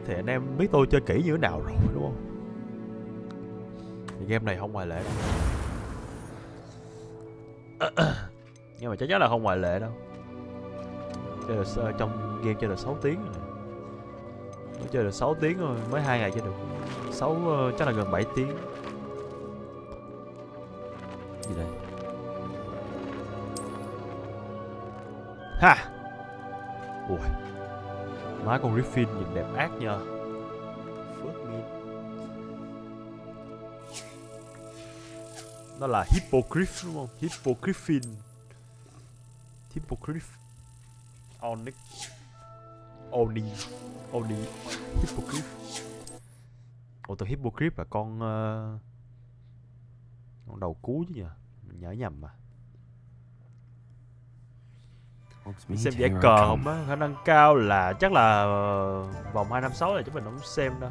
thì anh em biết tôi chơi kỹ như thế nào rồi đúng không? Thì game này không ngoại lệ đâu. Nhưng mà chắc chắn là không ngoại lệ đâu. Chơi được, trong game chơi được 6 tiếng rồi nè. Mới chơi được 6 tiếng rồi, mới 2 ngày chơi được 6, chắc là gần 7 tiếng. Gì đây? Ha! Ui, má con Griffin nhìn đẹp ác nha. Phớt nghiên. Nó là Hippogriff đúng không? Hippogriffin. Hippogriff. Onyx. Oni. Hippogriff. Ồ, từ Hippogriff là con đầu cú chứ nhỉ? Mình nhớ nhầm mà. Mình xem giải cờ không á, khả năng cao là chắc là vòng 256 này chúng mình không xem đâu.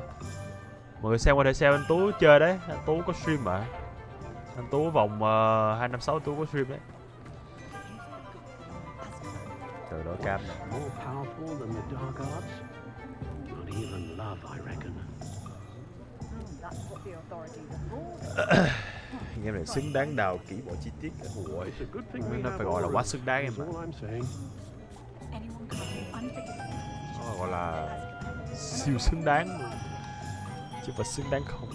Mọi người xem qua đây xem anh Tú chơi đấy, anh Tú có stream mà. Anh Tú vòng 256 anh Tú có stream đấy. Từ đó cam này. Game này xứng đáng đào kỹ mọi chi tiết cả hội. Nó phải gọi là quá xứng đáng em ạ. Nó gọi là siêu xứng đáng luôn. Chứ phải xứng đáng không.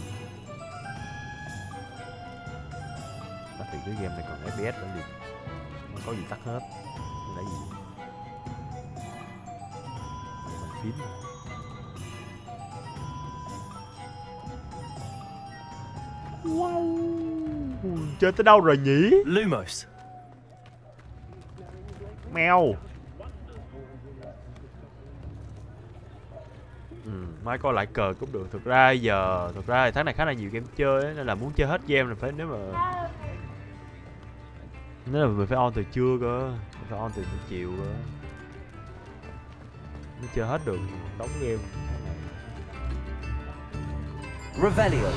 Thì cái game này còn FPS nữa liền. Không có gì tắt hết. Cái này gì? Bàn phím này. Wow. Chơi tới đâu rồi nhỉ? Lumos. Mèo. Mai coi lại cờ cũng được. Thực ra thì tháng này khá là nhiều game chơi ấy, nên là muốn chơi hết game là phải nếu mà mình phải on từ trưa cơ, mình phải on từ chiều cơ mới chơi hết được đóng game. Revelio.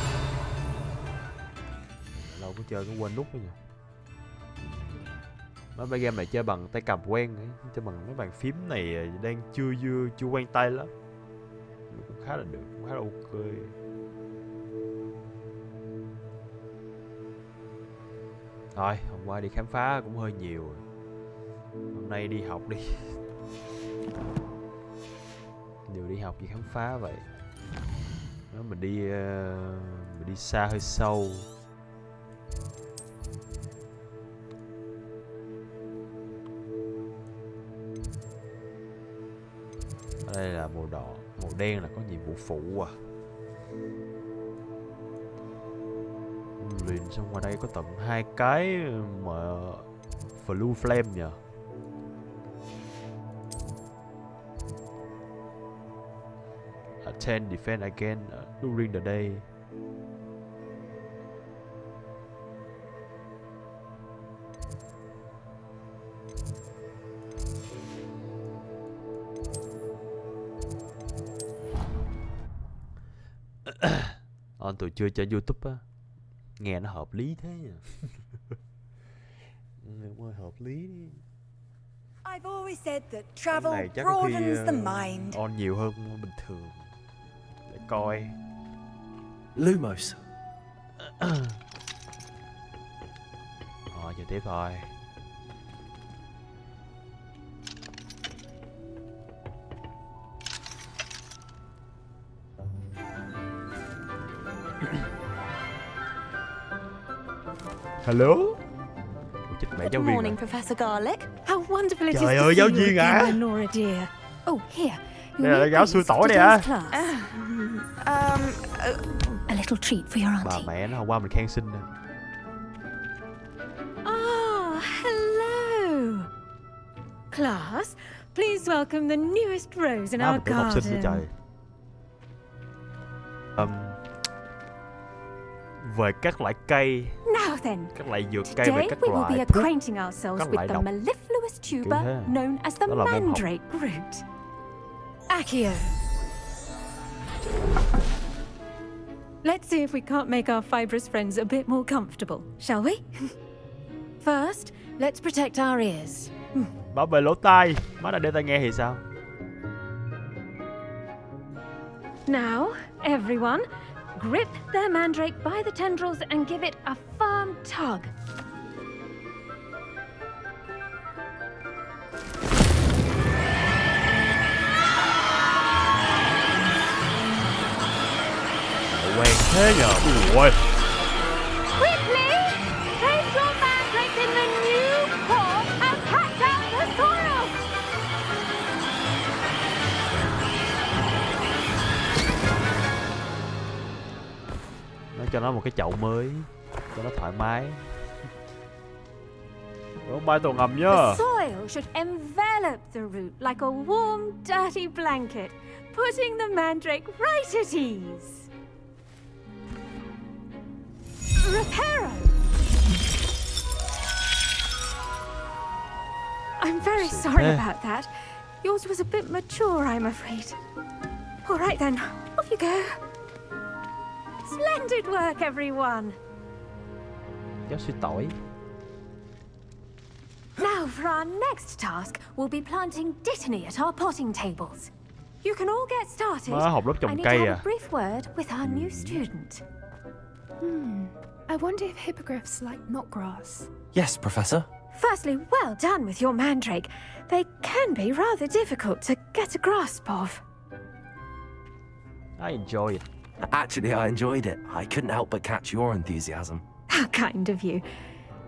Lâu có chơi cũng quên nút ấy nhỉ. Mấy game này chơi bằng tay cầm quen ấy, chơi bằng mấy bàn phím này đang chưa quen tay lắm. Cũng khá là được, cũng khá là ok. Thôi, hôm qua đi khám phá cũng hơi nhiều rồi. Hôm nay đi học đi. Đều đi học gì khám phá vậy. Nếu mình đi xa hơi sâu. Ở đây là màu đỏ, màu đen là có nhiệm vụ phụ à. Liền xong qua đây có tầm 2 cái mà blue flame nhờ. Attend defend again during the day. On từ chưa trên YouTube á. Nghe nó hợp lý thế nhỉ. Nghe hợp lý đi. I've always said that Cái travel này chắc có khi broadens the mind. on nhiều hơn bình thường. Để coi. Lumos. Chơi tiếp thôi. Hello. Chết mẹ giáo Good viên morning, rồi. Professor Garlic. How wonderful it is Trời to ơi, see giáo you viên again, à? Nora dear. Oh, here. You Đây là need giáo sư these tỏi for đây today's hả? class. A little treat for your Bà auntie. mẹ nó hôm qua mình khen sinh nè. Ah, hello. Class, please welcome the newest rose in Mình our tưởng học sinh nữa garden. trời. Về các loại cây, Now then, các loại dược cây và today các we will be loại thuốc. acquainting ourselves các with loại the độc. mellifluous Kiểu tuber thế. known as the Đó là môn học. mandrake root. Accio. Let's see if we can't make our fibrous friends a bit more comfortable, shall we? First, let's protect our ears. Bảo vệ lỗ tai. Má đã đeo tai nghe thì sao? Now, everyone, grip their mandrake by the tendrils and give it a firm tug. Quen thế nhờ. Ui. Quickly, place your mandrake in the new pot and patch out the soil. Nó cho nó một cái chậu mới cho nó thoải mái. Không bay tàu ngầm nhá. The soil should envelop the root like a warm, dirty blanket, putting the mandrake right at ease. Reparo! I'm very sorry about that. Yours was a bit mature, I'm afraid. All right then, off you go. Splendid work, everyone. Giáo sư tỏi. Now for our next task, we'll be planting dittany at our potting tables. You can all get started. Má học lớp I trồng need to cây have à. a brief word with our new student. I wonder if hippogriffs like knotgrass. Yes, Professor. Firstly, well done with your mandrake. They can be rather difficult to get a grasp of. I enjoy it. Actually, I enjoyed it. I couldn't help but catch your enthusiasm. How kind of you.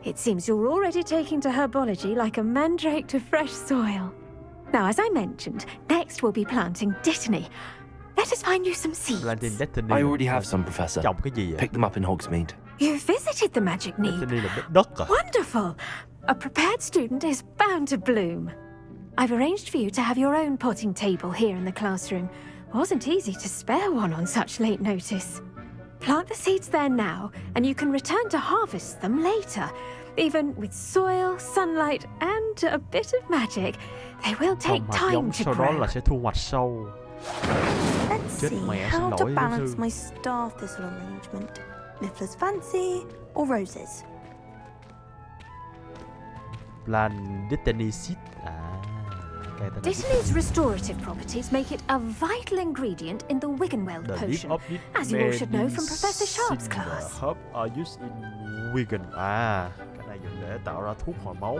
It seems you're already taking to herbology like a mandrake to fresh soil. Now, as I mentioned, next we'll be planting dittany. Let us find you some seeds. Planting Destiny. I already have some, Professor. Trồng cái gì vậy? Picked them up in Hogsmeade. You visited the magic neep. Destiny là đất à? Wonderful! A prepared student is bound to bloom. I've arranged for you to have your own potting table here in the classroom. Wasn't easy to spare one on such late notice. Plant the seeds there now, and you can return to harvest them later. Even with soil, sunlight, and a bit of magic, they will take Trồng hạt time giống to sau đó grow. là sẽ thu hoạch sâu. Let's Chết see mẹ, how xin to lỗi, giáo balance sư. my star thistle arrangement. Mifflin's fancy or roses? Plant Destiny seed. À, cây tên là Dittany's restorative properties make it a vital ingredient in the Wiggenweld The leaf potion, of it as you all should know from Professor Sharp's medicine class. herb are used in vegan. À, cái này dùng để tạo ra thuốc hồi máu.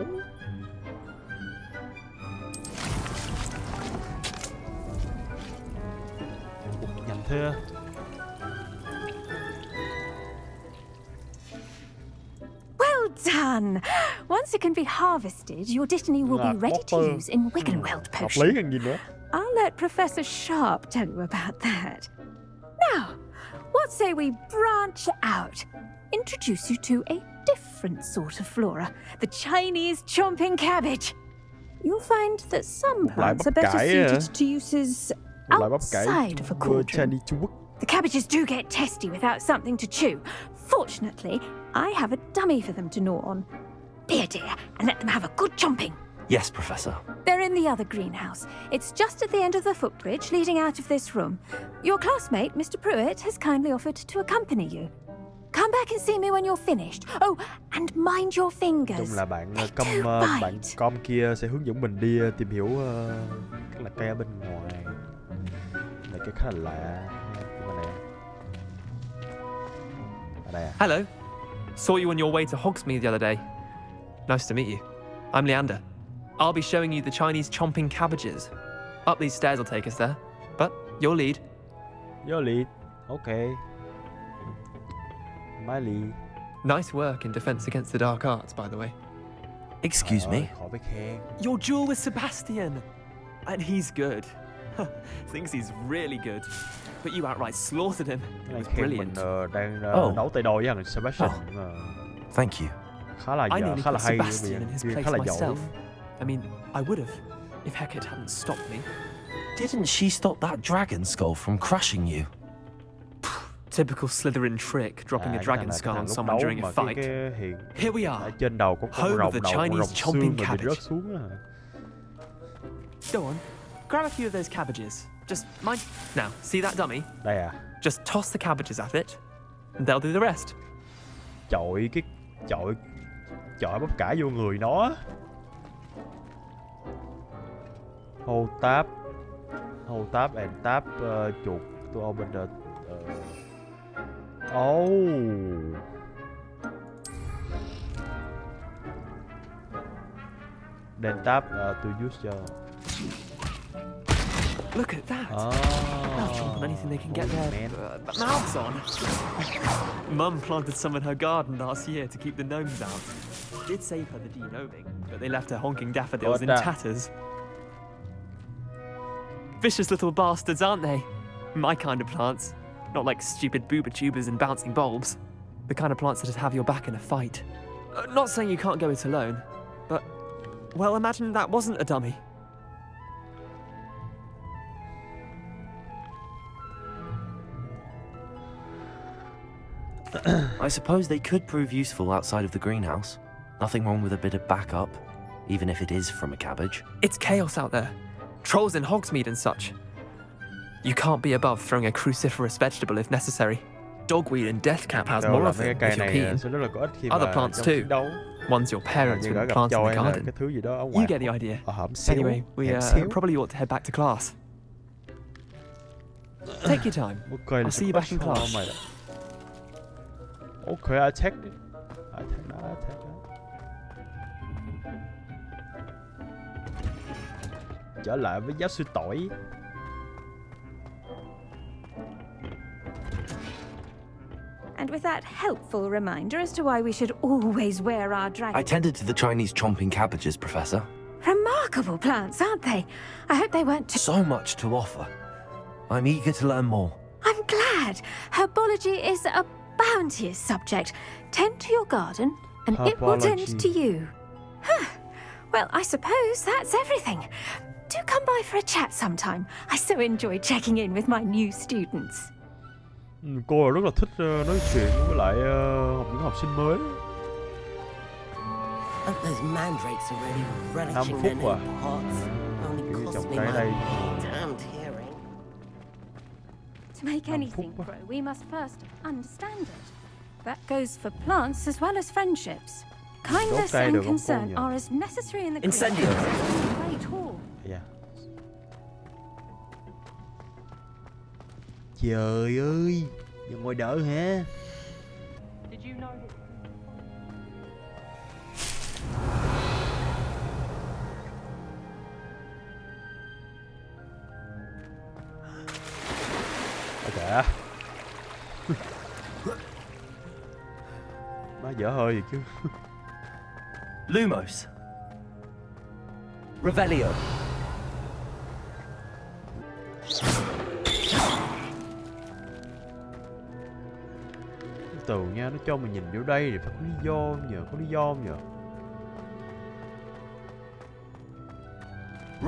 Ủa, nhanh thế. Well done! Once it can be harvested, your dittany will be ready to use in Wiggenweld Hợp potion. lý hơn gì nữa. I'll let Professor Sharp tell you about that. Now, what say we branch out? Introduce you to a different sort of flora, the Chinese chomping cabbage. You'll find that some Một loại plants bắp are better cải suited à? to uses Một loại bắp cải outside of a Trung cauldron. Chinese Trung Quốc. The cabbages do get testy without something to chew. Fortunately, I have a dummy for them to gnaw on. Be a dear and let them have a good chomping. Yes, Professor. They're in the other greenhouse. It's just at the end of the footbridge leading out of this room. Your classmate, Mr. Pruitt, has kindly offered to accompany you. Come back and see me when you're finished. Oh, and mind your fingers. Chung là bạn They com do bạn bite. com kia sẽ hướng dẫn mình đi tìm hiểu các là cây ở bên ngoài. Này cái khá là lạ. Nhưng mà nè. Ở đây à? Hello. Saw you on your way to Hogsmeade the other day. Nice to meet you. I'm Leander. I'll be showing you the Chinese chomping cabbages. Up these stairs will take us there. But your lead. Vô lead. Okay. My lead. Nice work in defense against the dark arts, by the way. Excuse me. Khỏi phải khen. Your duel with Sebastian. And he's good. Thinks he's really good. But you outright slaughtered him. Cái It này was khen mình brilliant. đang Oh. đấu tay đôi với thằng Sebastian. Thank you. Khá là I nearly khá là put hay, Sebastian in his khá place là giỏi. myself. I mean, I would have, if Hecate hadn't stopped me. Didn't she stop that dragon skull from crushing you? Typical Slytherin trick, dropping a cái dragon thằng là skull cái on thằng lúc someone đấu during a mà fight. cái hiện Here we ở are. trên đầu có con Home of rồng the đầu con Chinese rồng chomping xương mà bị cabbage. rớt xuống á. Go on, grab a few of those cabbages. Just mind. Now, see that dummy? Đây à, Just toss the cabbages at it, and they'll do the rest. chọi cái chọi chọi bắp cải vô người nó. Hold tab and tab chuột to open the... Oh. Then tap to use your... Look at that. Oh. They'll chomp on anything they can get their mouths on. Mum planted some in her garden last year to keep the gnomes out. Did save her the de-gnoming, but they left her honking daffodils in tatters. Vicious little bastards, aren't they? My kind of plants. Not like stupid booba tubers and bouncing bulbs. The kind of plants that'd have your back in a fight. Not saying you can't go it alone, but... Well, imagine that wasn't a dummy. I suppose they could prove useful outside of the greenhouse. Nothing wrong with a bit of backup, even if it is from a cabbage. It's chaos out there. Trolls in Hogsmeade and such. You can't be above throwing a cruciferous vegetable if necessary. Dogweed and deathcap has more of them if you're keen. Other plants too. Ones your parents would plant in the garden. You get the idea. Anyway, we probably ought to head back to class. Take your time. I'll see you back in class. Okay, attack đi. Attack nó. Trở lại với giáo sư tỏi. And with that helpful reminder as to why we should always wear our dragon... I tended to the Chinese chomping cabbages, Professor. Remarkable plants, aren't they? I hope they weren't too... So much to offer. I'm eager to learn more. I'm glad. Herbology is a bounteous subject. Tend to your garden, and it will tend to you. Well, I suppose that's everything. Do come by for a chat sometime. I so enjoy checking in with my new students. Cô rất là thích nói chuyện với lại những học sinh mới. Those mandrakes are ready with relishing in their pots. Only cost me my damned hearing. To make anything grow, we must first understand it. That goes for plants as well as friendships. Kindness and concern are as necessary in the Incendio. Great hall. Yeah. Trời ơi, giờ ngồi đợi hả? Kìa. Má dở hơi gì chứ. Lumos. Revelio. Từ nha, nó cho mình nhìn vô đây thì phải có lý do không nhờ? Có lý do không nhờ?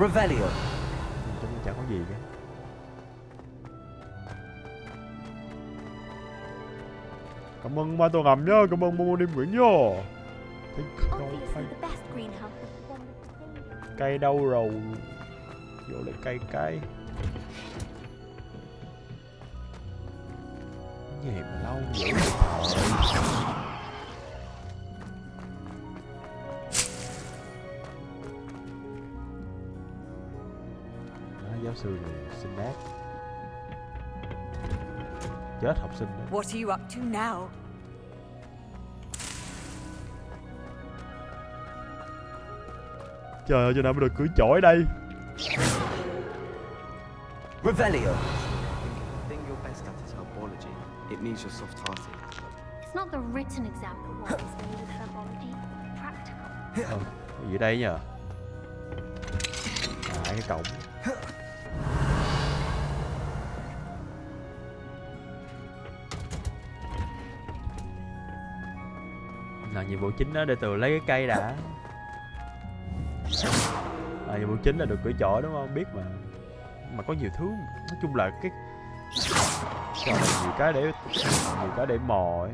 Revelio. Trong chẳng có gì cả. Cảm ơn ba tôi ngầm nhá, cảm ơn Momo Đêm Nguyễn nhá. Cây đâu rồi? Vô lại cây. Gì mà lâu vậy trời. Giáo sư này xinh nát. Chết học sinh đó. What are you up to now? Trời ơi, cho nào mới được cưỡi chổi đây. Revelio. It needs your soft-hearted. It's not the written exam that worries me with herbology. Practical. Cái gì đây nhờ? Cái cổng. Là nhiệm vụ chính đó, để từ lấy cái cây đã. Nhiệm vụ chính là được cưỡi chổi đúng không? Biết mà có nhiều thứ. Nói chung là cái nhiều cái để mò ấy.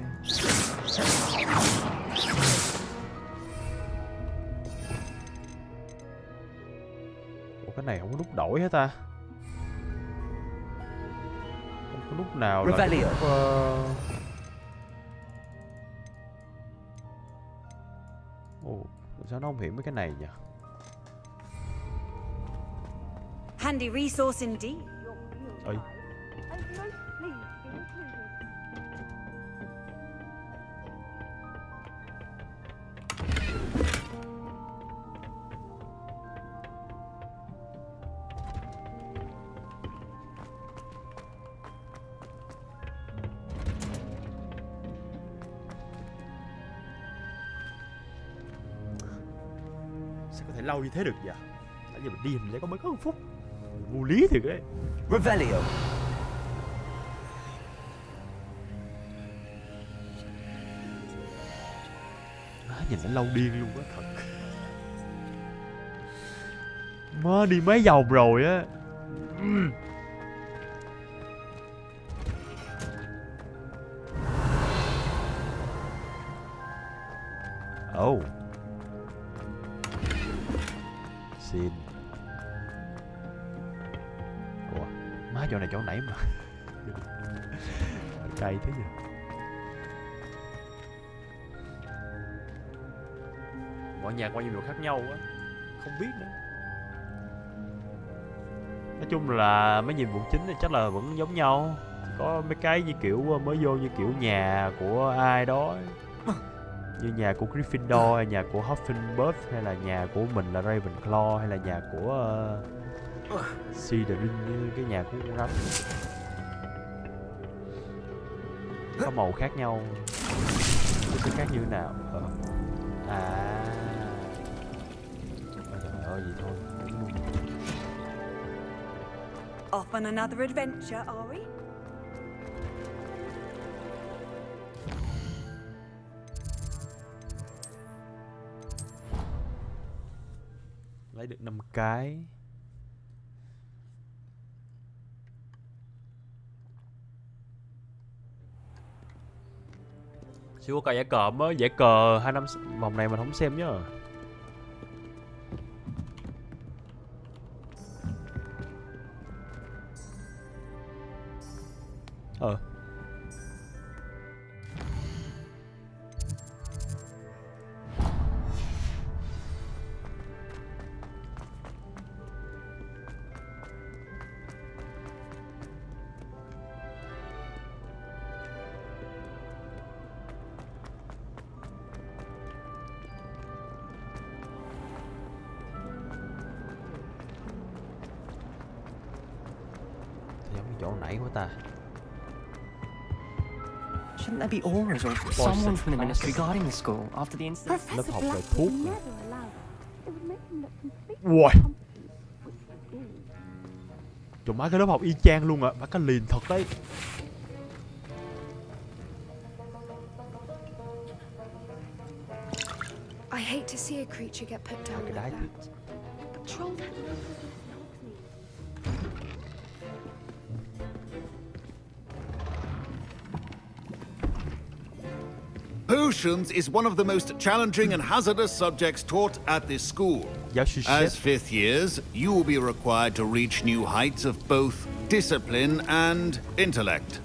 Ủa, cái này không có nút đổi hết ta? Không có nút nào là nút, Ồ, sao nó không hiện mấy cái này nhỉ? Handy resource indeed. Ơi. and most pleased to be included. Sao có thể lâu như thế được vậy? Tại vì mình đi hình như có mới có 1 phút. Vô lý thiệt đấy. Revelio. Nhìn nó lâu điên luôn á, thật. Má đi mấy vòng rồi á. Oh. Xin. Ủa, má chỗ này chỗ nãy mà. Cay thế nhỉ. Mọi nhà qua nhiệm vụ khác nhau á, không biết nữa. Nói chung là mấy nhiệm vụ chính thì chắc là vẫn giống nhau. Chỉ có mấy cái như kiểu mới vô, như kiểu nhà của ai đó, như nhà của Gryffindor hay nhà của Hufflepuff, hay là nhà của mình là Ravenclaw, hay là nhà của Slytherin, cái nhà của con rắn. Có màu khác nhau. Cái khác như thế nào? Trời ơi, gì thôi. Off on another adventure, are we? Lấy được 5 cái. Chưa có cờ giải cờ mới, giải cờ 2 năm vòng này mình không xem nhá. Chỗ nãy của ta. Shouldn't there be auras or someone from the ministry guarding the school after the incident? Lớp học về Black thuốc. would never allow that. It would make them look completely Wow. incompetent, which they do. Trời má, cái lớp học y chang luôn ạ. Má cái liền thật đấy. I hate to see a creature get put down Cái like đáy that. But trolls had no business in Hogsmeade. Potions is one of the most challenging and hazardous subjects taught at this school. Giáo sư As Seth. 5th years, you will be required to reach new heights of both discipline and intellect.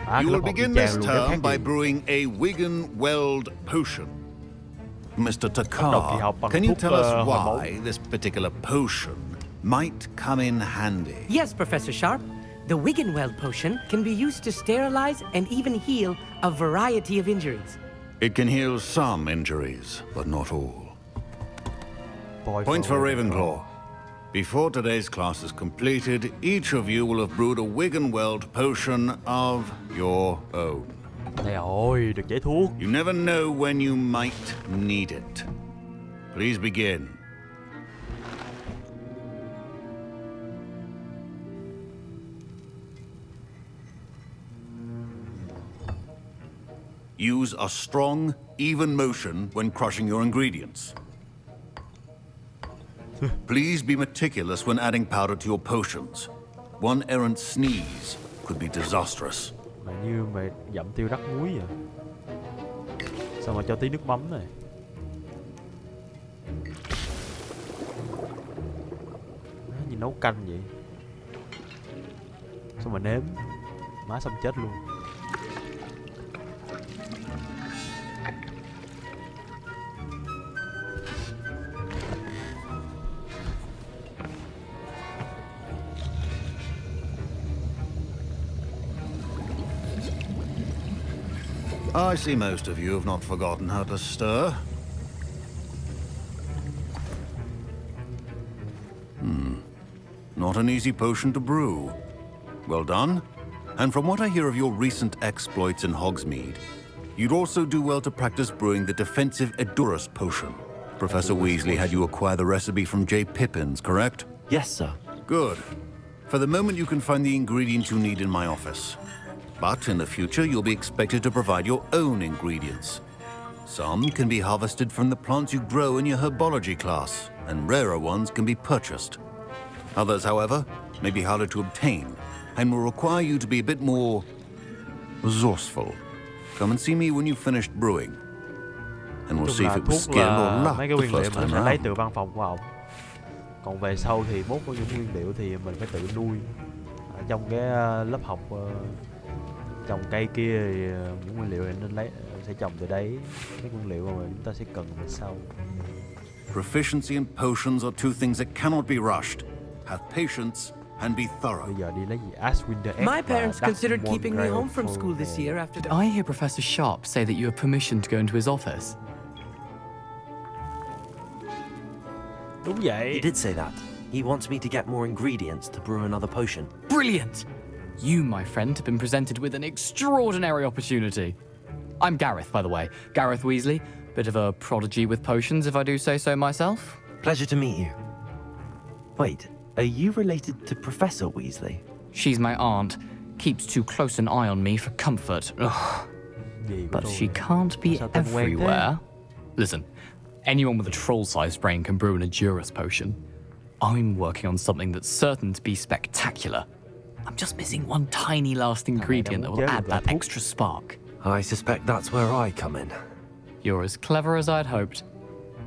À, You cái will lớp học y begin chang this luôn, cái khác term by gì. brewing a Wigan-Weld potion. Mr. đầu kỳ Takar, học bằng can you thuốc, tell us hồi máu. why this particular potion might come in handy? Yes, Professor Sharp. The Wigan-Weld potion can be used to sterilize and even heal a variety of injuries. It can heal some injuries, but not all. Point for Ravenclaw. Before today's class is completed, each of you will have brewed a Wigan-Weld potion of your own. Trời ơi, được giải thuốc. You never know when you might need it. Please begin. Use a strong, even motion when crushing your ingredients. Please be meticulous when adding powder to your potions. One errant sneeze could be disastrous. Mà như mày dặm tiêu rắc muối vậy. Sao mà cho tí nước mắm này. Má, như nấu canh vậy. Sao mà nếm. Má xong chết luôn. I see most of you have not forgotten how to stir. Not an easy potion to brew. Well done. And from what I hear of your recent exploits in Hogsmeade, you'd also do well to practice brewing the defensive Edurus potion. Professor Weasley had you acquire the recipe from J. Pippins, correct? Yes, sir. Good. For the moment, you can find the ingredients you need in my office. But in the future, you'll be expected to provide your own ingredients. Some can be harvested from the plants you grow in your herbology class, and rarer ones can be purchased. Others, however, may be harder to obtain, and will require you to be a bit more resourceful. Come and see me when you've finished brewing, and we'll see if it was skill or luck mấy cái the nguyên liệu first mình time sẽ lấy around. từ văn phòng của ông. Còn về sau thì mốt có những nguyên liệu thì mình phải tự nuôi. Ở trong cái lớp học trồng cây kia thì những nguyên liệu này nên lấy sẽ trồng từ đấy. Cái nguyên liệu mà chúng ta sẽ cần về sau. Proficiency and potions are two things that cannot be rushed. Have patience and be thorough. Bây giờ đi lấy gì? Ashwinder Egg My và parents Dark considered Moon keeping me home from Railful school this Nail. year after. Did I hear Professor Sharp say that you have permission to go into his office? Đúng vậy. He did say that. He wants me to get more ingredients to brew another potion. Brilliant! You, my friend, have been presented with an extraordinary opportunity. I'm Gareth, by the way. Gareth Weasley. Bit of a prodigy with potions, if I do say so myself. Pleasure to meet you. Wait, are you related to Professor Weasley? She's my aunt. Keeps too close an eye on me for comfort. Ugh. But she can't be everywhere. Listen, anyone with a troll-sized brain can brew an Edurus potion. I'm working on something that's certain to be spectacular. I'm just missing one tiny last ingredient that will add that extra spark. I suspect that's where I come in. You're as clever as I'd hoped.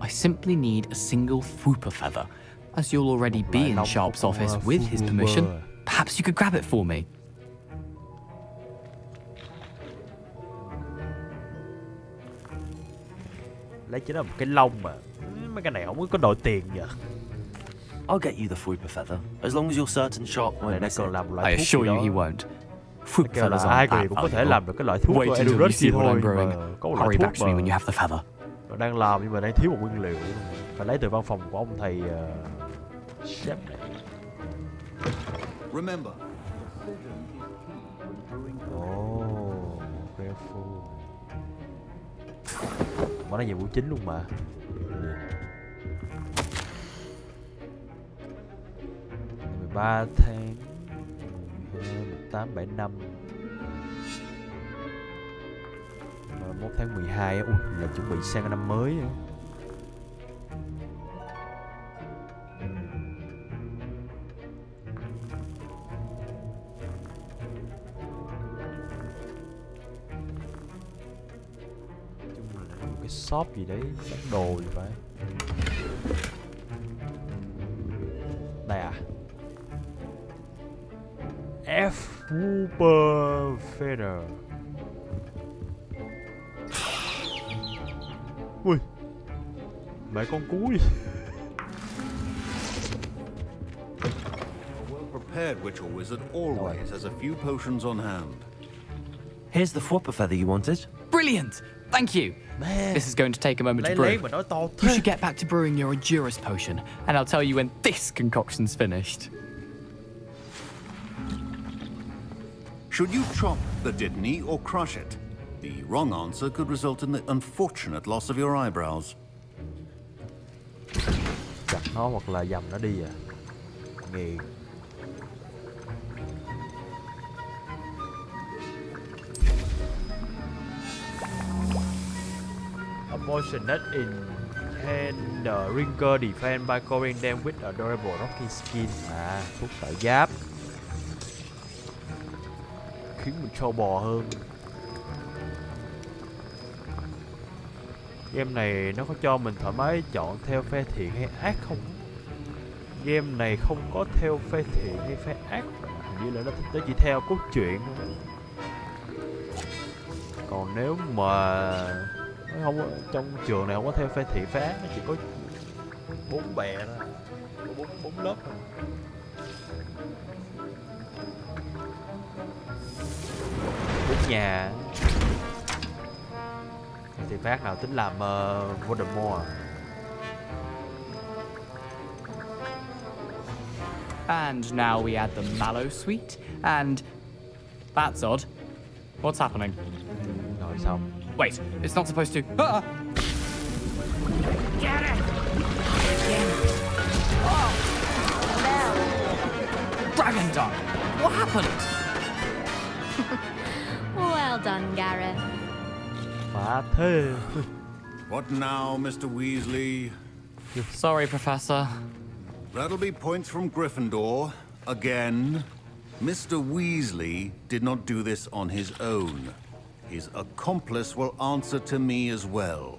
I simply need a single Fwooper feather. As you'll already be in Sharp's office with his permission, perhaps you could grab it for me. Lấy chỉ là một cái lông mà. Mấy cái này không có đòi tiền nhờ. I'll get you the Fwooper feather, as long as you're certain Sharp won't miss it. I assure you he won't. Fwooper feathers ai aren't that cũng có thể valuable. làm được cái loại thuốc Wait của until you Edurus see kia what thôi I'm brewing. mà có một loại Hurry thuốc back to me when you mà have the feather. nó đang làm nhưng mà đang thiếu một nguyên liệu. Phải lấy từ văn phòng của ông thầy chef này. Remember. Oh, careful. Món này nhiệm vụ chính luôn mà. 13 tháng 1875 1 tháng 12 á, là chuẩn bị sang cái năm mới nữa. Chung là một cái shop gì đấy, bán đồ gì phải. Đây à. Fwooper feather. Ui, mẹ con cúi. A well-prepared witch or wizard always has a few potions on hand. Here's the Fwooper feather you wanted. Brilliant! Thank you. Man. This is going to take a moment to brew. You should get back to brewing your Edurus potion, and I'll tell you when this concoction's finished. Should you chop the Didney or crush it? The wrong answer could result in the unfortunate loss of your eyebrows. Chặt nó hoặc là dầm nó đi à. Nghiền. A potion that enhance the wrinkle defense by covering them with adorable rocky skin. À, thuốc tạo giáp. Khiến mình trâu bò hơn. Game này nó có cho mình thoải mái chọn theo phe thiện hay ác không? Game này không có theo phe thiện hay phe ác, hình như là nó chỉ theo cốt truyện thôi. Còn nếu mà nó không có, trong trường này không có theo phe thiện phe ác, nó chỉ có 4 bè thôi, có 4 lớp thôi. Bốn nhà. phát nào tính làm Voldemort à? And now we add the mallow sweet, and that's odd. What's happening? Rồi xong. Wait, it's not supposed to. Ah! Get it! Dragon Dung! What happened? Well done, Gareth. Phá thế. What now, Mr. Weasley? Sorry, Professor. That'll be points from Gryffindor. Again. Mr. Weasley did not do this on his own. His accomplice will answer to me as well.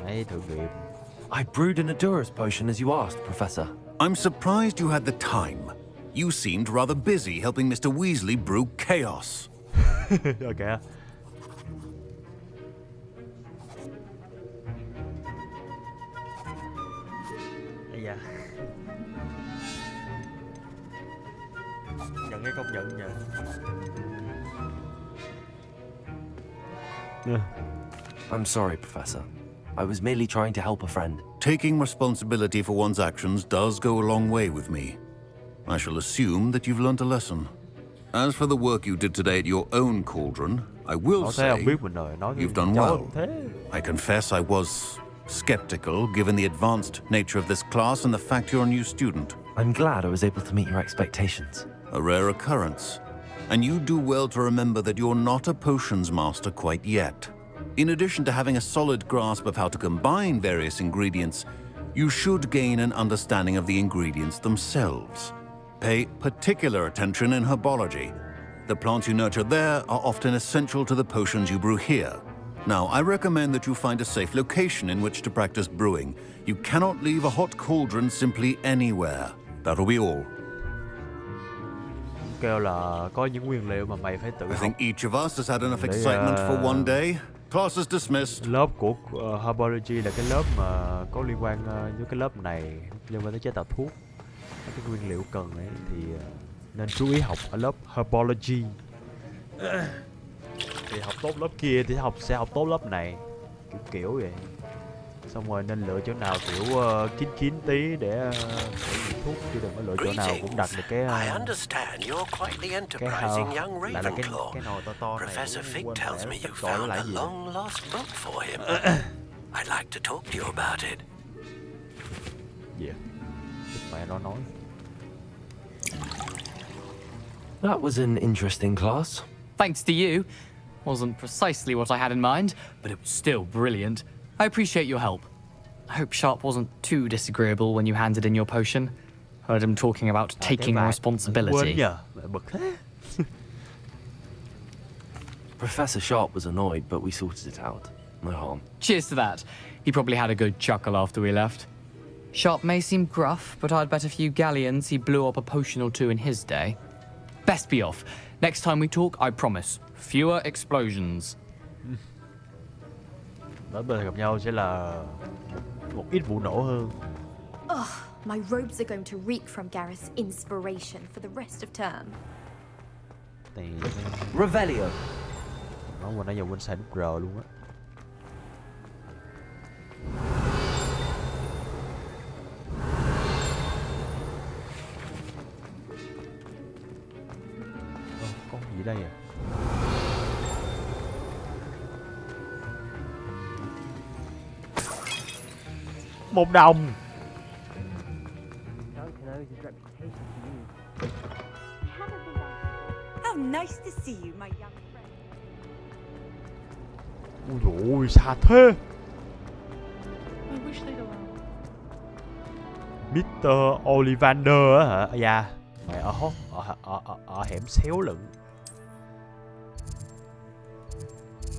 Đấy, thử nghiệm. I brewed an Adurus potion as you asked, Professor. I'm surprised you had the time. You seemed rather busy helping Mr. Weasley brew chaos. Okay. Dạ. Nhận hay không nhận nhỉ? I'm sorry, Professor. I was merely trying to help a friend. Taking responsibility for one's actions does go a long way with me. I shall assume that you've learnt a lesson. As for the work you did today at your own cauldron, I will say you've done well. I confess I was skeptical given the advanced nature of this class and the fact you're a new student. I'm glad I was able to meet your expectations. A rare occurrence. And you do well to remember that you're not a potions master quite yet. In addition to having a solid grasp of how to combine various ingredients, you should gain an understanding of the ingredients themselves. Pay particular attention in herbology. The plants you nurture there are often essential to the potions you brew here. Now, I recommend that you find a safe location in which to practice brewing. You cannot leave a hot cauldron simply anywhere. That'll be all. Kêu là có những nguyên liệu mà mày phải tự I học. think each of us has had enough excitement for one day. Class is dismissed. Lớp của herbology là cái lớp mà có liên quan với cái lớp này, liên quan tới chế tạo thuốc. Cái nguyên liệu cần ấy thì nên chú ý học ở lớp herbology. Thì học tốt lớp kia thì sẽ học tốt lớp này, kiểu vậy. Xong rồi nên lựa chỗ nào kiểu kín tí để sử dụng thuốc, chứ đừng có lựa chỗ nào cũng đặt được cái I understand you're quite the enterprising young lại là cái nồi to này. Professor Fig tells me you found a long lost book for him. I'd like to talk to you about it. Yeah. Mẹ nó nói. That was an interesting class. Thanks to you. Wasn't precisely what I had in mind, but it was still brilliant. I appreciate your help. I hope Sharp wasn't too disagreeable when you handed in your potion. Heard him talking about taking responsibility. Professor Sharp was annoyed, but we sorted it out. No harm. Cheers to that. He probably had a good chuckle after we left. Sharp may seem gruff, but I'd bet a few galleons he blew up a potion or two in his day. Best be off. Next time we talk, I promise, fewer explosions. Đến bên gặp nhau sẽ là một ít vụ nổ hơn. My robes are going to reek from Gareth's inspiration for the rest of term. Revelio. Nó qua nãy giờ quên xài nút R luôn á. Có gì đây à? Một đồng. How nice to see you, my young friend. Ui dồi ôi, xa thế. I wish they'd allow. Mr. Ollivander á hả? Dạ. Mày ở hẻm xéo lựng.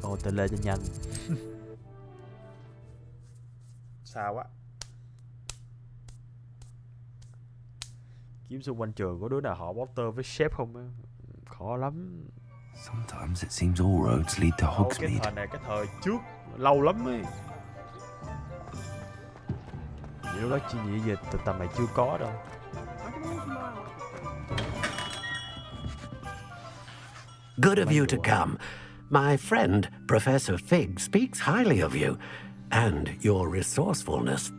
Ồ, tên lên cho nhanh. Sao quá. Kiếm xung quanh trường có đứa nào họ Potter với sếp không á? Khó lắm. Sometimes it seems all roads lead to Hogsmeade. Cái thời này cái thời trước lâu lắm ấy. Vậy lúc đó chỉ nghĩ về tầm này chưa có đâu. Good of you to come. My friend, Professor Fig, speaks highly of you and your resourcefulness.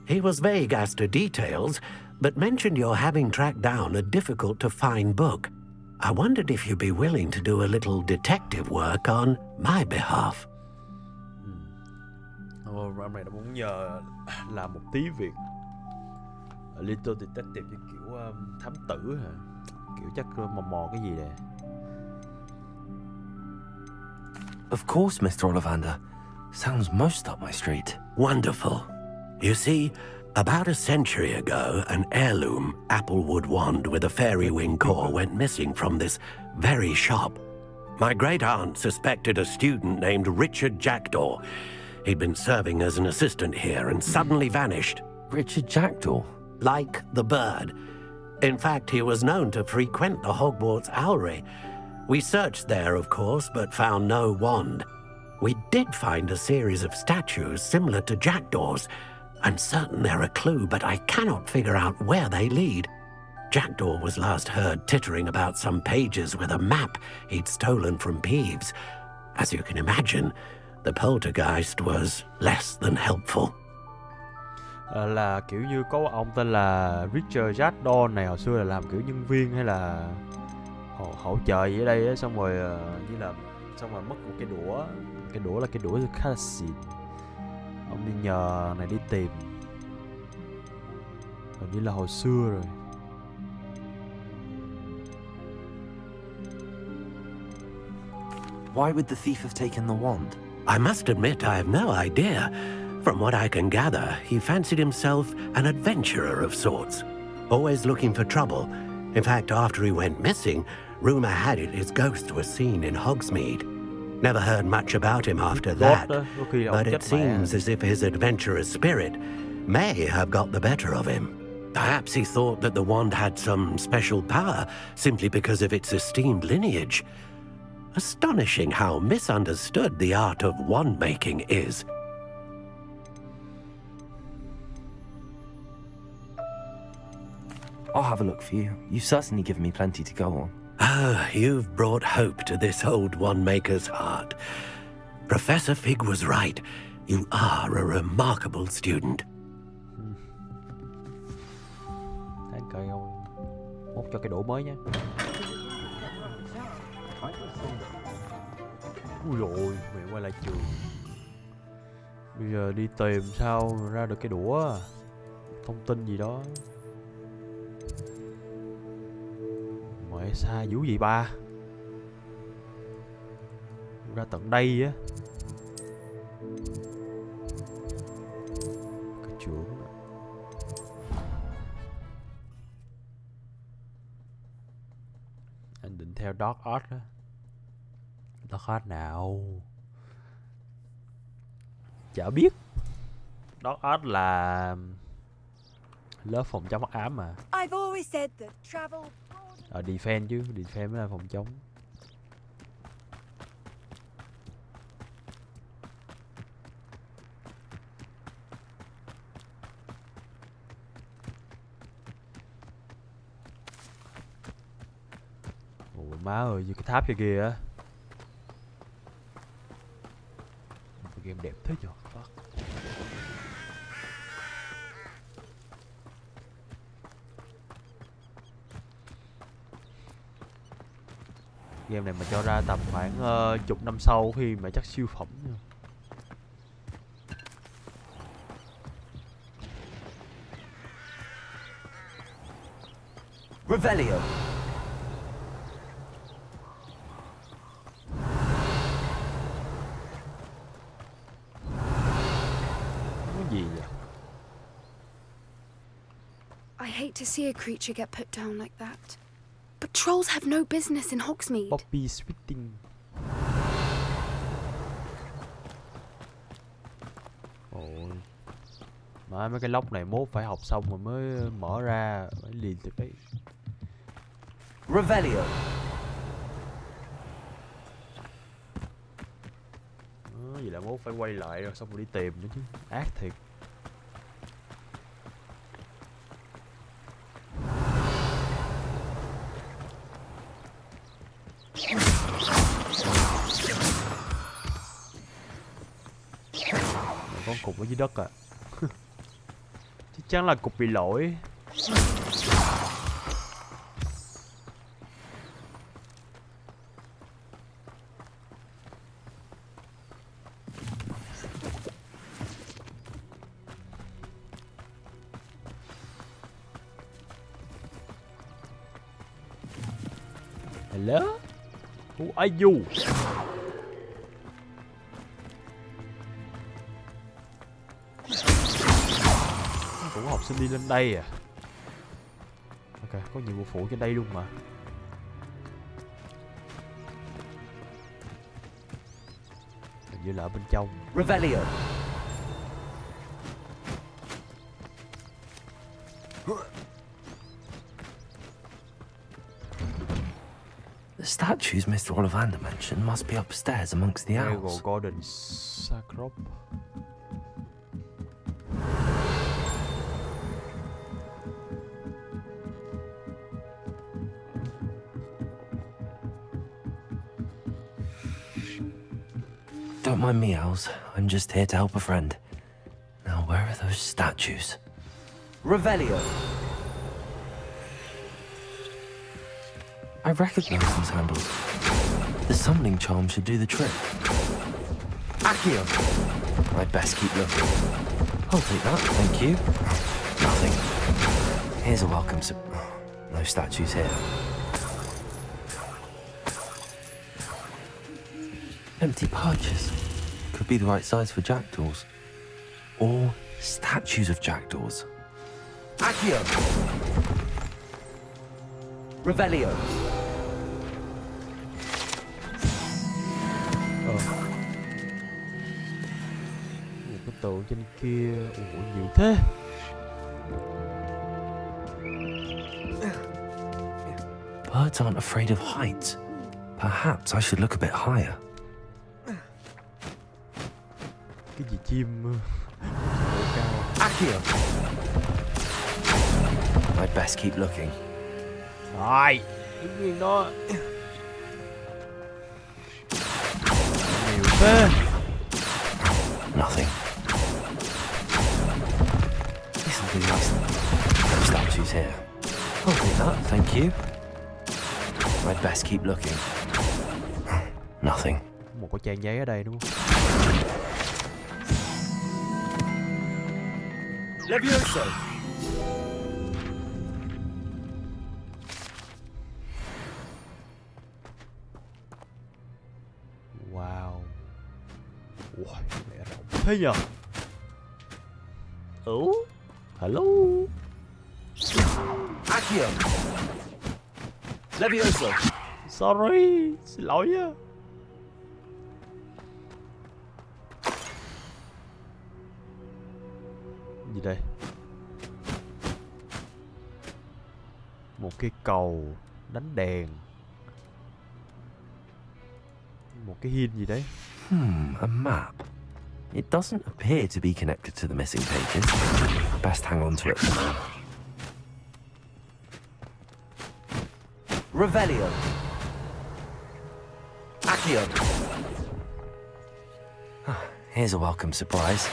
He was vague as to details, but mentioned your having tracked down a difficult-to-find book. I wondered if you'd be willing to do a little detective work on my behalf. Ông này đã muốn nhờ làm một tí việc little detective như kiểu thám tử hả? Kiểu chắc mò mò cái gì đây. Of course, Mr. Ollivander. Sounds most up my street. Wonderful. You see, about a century ago, an heirloom applewood wand with a fairy wing core went missing from this very shop. My great-aunt suspected a student named Richard Jackdaw. He'd been serving as an assistant here and suddenly vanished. Richard Jackdaw? Like the bird. In fact, he was known to frequent the Hogwarts Owlery. We searched there, of course, but found no wand. We did find a series of statues similar to Jackdaw's. I'm certain they're a clue, but I cannot figure out where they lead. Jackdaw was last heard tittering about some pages with a map he'd stolen from Peeves. As you can imagine, the poltergeist was less than helpful. Là kiểu như có ông tên là Richard Jackdaw này hồi xưa là làm kiểu nhân viên hay là hỗ trợ gì ở đây á, xong rồi như là xong rồi mất một cái đũa là cái đũa khá là xịn. Ông đi nhờ này đi tìm, hình như là hồi xưa rồi. Why would the thief have taken the wand? I must admit I have no idea. From what I can gather, he fancied himself an adventurer of sorts, always looking for trouble. In fact, after he went missing, rumor had it his ghost was seen in Hogsmeade. Never heard much about him after that, but it seems as if his adventurous spirit may have got the better of him. Perhaps he thought that the wand had some special power simply because of its esteemed lineage. Astonishing how misunderstood the art of wand-making is. I'll have a look for you. You've certainly given me plenty to go on. Ah, you've brought hope to this old wand-maker's heart. Professor Fig was right. You are a remarkable student. Đáng cay không? Mốt cho cái đũa mới nhé. Ui dồi, mẹ quay lại trường. Bây giờ đi tìm sao ra được cái đũa. Thông tin gì đó. Mẹ xa dữ gì ba. Ra tận đây á. Cái trưởng đó. Anh định theo Dark Art á. Dark Art nào? Chả biết. Dark Art là lớp phòng chống hắc ám mà. Defense chứ, defense mới là phòng chống. Ôi má ơi, như cái tháp kia kìa á. Game đẹp thế nhờ. Game này mà cho ra tầm khoảng chục năm sau khi mà chắc siêu phẩm nha. Revelio. Cái gì vậy? I hate to see a creature get put down like that. But trolls have no business in Hogsmeade. Poppy Sweeting. Ôi. Mà mấy cái lốc này mốt phải học xong rồi mới mở ra, mới liền được đấy. Revelio. Vậy là mốt phải quay lại rồi xong rồi đi tìm nữa chứ. Ác thiệt. con cục ở dưới đất à. Chắc chắn là cục bị lỗi. Hello? Who are you? Cũng học sinh đi lên đây à? Ok, có nhiệm vụ phụ trên đây luôn mà. Hình như là ở bên trong. Revelio. The statues Mr. Ollivander mentioned must be upstairs amongst the owls. Golden Sacrop. Don't mind me, owls. I'm just here to help a friend. Now, where are those statues? Revelio. I recognize these handles. The summoning charm should do the trick. Accio. I'd best keep looking. I'll take that, thank you. Nothing. Here's a welcome no statues here. Empty perches. Could be the right size for jackdaws. Or statues of jackdaws. Accio. Revelio. Cái tường trên kia, nhiều thế. Birds aren't afraid of heights. Perhaps I should look a bit higher. Cái gì chim cao. Accio. I'd best keep looking. Rồi, đứng yên đó. Nhiều thế. Nothing. Listen to these statues here. I'll take that, thank you. I'd best keep looking. Nothing. Một cái trang giấy ở đây đúng không? Levioso. Wow. Ui, mẹ rộng thế nhờ. Hello. Accio. Levioso. Sorry, xin lỗi nha. Gì đây? Một cái cầu đánh đèn. Một cái hint gì đấy? A map. It doesn't appear to be connected to the missing pages. Best hang on to it for now. Revelio. Accio. Here's a welcome surprise.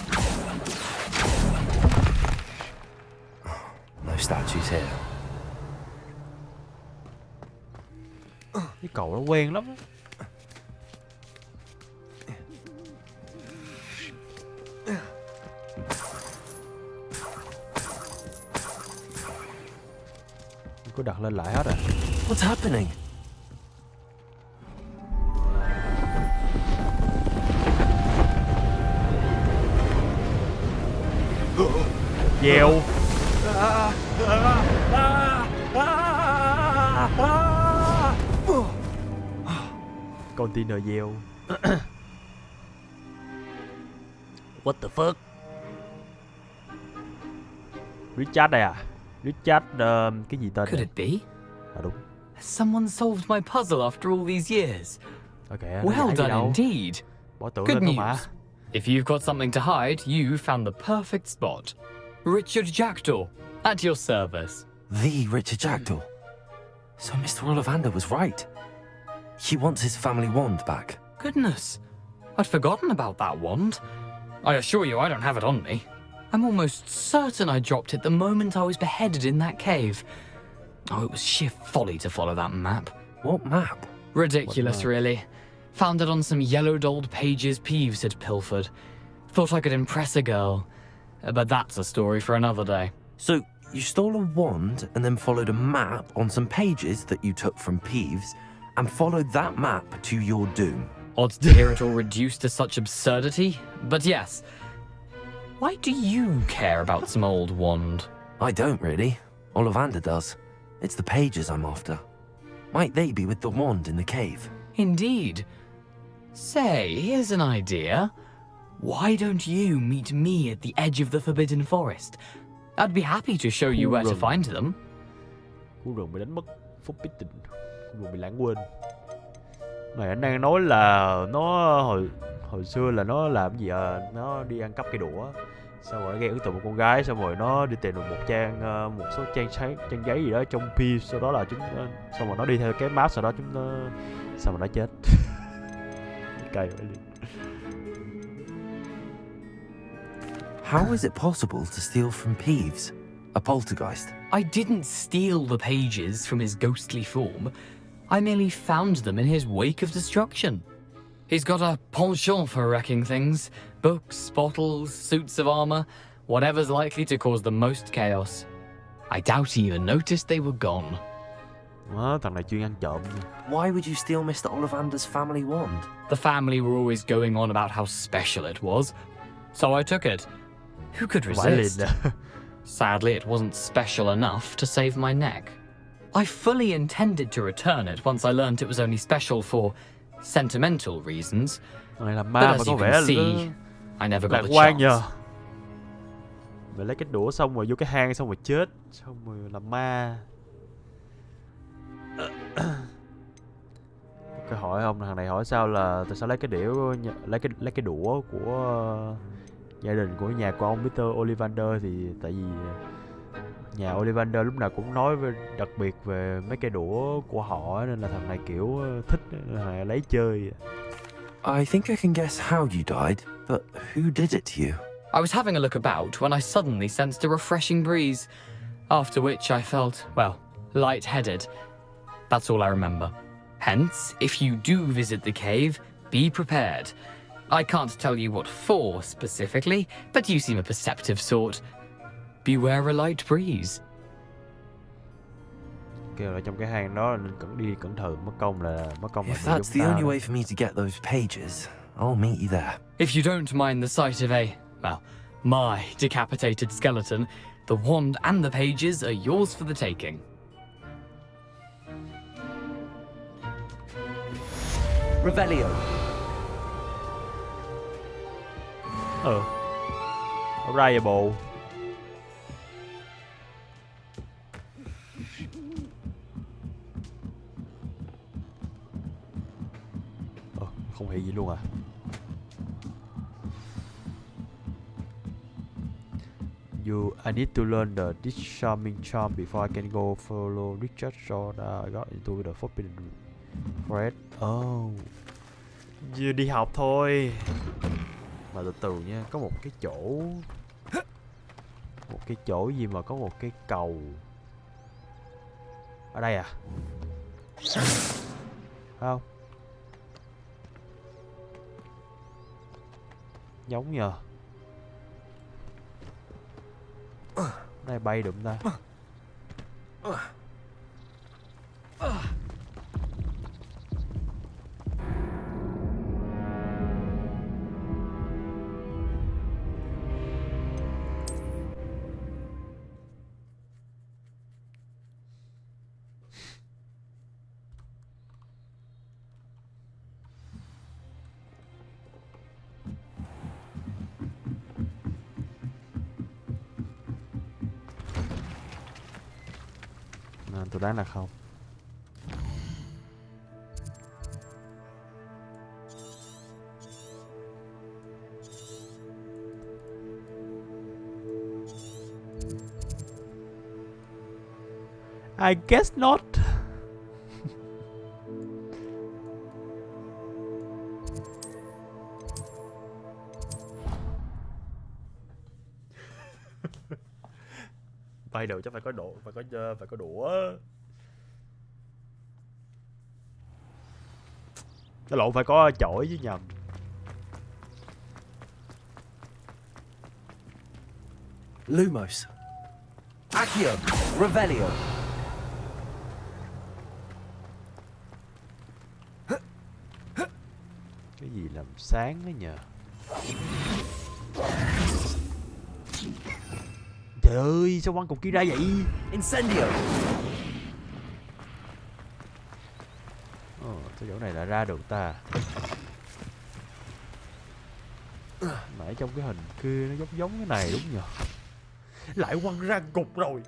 No statues here. Cái cầu nó quen lắm. Có đặt lên lại hết à? What's happening? Dèo. Container dèo. What the fuck? Richard đây à? Richard cái gì tên Could này? it be? À đúng. Has someone solved my puzzle after all these years? Okay, Well done indeed. Bỏ tượng Good lên thôi mà. news. If you've got something to hide, you found the perfect spot. Richard Jackdaw, at your service. The Richard Jackdaw. So Mr. Ollivander was right. He wants his family wand back. Goodness, I'd forgotten about that wand. I assure you I don't have it on me. I'm almost certain I dropped it the moment I was beheaded in that cave. Oh, it was sheer folly to follow that map. What map? Ridiculous, really. Found it on some yellowed old pages Peeves had pilfered. Thought I could impress a girl. But that's a story for another day. So, you stole a wand and then followed a map on some pages that you took from Peeves and followed that map to your doom. Odd to hear it all reduced to such absurdity, but yes. Why do you care about some old wand? I don't really. Ollivander does. It's the pages I'm after. Might they be with the wand in the cave? Indeed. Say, here's an idea. Why don't you meet me at the edge of the Forbidden Forest? I'd be happy to show you where to find them. Khu rừng bị đánh mất Forbidden. Khu rừng bị lãng quên. Này anh đang nói là nó hồi xưa là nó làm gì à? Nó đi ăn cắp cây đũa. Xong rồi nó gây ấn tượng một con gái, xong rồi nó đi tìm được một số trang giấy gì đó trong Peeves, sau đó là xong rồi nó đi theo cái map, sau đó xong rồi nó chết. Cay vậy liền. How is it possible to steal from Peeves, a poltergeist? I didn't steal the pages from his ghostly form. I merely found them in his wake of destruction. He's got a penchant for wrecking things. Books, bottles, suits of armor, whatever's likely to cause the most chaos. I doubt he even noticed they were gone. Thằng này chuyên ăn trộm. Why would you steal Mr. Ollivander's family wand? The family were always going on about how special it was, so I took it. Who could resist? Sadly, it wasn't special enough to save my neck. I fully intended to return it once I learned it was only special for sentimental reasons. But as you can see, I never got the chance. Mày lấy cái đũa xong rồi vô cái hang xong rồi chết, xong rồi làm ma. Cái hỏi không, thằng này hỏi sao là tại sao lấy cái đũa của gia đình của nhà của ông Mr. Ollivander, thì tại vì nhà Ollivander lúc nào cũng nói đặc biệt về mấy cái đũa của họ, nên là thằng này kiểu thích, thằng này lấy chơi. I think I can guess how you died, but who did it to you? I was having a look about when I suddenly sensed a refreshing breeze, after which I felt, well, lightheaded. That's all I remember. Hence, if you do visit the cave, be prepared. I can't tell you what for specifically, but you seem a perceptive sort. Beware a light breeze. Kêu là trong cái hang đó nên đi cẩn thận, mất công là If that's the only way for me to get those pages, I'll meet you there. If you don't mind the sight of my decapitated skeleton, the wand and the pages are yours for the taking. Revelio. Arrival. Không hiểu gì luôn à. I need to learn this charming charm before I can go follow Richard Jordan. I got into the Forbidden Forest. Oh, vừa đi học thôi. Mà từ từ nha, có một cái chỗ gì mà có một cái cầu ở đây à? Không, giống nhờ. Đây bay được ta. Tôi đoán là không. I guess not. Bay được chắc phải có độ, phải có đũa. Cái lộn, phải có chổi chứ nhầm. Lumos. Accio. Revelio. Cái gì làm sáng đó nhờ. Trời ơi, sao quăng cục kia ra vậy? Incendio. Cái chỗ này là ra được ta. Nãy trong cái hình kia nó giống cái này đúng nhờ. Lại quăng ra cục rồi.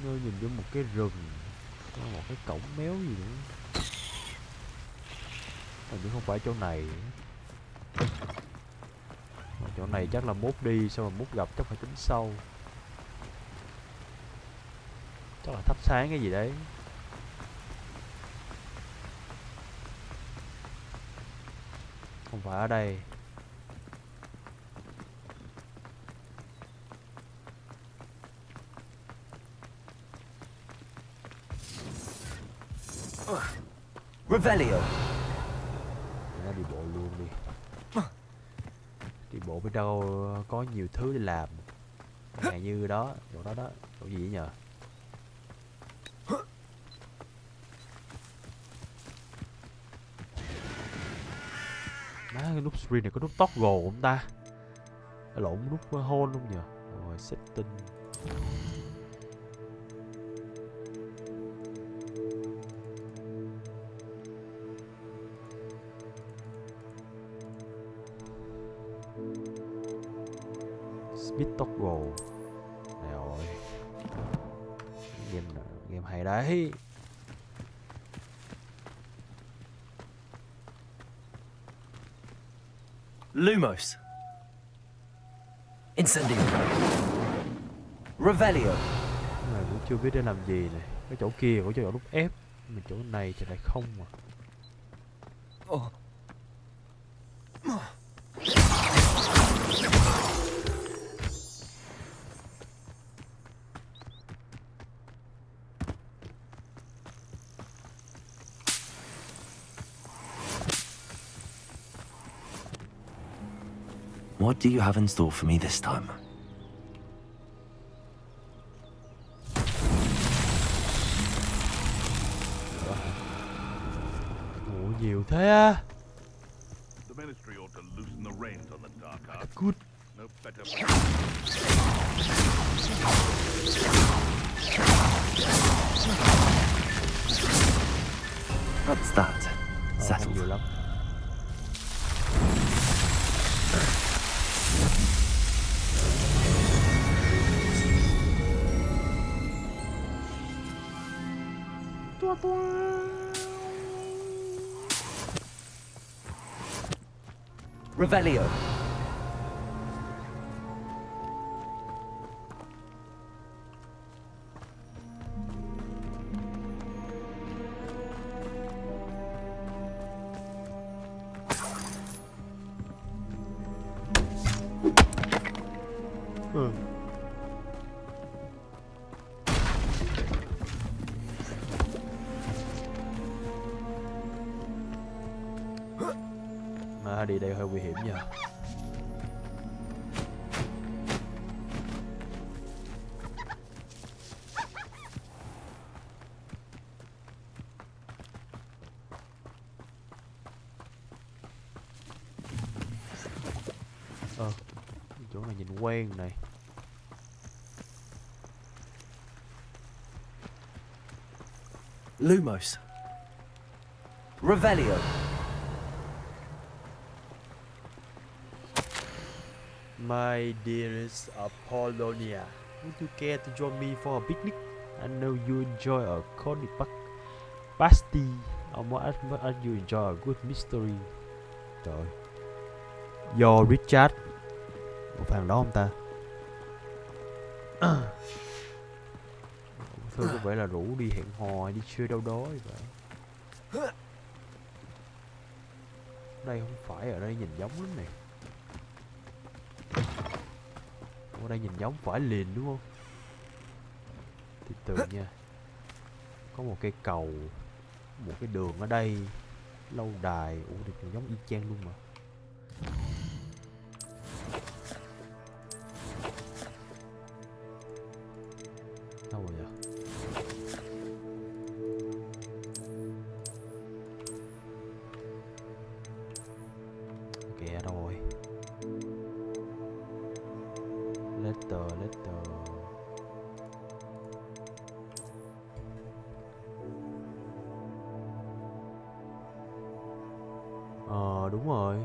Nơi nhìn vô một cái rừng, có một cái cổng méo gì nữa. Hình như không phải chỗ này. Mà chỗ này chắc là mốt đi, sao mà mốt gặp chắc phải tính sâu. Chắc là thắp sáng cái gì đấy. Không phải ở đây. Revelio. Nó đi bộ luôn đi. Đi bộ bên đâu có nhiều thứ để làm. Chẳng hạn như đó, chỗ đó đó, chỗ gì nhờ. Má, cái nút screen này có nút toggle không ta? Lộn nút hold không nhờ. Rồi setting. Speed toggle. Này rồi. Game hay đấy. Lumos. Incendio. Revelio. Cái này cũng chưa biết để làm gì này. Cái chỗ kia có chỗ nút F, mà chỗ này thì lại không mà. What do you have in store for me this time? Ủa nhiều thế á. The ministry ought to loosen the reins on the dark arts. Good. No better. What's that? Settled. Nhiều lắm. Revelio. Mà đi đây hơi nguy hiểm nha. Chỗ này nhìn quen này. Lumos. Revelio. My dearest Apollonia, would you care to join me for a picnic? I know you enjoy a corny pasty. Or as much as you enjoy a good mystery. Trời. Do Richard. Một thằng đó không ta? Thư có vẻ là rủ đi hẹn hò đi chơi đâu đó vậy. Đây không phải, ở đây nhìn giống lắm này. Ở đây nhìn giống phải liền đúng không? Từ từ nha. Có một cây cầu, một cái đường ở đây, lâu đài. Ủa thì giống y chang luôn mà. Đâu rồi vậy? Kìa rồi. Letter. Đúng rồi.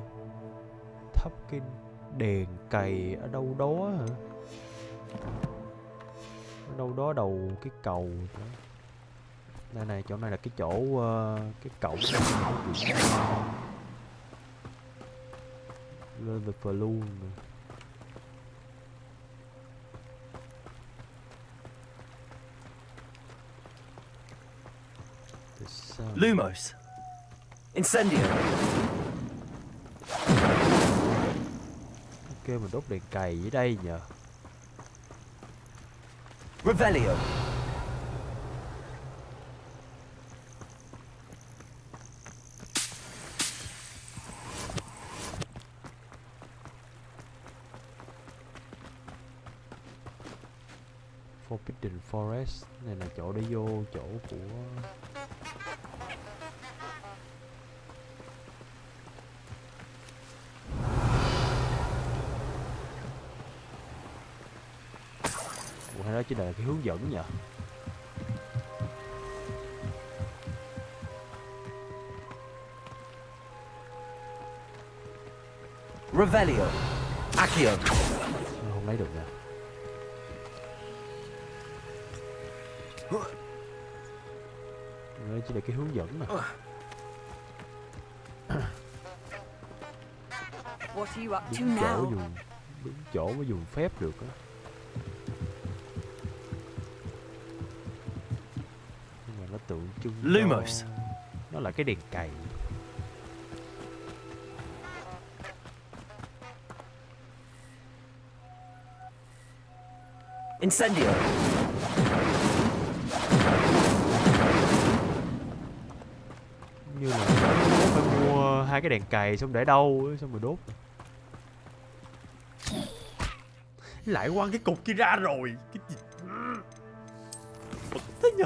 Thắp cái đèn cày ở đâu đó hả? Ở đâu đó đầu cái cầu. Đây này, chỗ này là cái chỗ cái cổng lên the balloon. Lumos. Incendio. Kêu mình đốt đèn cày ở đây nhờ. Revelio. Forbidden Forest. Này là chỗ để vô chỗ của hay đó chỉ là cái hướng dẫn nhỉ? Revelio. Accio. Không lấy được nè. Đây chỉ là cái hướng dẫn nè. What are you up to Đúng chỗ now? đúng chỗ mới dùng phép được á. Nhưng mà nó tượng trưng Lumos. Nó là cái đèn cày. Incendio. Như là phải mua hai cái đèn cày xong để đâu xong rồi đốt. Lại quăng cái cục kia ra rồi. Cái gì bực thế nhờ.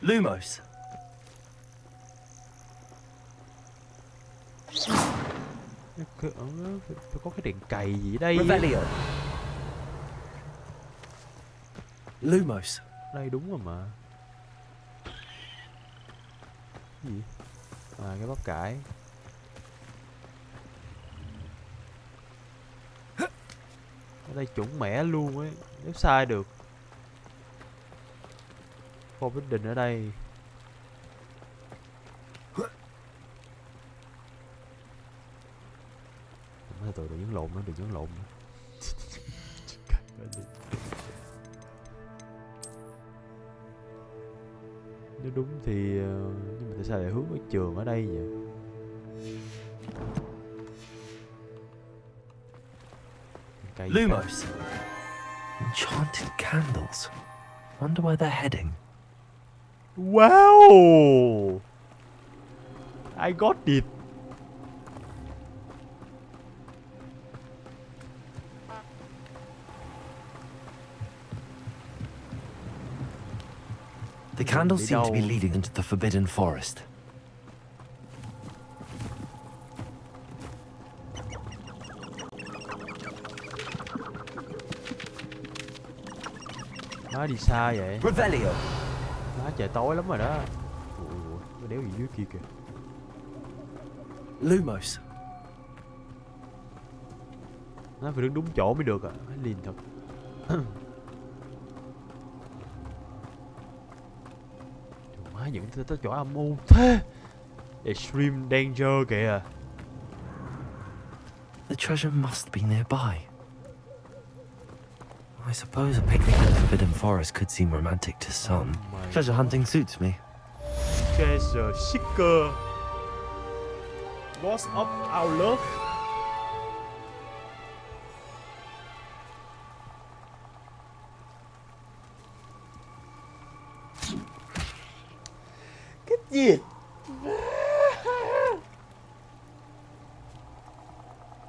Lumos. Phải có cái đèn cày gì ở đây. Revelio. Lumos. Đây đúng rồi mà. Cái gì? À, cái bắp cải. Ở đây chuẩn mẻ luôn ấy. Nếu sai được. Forbidden ở đây. Từ từ nhấn lộn nữa, đừng nhấn lộn nữa. Nếu đúng thì nhưng mà tại sao lại hướng ở trường ở đây vậy? Lumos. Enchanted candles. Wonder where they're heading. Wow! I got it. The candles seem to be leading into the forbidden forest. Má đi xa vậy? Revelio. Má trời tối lắm rồi đó. Ủa, cái đéo gì dưới kia kìa. Lumos. Nó phải đứng đúng chỗ mới được à. Má liền thật. Má những tới chỗ âm u thế. Extreme danger kìa. The treasure must be nearby. I suppose a picnic in the forbidden forest could seem romantic to some. Treasure hunting suits me. Treasure seeker. Ghost of our love. Cái gì?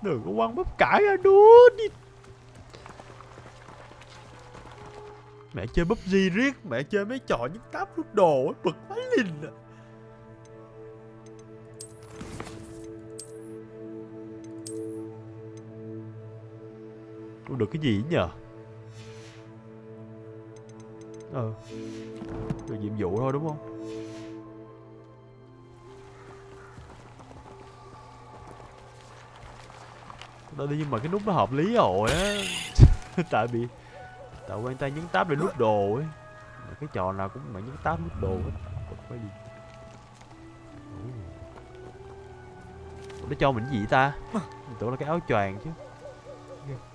Đừng có quăng bắp cải ra đuôi đi. Mẹ chơi PUBG riết, mẹ chơi mấy trò nhức táp nút đồ ấy, bực quá linh à. Không được cái gì nhờ? Được nhiệm vụ thôi đúng không? Đó đi, nhưng mà cái nút nó hợp lý rồi á. Tại quen tay nhấn tab để nút đồ ấy. Cái trò nào cũng mà nhấn tab nút đồ hết. Phải đi. Ủa, nó cho mình gì ta? Mình tưởng là cái áo choàng chứ.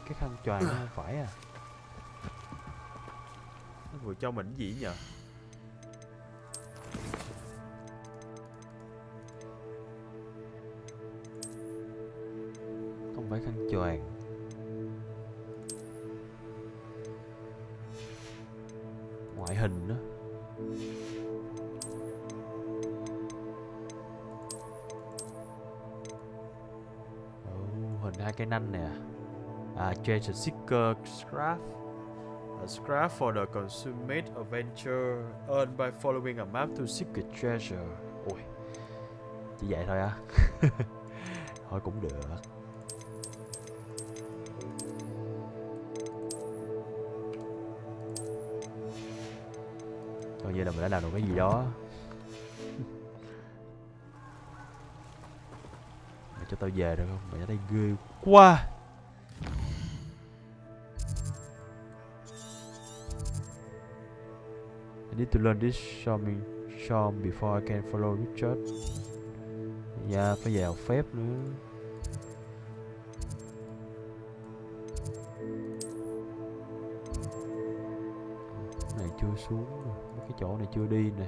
Cái khăn choàng nó không phải à. Nó vừa cho mình gì nhờ? Không phải khăn choàng. Ngoại hình đó. Hình hai cái nanh nè. Treasure seeker scarf. A scarf for the consummate adventure earned by following a map to seek a treasure. Ui, chỉ vậy thôi á. Thôi cũng được. Coi như là mình đã làm được cái gì đó. Mày cho tao về được không? Mày ở đây ghê quá. I need to learn this charm before I can follow Richard. Dạ, phải vào phép nữa. Này chưa xuống, cái chỗ này chưa đi nè.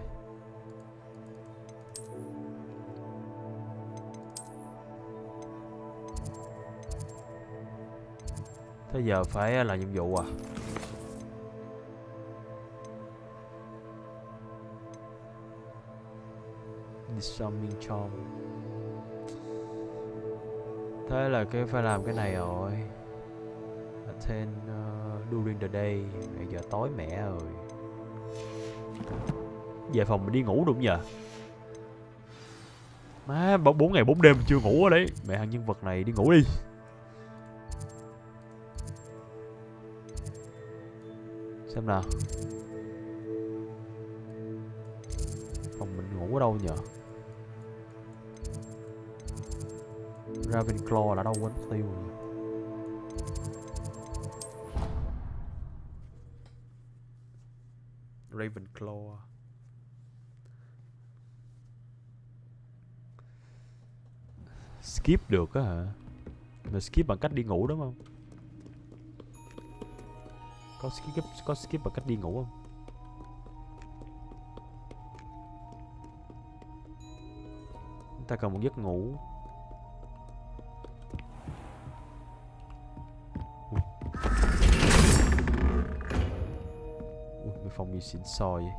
Thế giờ phải là nhiệm vụ à? Disarming charm. Thế là cái phải làm cái này rồi. Attend during the day. Bây giờ tối mẹ rồi. Về phòng mình đi ngủ đúng giờ. Má 4 ngày 4 đêm chưa ngủ ở đấy. Mẹ thằng nhân vật này đi ngủ đi. Xem nào. Phòng mình ngủ ở đâu nhờ? Ravenclaw đã đâu quên tiêu rồi. Ravenclaw. Skip được á hả? Mà skip bằng cách đi ngủ đúng không? Có skip bằng cách đi ngủ không? Chúng ta cần một giấc ngủ. Ui, phòng gì xịn sò vậy?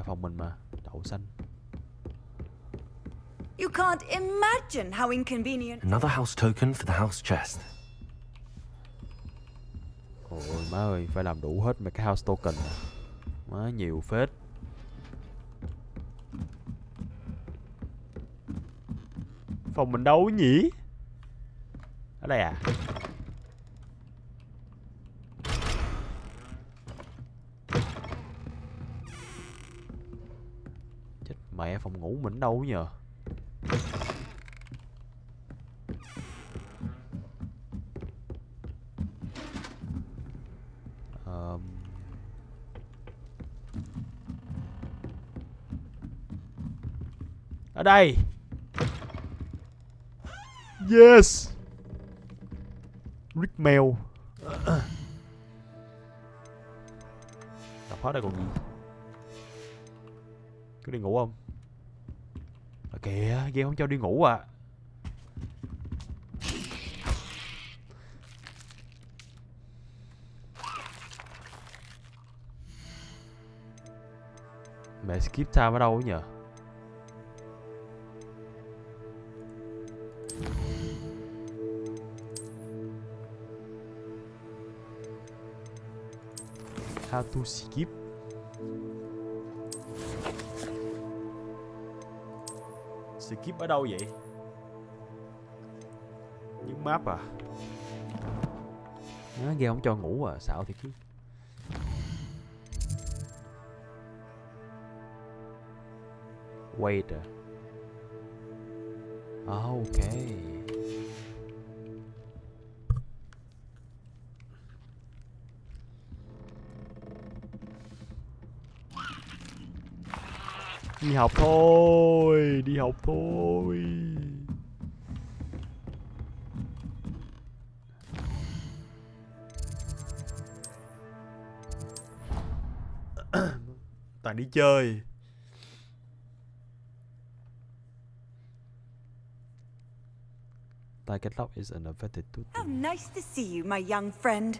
Phòng mình mà, đậu xanh. You can't imagine how inconvenient. Another house token for the house chest. má ơi, phải làm đủ hết mấy cái house token. Má nhiều phết. Phòng mình đâu nhỉ? Ở đây à? Chết mẹ, phòng ngủ mình đâu nhờ? Ở đây. Yes. Rick Mail. Đọc hết đây còn gì? Cứ đi ngủ không? À kìa, game không cho đi ngủ à. Mẹ skip time ở đâu nhờ? How to skip? Skip ở đâu vậy? Những map à? Nó game không cho ngủ à, xạo thiệt chứ. Wait à? Ok. Đi học thôi, đi học thôi. Toàn đi chơi. Target lock is unaffected too. How nice to see you, my young friend.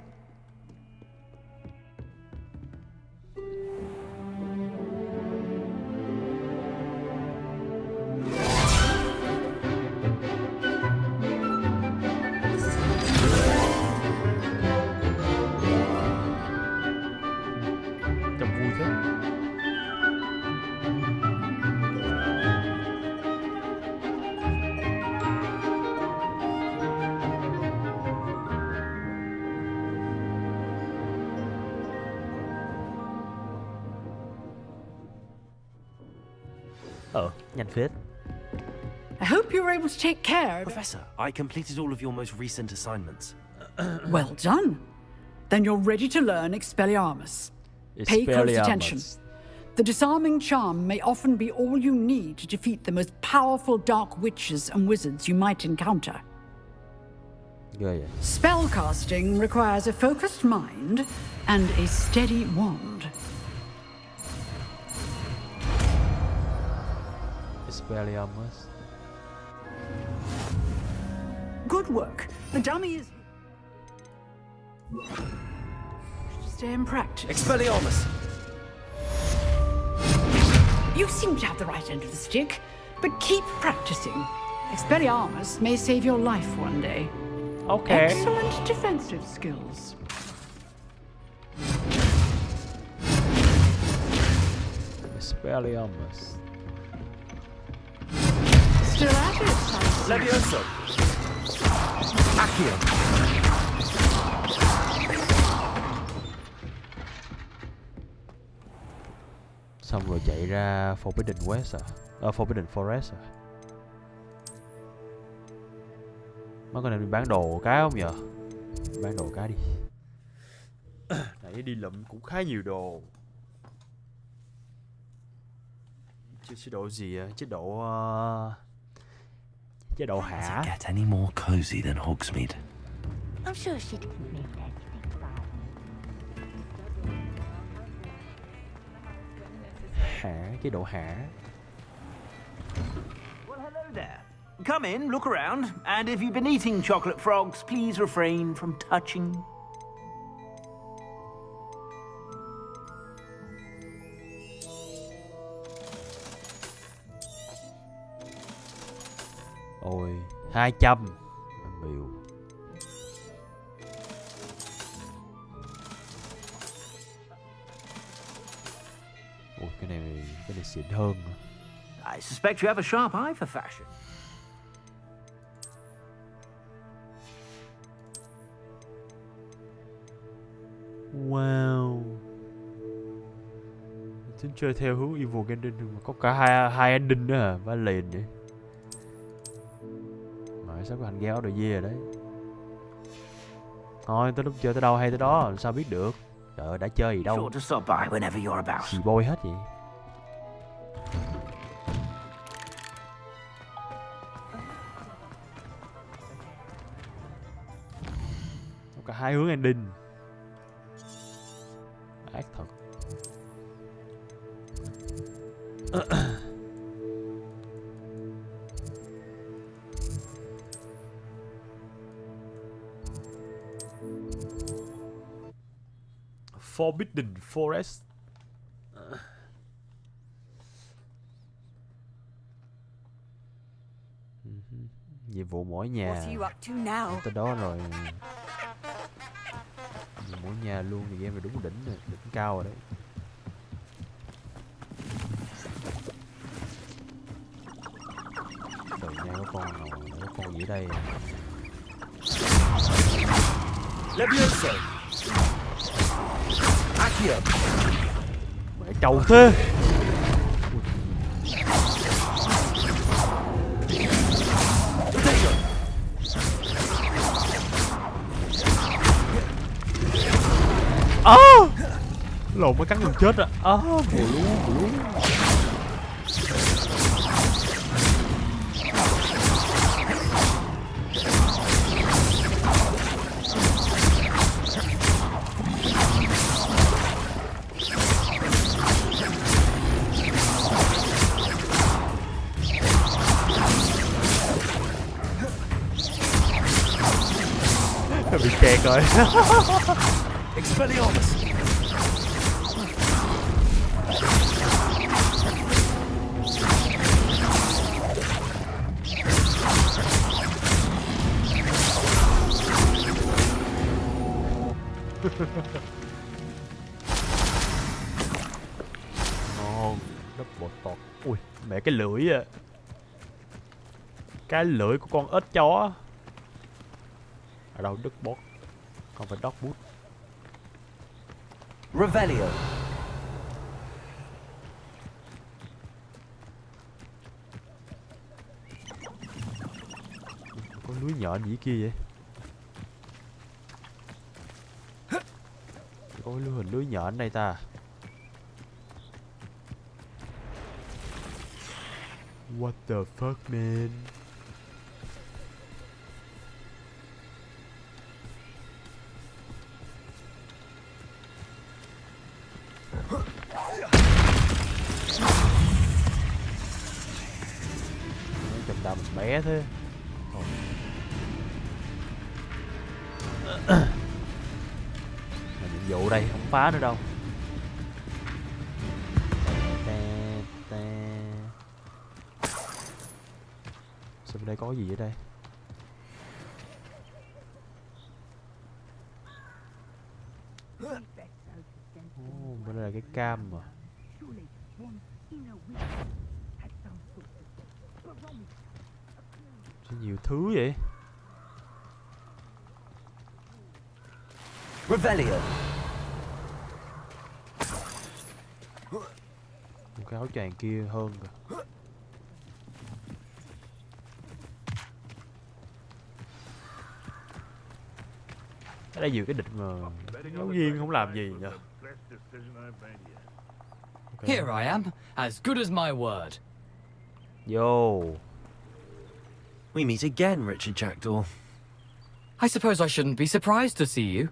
Nhanh phết. I hope you were able to take care of... Professor, I completed all of your most recent assignments. Well done. Then you're ready to learn Expelliarmus. Pay close attention. The disarming charm may often be all you need to defeat the most powerful dark witches and wizards you might encounter. Spellcasting requires a focused mind and a steady wand. Expelliarmus. Good work. The dummy is... Stay in practice. Expelliarmus! You seem to have the right end of the stick, but keep practicing. Expelliarmus may save your life one day. Okay. Excellent defensive skills. Expelliarmus. Still at it, Levioso! Accio! Xong rồi chạy ra Forbidden West à? Forbidden Forest à? Mấy con này mình bán đồ cái không nhờ? Bán đồ cái đi. Nãy đi lụm cũng khá nhiều đồ. Chế độ gì á? Chế độ hả? Get any more cozy than Hogsmeade? I'm sure she didn't mean anything by it. Hả? Chế độ hả? Well, hello there. Come in, look around, and if you've been eating chocolate frogs, please refrain from touching. Ôi, 200. Miều. này xịn hơn. I suspect you have a sharp eye for fashion. Wow. Tính chơi theo hướng evil ending mà có cả hai ending nữa à, và liền vậy. Mà sao có Hành ghe áo đồ dê rồi đấy. Thôi tới lúc chơi tới đâu hay tới đó, sao biết được. Trời ơi, đã chơi gì đâu. Gì bôi hết vậy. Có cả hai hướng ending. Ác thật. Forbidden Forest. Nhiệm vụ mỗi nhà. Tới đó rồi. Mỗi nhà luôn thì game này đúng đỉnh rồi, đỉnh cao rồi đấy. Trời nha, có con gì ở đây? Mẹ trầu thế. Lộn mới cắn mình chết à. Bùa luôn. Bị kẹt rồi. Expelliarmus. Ngon, đất bột tọt. Ui, mẹ cái lưỡi à. Cái lưỡi của con ếch chó. Ở đâu đất bot? Không phải dog boot. Revelio. Có lưới nhện gì kia vậy? Có hình lưới nhện đây ta. What the fuck man? Chầm đầm bé thế. Mà nhiệm vụ đây không phá nữa đâu. Sao bên đây có gì ở đây? Bên đây là cái cam mà. Sao nhiều thứ vậy? Revelio. Một cái áo choàng kia hơn kìa. Cái đây vừa cái địch mà giáo viên không làm gì nhỉ? Okay. Here I am, as good as my word. Yo. We meet again, Richard Jackdaw. I suppose I shouldn't be surprised to see you.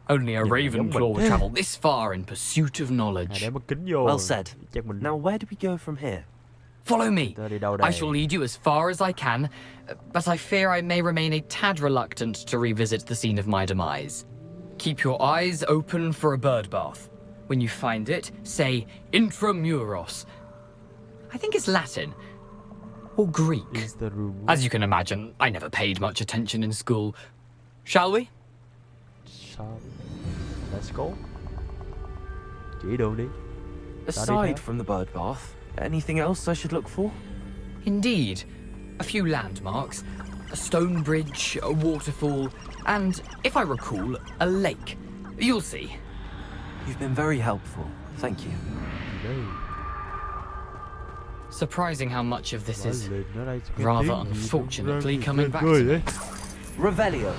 Only a Ravenclaw would travel this far in pursuit of knowledge. Well said. Now where do we go from here? Follow me. I shall lead you as far as I can, but I fear I may remain a tad reluctant to revisit the scene of my demise. Keep your eyes open for a bird bath. When you find it, say Intramuros. I think it's Latin. Or Greek. As you can imagine, I never paid much attention in school. Shall we? Let's go. Chỉ đường đi. Aside from the bird bath, anything else I should look for? Indeed. A few landmarks, a stone bridge, a waterfall, and, if I recall, a lake. You'll see. You've been very helpful. Thank you. Surprising how much of this is rather unfortunately coming back to me. Revelio.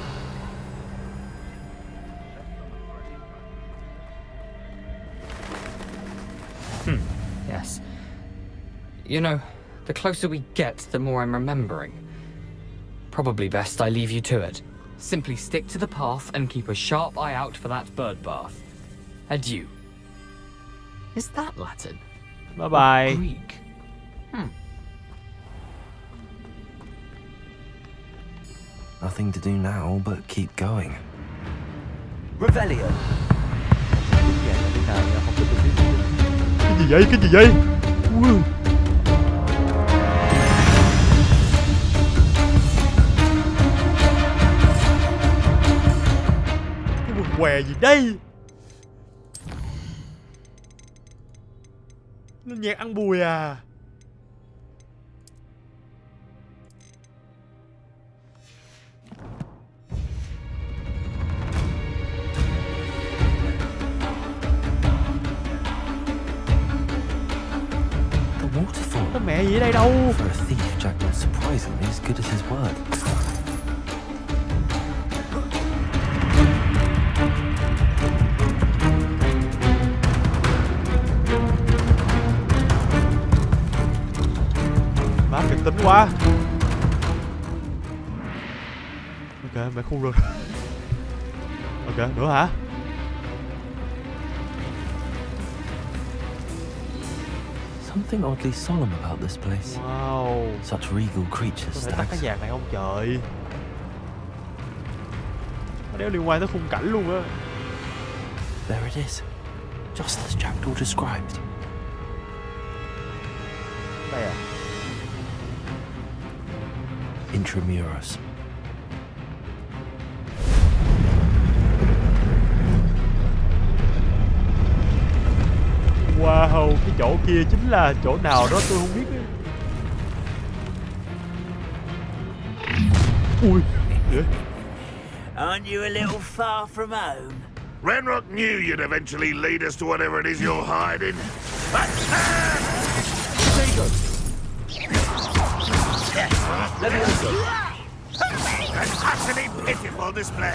Yes. You know, the closer we get, the more I'm remembering. Probably best I leave you to it. Simply stick to the path and keep a sharp eye out for that bird bath. Adieu. Is that Latin? Bye-bye. Greek? Nothing to do now but keep going. Revelio. Cái gì vậy? Cái gì vậy? Cái quần què gì đây? Nó nhạc ăn bùi à? Cái mẹ gì ở đây đâu? For a thief, Jack was surprisingly as good as his word. Má kịch tính quá. Ok, mẹ khung rồi. Ok, nữa hả? Something oddly solemn about this place. Wow. Such regal creatures. Có thể tắt cái nhạc này không trời? Nó đéo liên quan tới khung cảnh luôn á. There it is. Just as Jackdaw described. Đây à? Intramuros. Wow, cái chỗ kia chính là chỗ nào đó tôi không biết ấy. Ui, vậy? Aren't you a little far from home? Ranrock knew you'd eventually lead us to whatever it is you're hiding. An utterly pitiful display.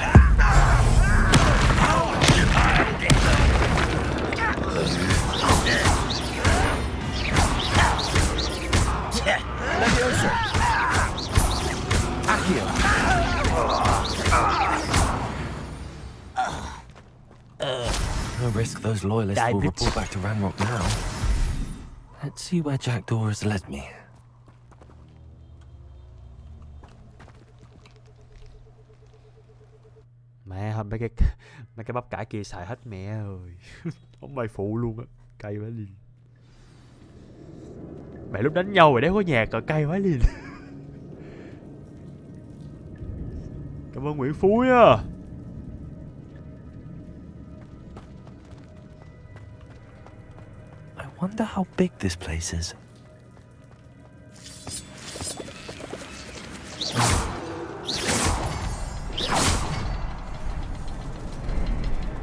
No risk those loyalists will report back to Ranrock now. Let's see where Jackdaw has led me. Mẹ hôm mấy cái bắp cải kia xài hết mẹ ơi. Không may phụ luôn á, cay quá liền. Mẹ lúc đánh nhau rồi đéo có nhạc rồi cay quá liền. Cảm ơn Nguyễn Phú nha. I wonder how big this place is.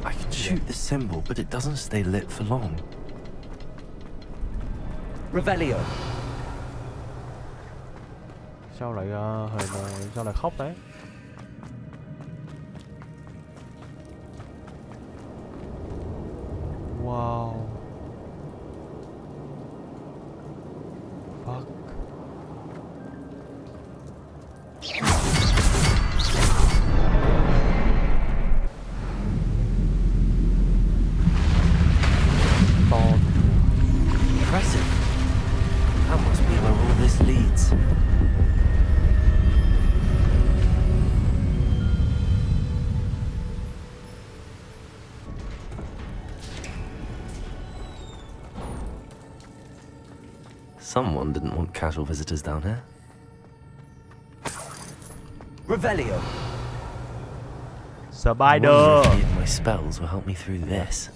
I can shoot the symbol, but it doesn't stay lit for long. Revelio. Sao lại sao lại khóc đấy? Wow. Fuck. Impressive. That must be where all this leads. Someone didn't want casual visitors down here. Revelio. Spider. I wonder if any of my spells will help me through this.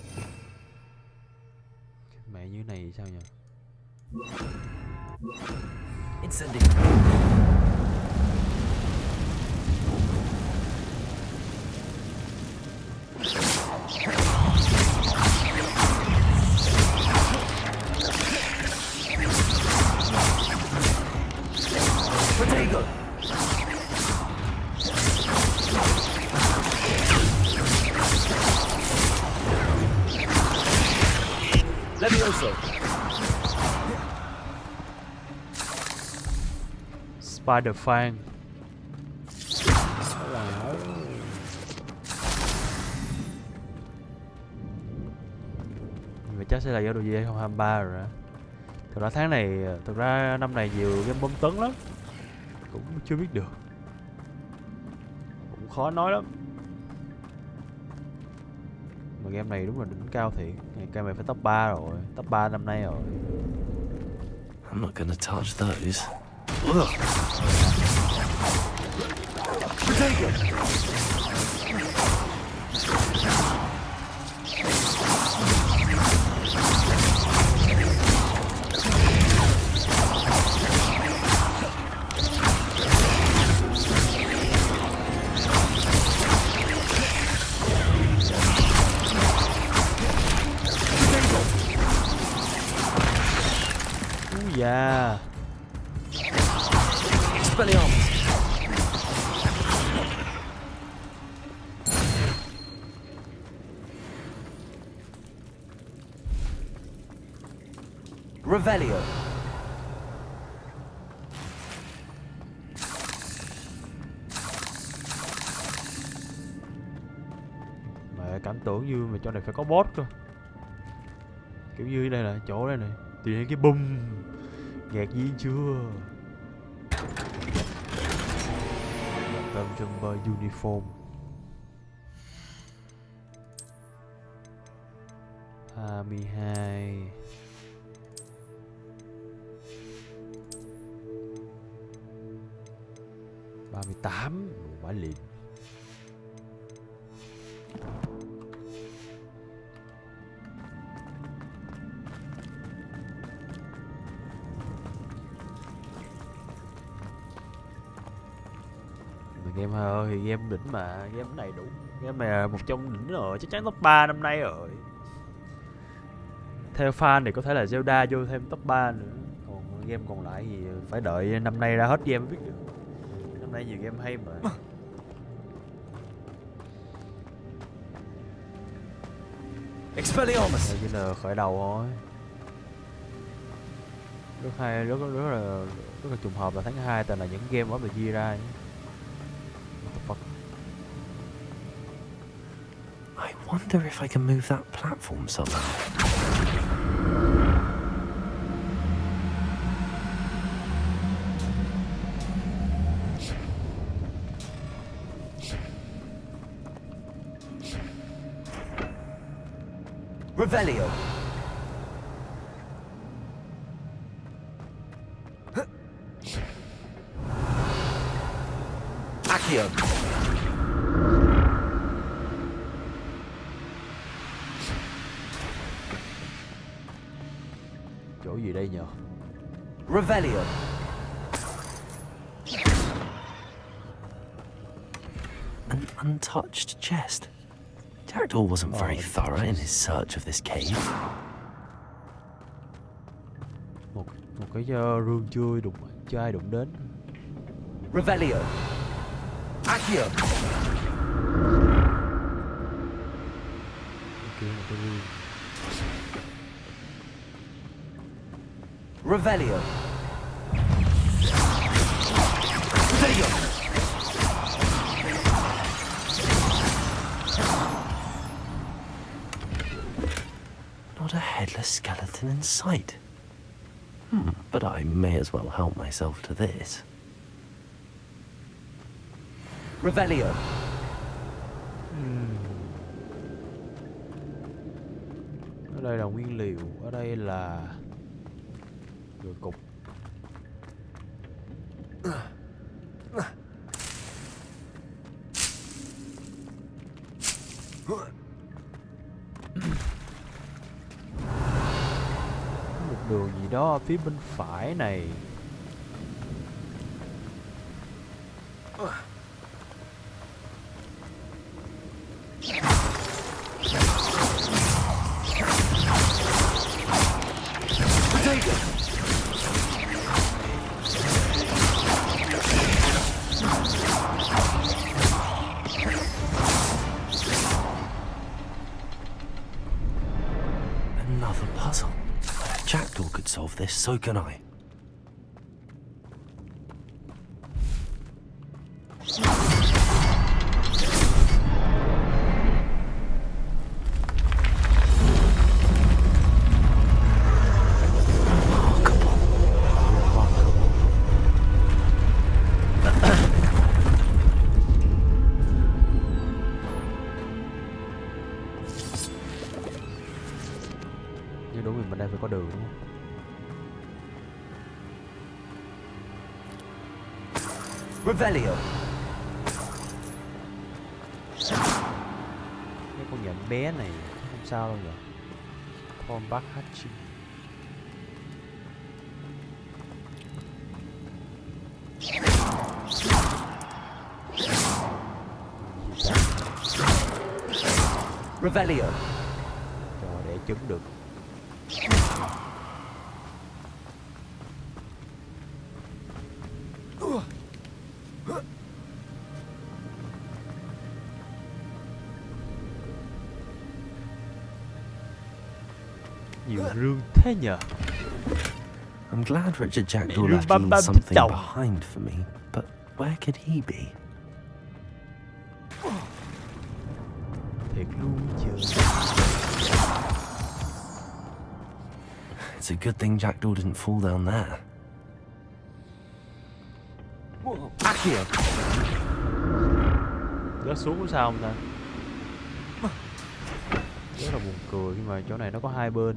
Mẹ Mẹ như này sao nhỉ? Incendiary. Potato. Levioso. Spider Fan. Vậy chắc sẽ là giải đồ gì 2023 rồi đó. Thực ra tháng này, thực ra năm này nhiều game bom tấn lắm. Cũng chưa biết được. Cũng khó nói lắm. Mà game này đúng là đỉnh cao thiệt. Game này phải top 3 rồi. Top 3 năm nay rồi. I'm not gonna touch those. Yeah. Expelliarmus. Revelio. Mẹ cảm tưởng như mà chỗ này phải có boss cơ. Kiểu như đây là chỗ đây này. Tự nhiên cái bum. Ngạc nhiên chưa? Tâm Jumper Uniform 22 38 Bãi liền. Game thì game đỉnh mà, game này đủ. Game này là một trong đỉnh rồi, chắc chắn top 3 năm nay rồi. Theo fan thì có thể là Zelda vô thêm top 3 nữa. Còn game còn lại thì phải đợi năm nay ra hết game mới biết được. Năm nay nhiều game hay mà. Expelliarmus. Đây chỉ là khởi đầu thôi. Rất hay, rất là trùng hợp là tháng 2 toàn là những game ở Brazil ra. I wonder if I can move that platform somehow. Revelio. Accio. Chỗ gì đây nhờ? Revelio. An untouched chest. Jackdaw wasn't very thorough in his search of this cave. Một cái rương chưa ai đụng đến. Revelio. Accio. Một cái rương. Revelio. Revelio. Not a headless skeleton in sight. But I may as well help myself to this. Revelio. Ở đây là nguyên liệu, ở đây là rồi cục. đường gì đó ở phía bên phải này. Another puzzle. If Jackdaw could solve this, so can I. Nhưng đúng vì mình đang phải có đường đúng không? Revelio. Cái con nhện bé này không sao đâu nhỉ? Combat hatching. Revelio. Cho để trứng được. Nhiều rương thế nhờ. I'm glad Richard Jackdaw Rương left băm me băm something chồng. behind for me, but where could he be? Thiệt luôn chứ. It's a good thing Jackdaw didn't fall down there. Accio. Rớt xuống có sao không ta? Rất là buồn cười khi mà chỗ này nó có hai bên.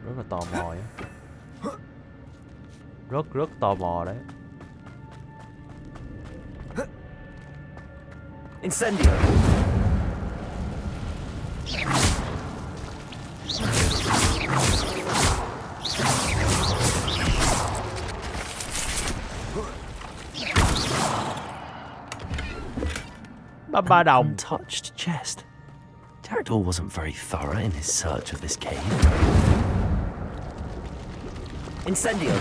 Rất là tò mò á. Rất tò mò đấy. Incendio. Ba đồng. Untouched chest. Jackdaw wasn't very thorough in his search of this cave. Incendio.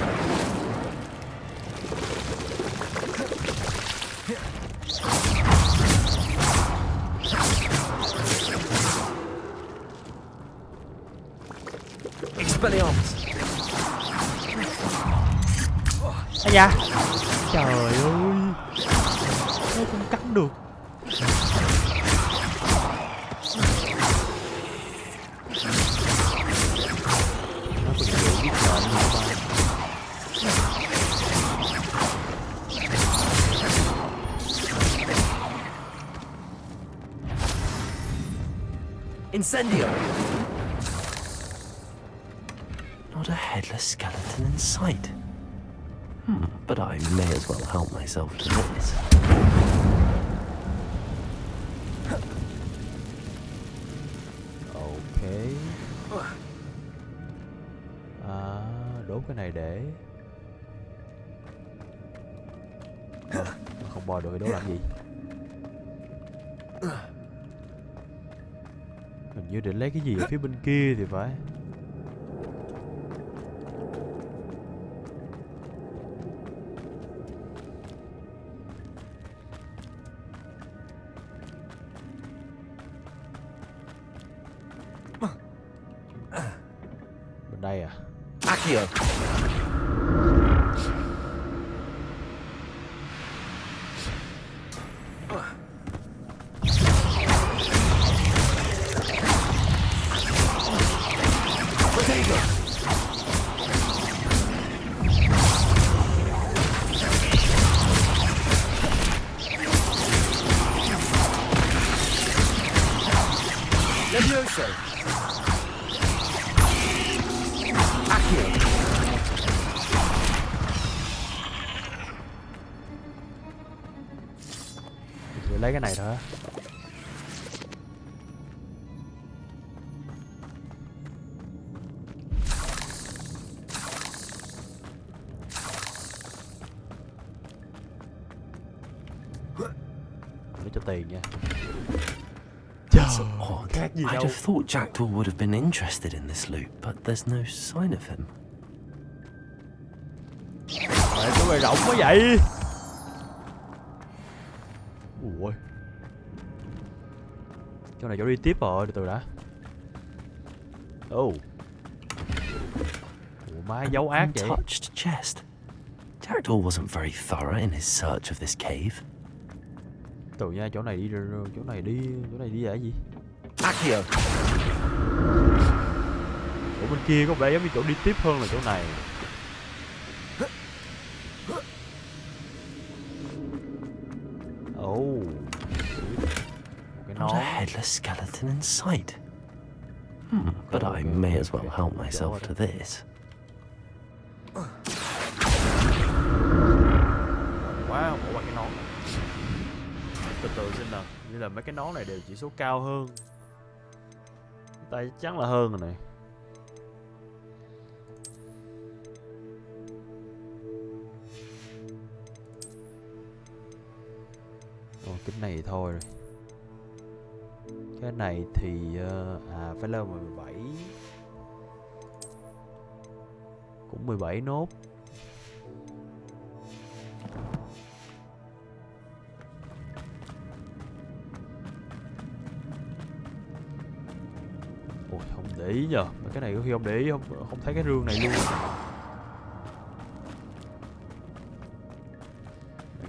Expelliarmus. Ây da. Trời ơi. Nó không cắn được. Nó còn dễ biết nhện nữa ba. Incendio. Not a headless skeleton in sight. But I may as well help myself to this. Ok. Đốt cái này để không bò được thì đốt làm gì? Hình như định lấy cái gì ở phía bên kia thì phải. Bên đây à? Accio. Levioso. Accio. Để lấy cái này thôi. Để cho tiền nha. That's odd. I'd have thought Jackdaw would have been interested in this loot, but there's no sign of him. Mẹ tụi mày rộng quá vậy. Ui. Chỗ này chỗ đi tiếp rồi, từ đã. Ủa má dấu ác vậy. Untouched chest. Jackdaw wasn't very thorough in his search of this cave. Từ nha, chỗ này đi là cái gì? Accio. Ở bên kia có vẻ giống như chỗ đi tiếp hơn là chỗ này. Not a headless skeleton in sight. But I may as well help myself to this. Wow, bỏ qua cái nón. Từ từ xem nào, như là mấy cái nón này đều chỉ số cao hơn. Tay chắc là hơn rồi này. Cái này thôi rồi. Cái này thì phải level 17. Cũng 17 nốt. Ôi không để ý nhờ. Cái này có khi không để ý, không thấy cái rương này luôn.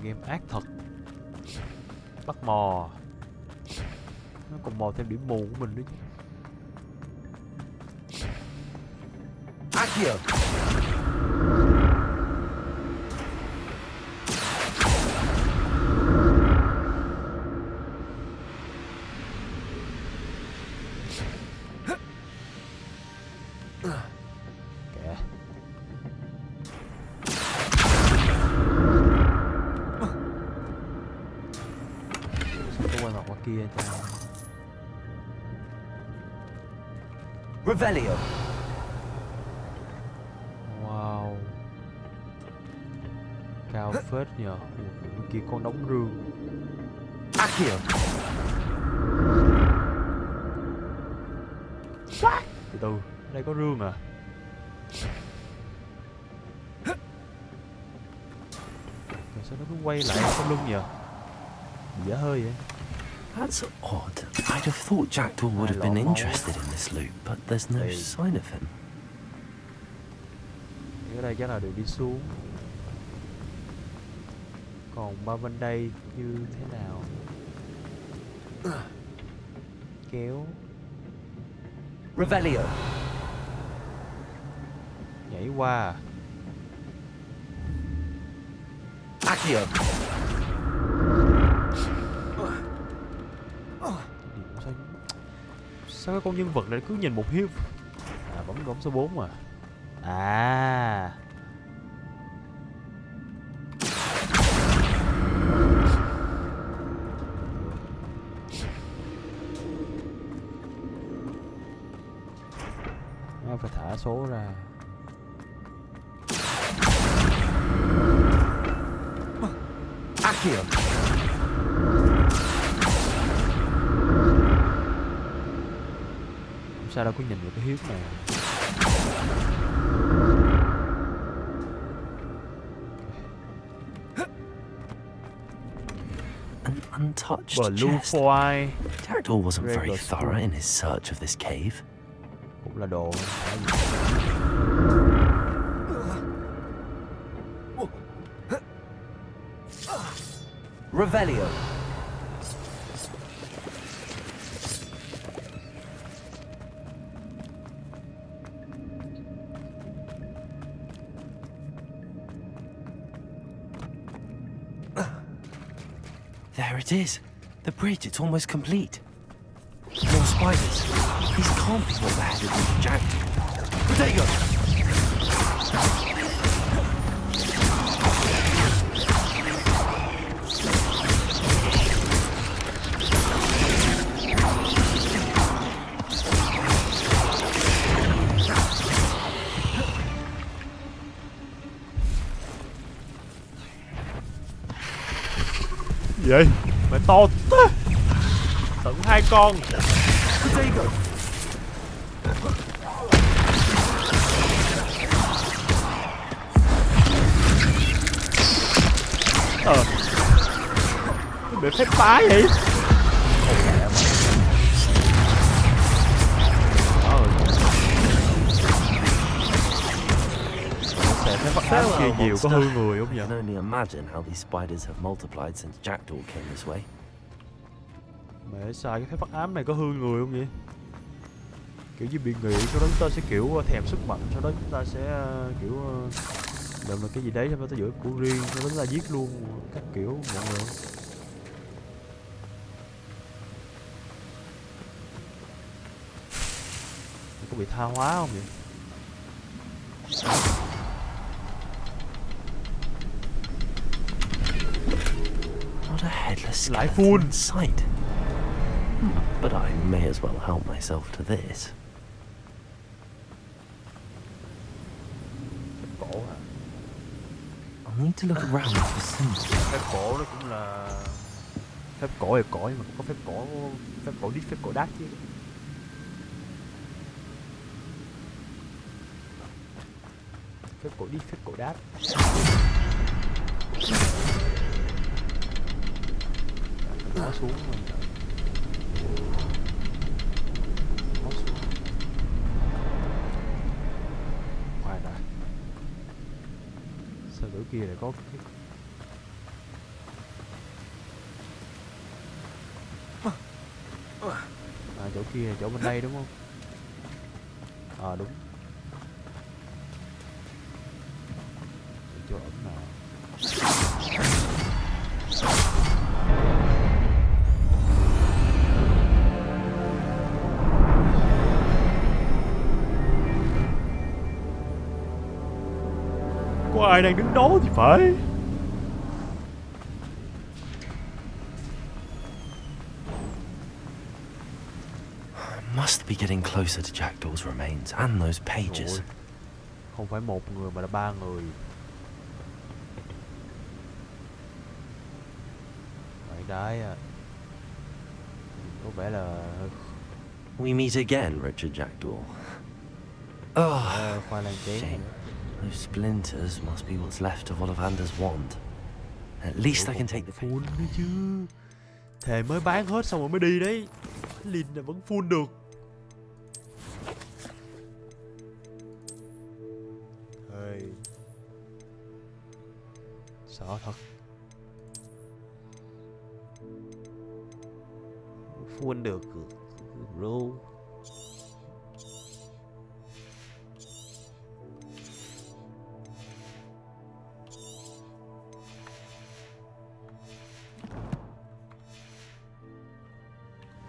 Game ác thật. Bắt mò. Nó còn mò thêm điểm mù của mình nữa chứ. Accio. Revelio. Wow. Cao phết nhờ. Bên kia con đống rương. Accio. Từ từ, đây có rương à? Sao nó cứ quay lại sau lưng nhờ? Dễ hơi vậy. That's odd. I'd have thought Jackdaw would have been interested in this loot, but there's no sign of him. Ở đây chắc là đường đi xuống. Còn ba bên đây như thế nào? Kéo. Revelio. Nhảy qua. Accio. Sao cái con nhân vật này cứ nhìn một hiếp? Bấm số 4 mà. Phải thả số ra. Accio. Sao đâu có nhìn được cái hiếp này. An untouched Blue chest. foil. Jackdaw wasn't very thorough in his search of this cave. Cũng là đồ. Revelio. There it is. The bridge, it's almost complete. More spiders. These can't be what the head of Jack. Potato! Vậy mày to thế, tận 2 con. Cái bị phép phá vậy. Phép bắt ám kia nhiều có hư người không I vậy? can only imagine how these spiders have multiplied since Jackdaw came this way. Mẹ xài cái phép bắt ám này có hư người không vậy? Kiểu như bị nghĩ, sau đó chúng ta sẽ kiểu thèm sức mạnh, sau đó chúng ta sẽ kiểu làm được cái gì đấy, sau đó ta giữ của riêng, sau đó chúng ta giết luôn các kiểu mọi người. Có bị tha hóa không vậy? Not a headless Lại skeleton full in sight. But I may as well help myself to this. Cổ hả? I'll need to look around for symbols. Phép cổ nó cũng là phép cổ là cổ, nhưng mà cũng có phép cổ đít, phép cổ đát chứ. Phép cổ đít, phép cổ đát. Nó xuống rồi. Nó xuống. Khoan đã. Sao chỗ kia lại có cái... À chỗ kia là chỗ bên đây đúng không? À đúng. Chỗ ẩn nào? Có ai đang đứng đó thì phải. Must be getting closer to Jackdaw's remains and those pages. Ôi, không phải một người mà là 3 người. Vậy đấy à. Có vẻ là... We meet again, Richard Jackdaw. Oh, khoai lang chén. shame. Those splinters must be what's left of Ollivander's wand. At least I can take the... Full đấy chứ. Thề mới bán hết xong rồi mới đi đấy. Lin là vẫn full được. Hey. Sợ thật. Full được bro.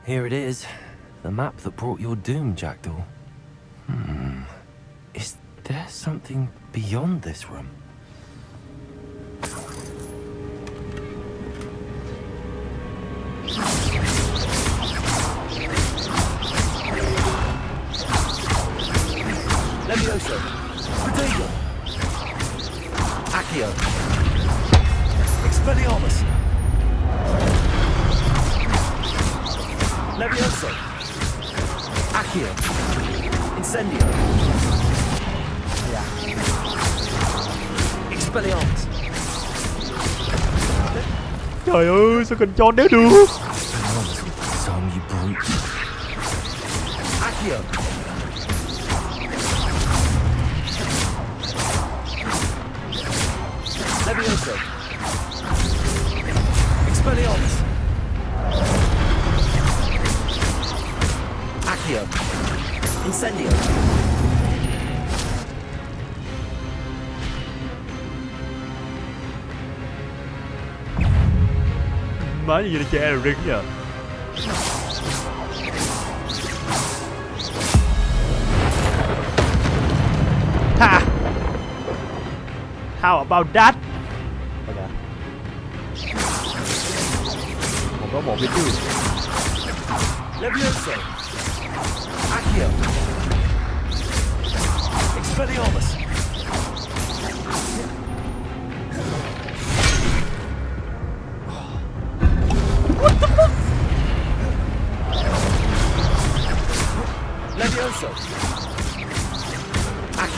Here it is. The map that brought your doom, Jackdaw. Is there something beyond this room? Levioso. Potato. Accio. Expelliarmus. Levioso. Accio. Incendio. Expelliarmus. Trời ơi, sao cần cho đéo được. Some you brute. Accio. Levioso. Expelliarmus. Accio. Incendio. Má như vậy là che rồi riêng nhờ. Ha! How about that? Okay. Một có một đi chứ. Levioso. Accio. Expelliarmus.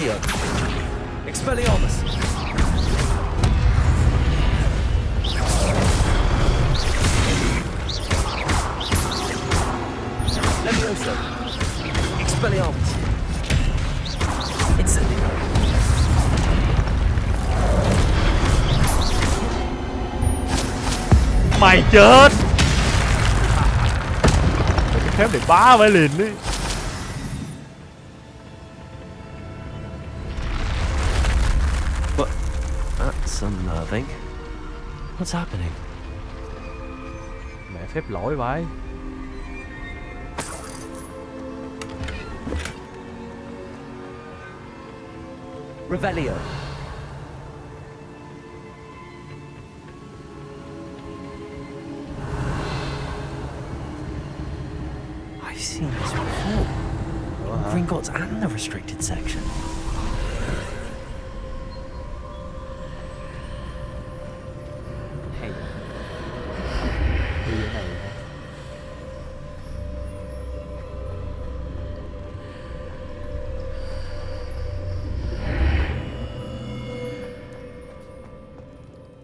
Accio. Expelliarmus. Levioso. Expelliarmus. Instantly. Mày chết. Cái phép này bá phải liền đi. What? That's unnerving. What's happening? Mẹ phép lỗi vậy. Revelio. I've seen this before. Gringotts and the restricted section. Hay. Đi cái này hả?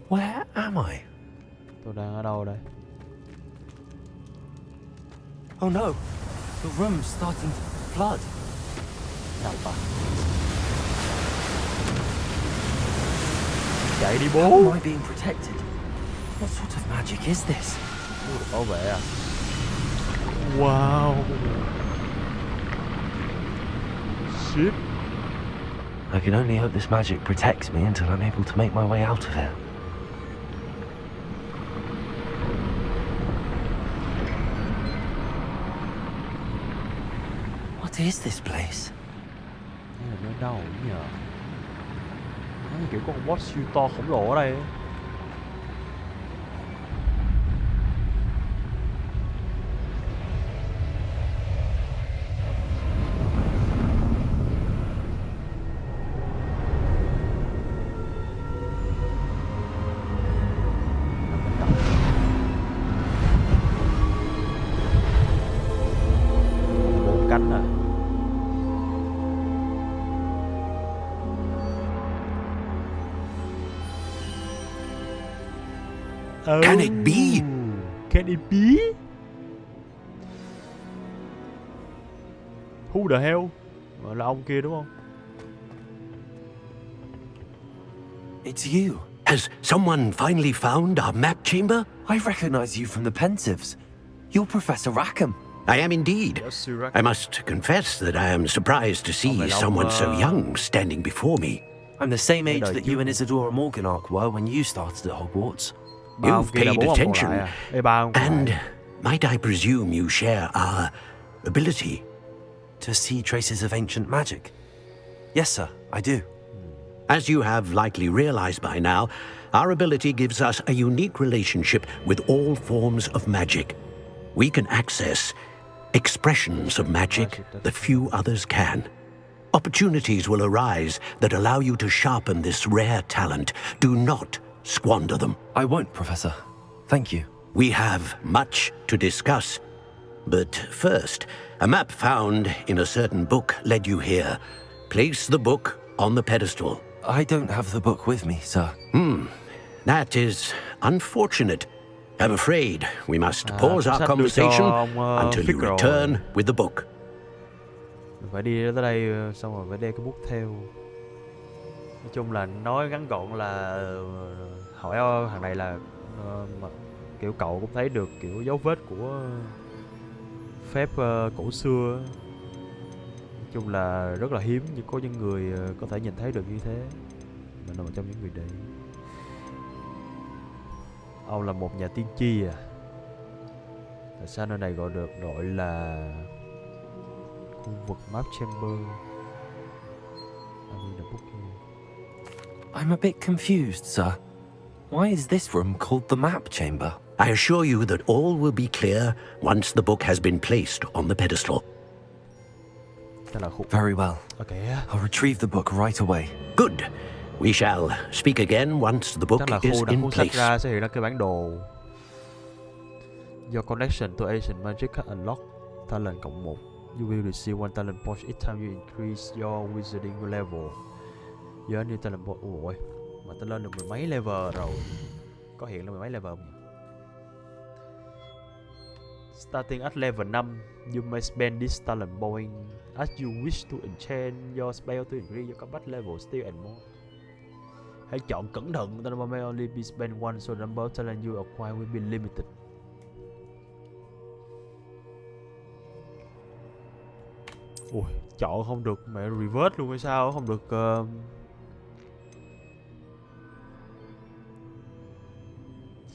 Where am I? Tôi đang ở đâu đây? Oh no, the room's starting to flood. Đâu bà? Chạy đi bố. How am I being protected? What sort of magic is this? Bảo vệ à? Wow. Shit. I can only hope this magic protects me until I'm able to make my way out of here. What is this place? Đây là nơi đâu nhỉ? Nó kiểu có con boss siêu to khổng lồ ở đây. Cánh à. Can it be? Can it be? Who the hell? Là ông kia đúng không? It's you. Has someone finally found our map chamber? I recognize you from the Pensieves. You're Professor Rackham. I am indeed. I must confess that I am surprised to see someone so young standing before me. I'm the same age that you and Isadora Morganach were when you started at Hogwarts. You've paid attention, and might I presume you share our ability? To see traces of ancient magic? Yes, sir, I do. As you have likely realized by now, our ability gives us a unique relationship with all forms of magic. We can access expressions of magic that few others can. Opportunities will arise that allow you to sharpen this rare talent. Do not squander them. I won't, Professor. Thank you. We have much to discuss. But first, a map found in a certain book led you here. Place the book on the pedestal. I don't have the book with me, sir. That is unfortunate. I'm afraid we must pause our conversation until you return with the book. Phải đi tới đây xong rồi phải đeo cái bút theo. Nói chung là nói ngắn gọn là hỏi thằng này là kiểu cậu cũng thấy được kiểu dấu vết của phép cổ xưa. Nói chung là rất là hiếm nhưng có những người có thể nhìn thấy được như thế. Mình là một trong những người đấy. Ông là một nhà tiên tri à? Tại sao nơi này gọi là khu vực map chamber? I'm a bit confused, sir. Why is this room called the map chamber? I assure you that all will be clear once the book has been placed on the pedestal. Very well. Okay. I'll retrieve the book right away. Good. We shall speak again once the book is in place. Ra sẽ hiện ra cái bản đồ. Your connection to ancient magic unlock talent cộng 1. You will receive one talent point each time you increase your wizarding level. Giờ new talent point. Ôi, mà ta lên được mười mấy level rồi. Có hiện là mười mấy level không nhỉ? Starting at level 5, you may spend this talent point as you wish to enchant your spell to increase your combat level still and more. Hãy chọn cẩn thận. Talent may only be spent once, so the number of talent you acquire will be limited. Ui, chọn không được mẹ reverse luôn hay sao? Không được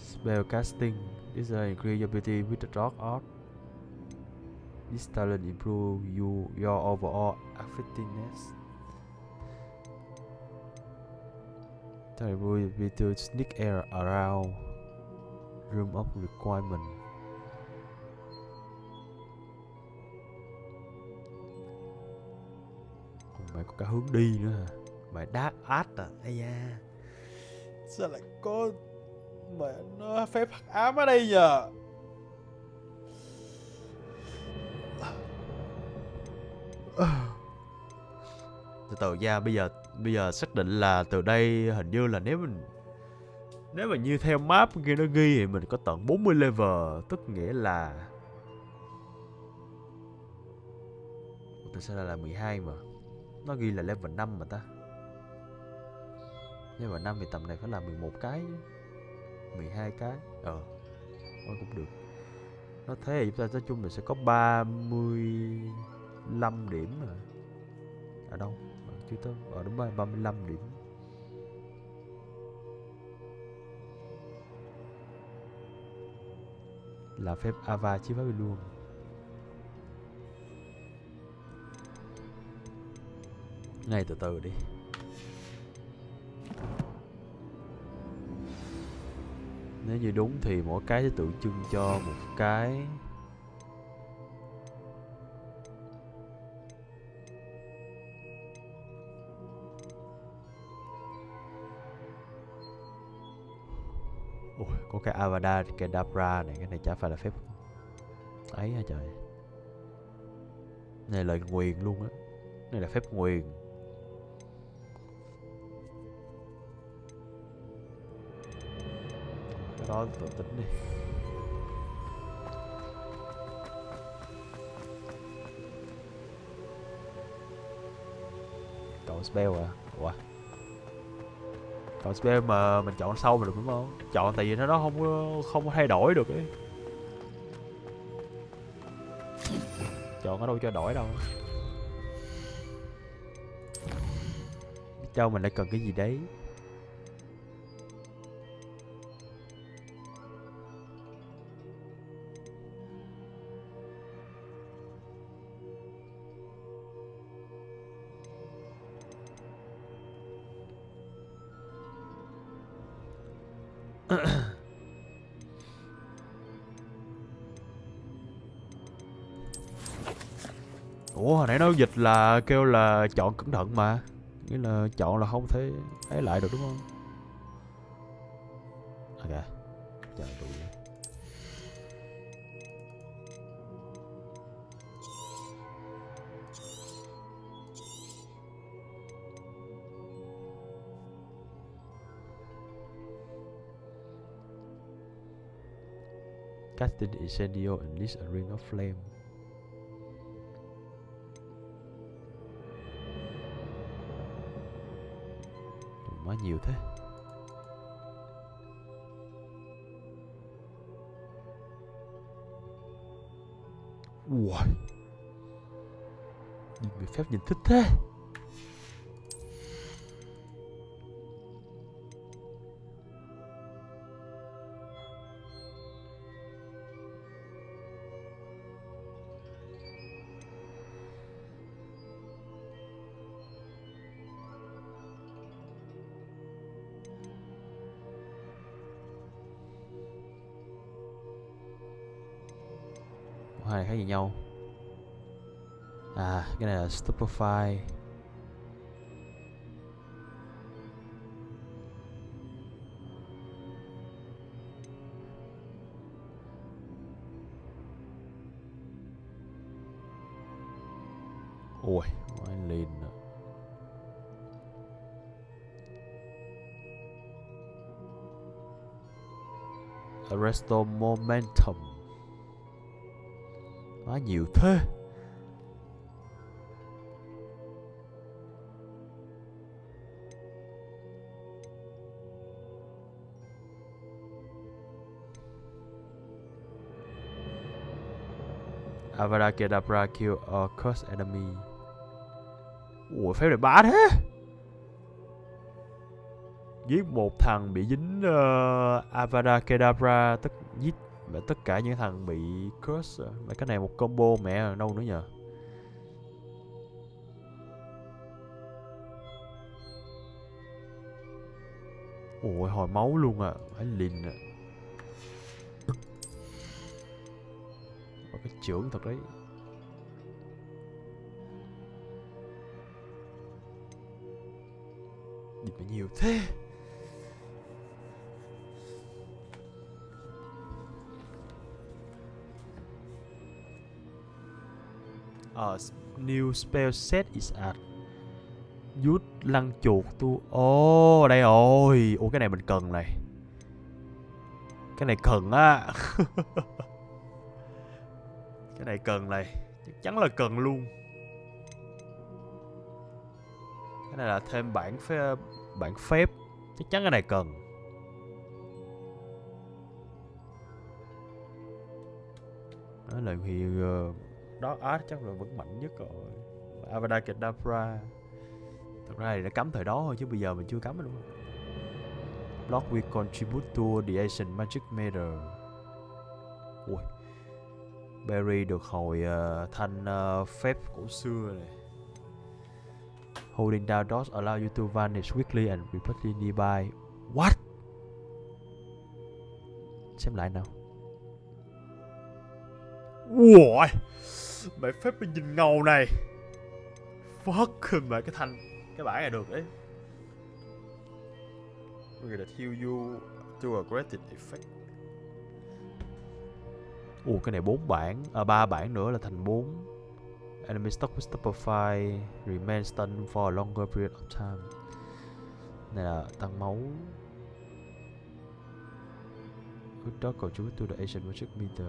spell casting. This increase your ability with the dark art. This talent improve your overall effectiveness. Talent will be to sneak air around room of requirement. Mày có cả hướng đi nữa hả? Mày dark art à? Ây da, sao lại có mà nó phép hắc ám ở đây giờ? Từ từ nha, bây giờ xác định là từ đây hình như là nếu mà như theo map kia nó ghi thì mình có tận 40 level, tức nghĩa là tại sao là 12 mà nó ghi là level 5 mà ta. Level 5 thì tầm này phải là 11 cái, 12 cái. Thôi cũng được. Nó thế thì chúng ta nói chung là sẽ có 35 điểm rồi. Ở đâu? Chưa tới. Đúng rồi, 35 điểm. Là phép Ava chiếc phá luôn. Ngay từ từ đi. Nếu như đúng thì mỗi cái sẽ tượng trưng cho một cái. Ôi, có cái Avada Kedavra này, cái này chả phải là phép ấy hả trời. Này là nguyền luôn á. Này là phép nguyền. Cái đó tự tính đi. Chọn spell à? Ủa? Chọn spell mà mình chọn sau mà được đúng không? Chọn tại vì nó không có thay đổi được ấy. Chọn ở đâu cho đổi đâu. Biết đâu mình lại cần cái gì đấy. Ủa hồi nãy nó dịch là kêu là chọn cẩn thận mà. Nghĩa là chọn là không thể ấy lại được đúng không? Ok. Chờ đủ. Casting Incendio and List a Ring of Flame. Quá nhiều thế. Wow. Người phép nhìn thích thế. Hai này khác gì nhau? À, cái này là Stupefy. Ui, máy liên à. Arresto momentum. Quá nhiều thế. Avada Kedavra kill a cursed enemy. Ủa phép này bá thế. Giết một thằng bị dính Avada Kedavra, giết tất cả những thằng bị curse. Mấy cái này một combo mẹ ở đâu nữa nhờ. Ôi hồi máu luôn à. Phải lìn à. Có cái chưởng thật đấy. Gì mà nhiều thế. New spell set is at. Rút lăng chuột tu. Ồ, đây rồi. Ủa cái này mình cần này. Cái này cần á. Cái này cần này. Chắc chắn là cần luôn. Cái này là thêm bản phép. Chắc chắn cái này cần. Đó là thì Dark Art chắc là vẫn mạnh nhất rồi. Avada Kedavra. Thật ra thì nó cấm thời đó thôi chứ bây giờ mình chưa cấm đúng không? Block will contribute to the Asian Magic Matter. Ui. Berry được hồi thanh phép cổ xưa này. Holding down dots allow you to vanish quickly and repeatedly nearby. What? Xem lại nào. Ui. Mẹ phép bị nhìn ngầu này. Fuck. Mẹ cái thanh. Cái bãi này được đấy. We're gonna heal you to a greater effect. Ủa cái này 4 bản. 3 bản nữa là thành 4. Enemy stock with stupefy. Remain stunned for a longer period of time. Này là tăng máu. Good dog contribute to the Asian Magic meter.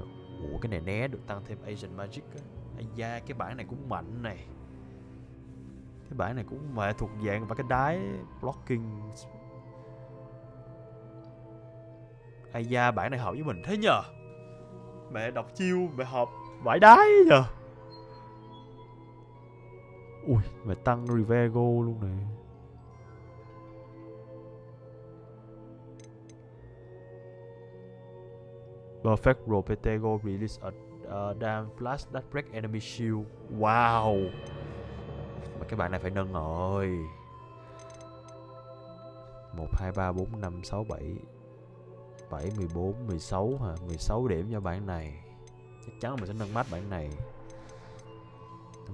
Ủa cái này né được tăng thêm Asian Magic á. Ây da cái bản này cũng mạnh này. Cái bản này cũng mà thuộc dạng và cái đái blocking. Ây da bản này hợp với mình thế nhờ. Mẹ đọc chiêu mẹ hợp vải đái nhờ. Ui mẹ tăng Revego luôn nè. Perfect Ropetego release a damn flash that break enemy shield. Wow. Mà cái bạn này phải nâng rồi. 1, 2, 3, 4, 5, 6, 7 7, 14, 16 hả? 16 điểm cho bạn này. Chắc chắn mình sẽ nâng mát bạn này.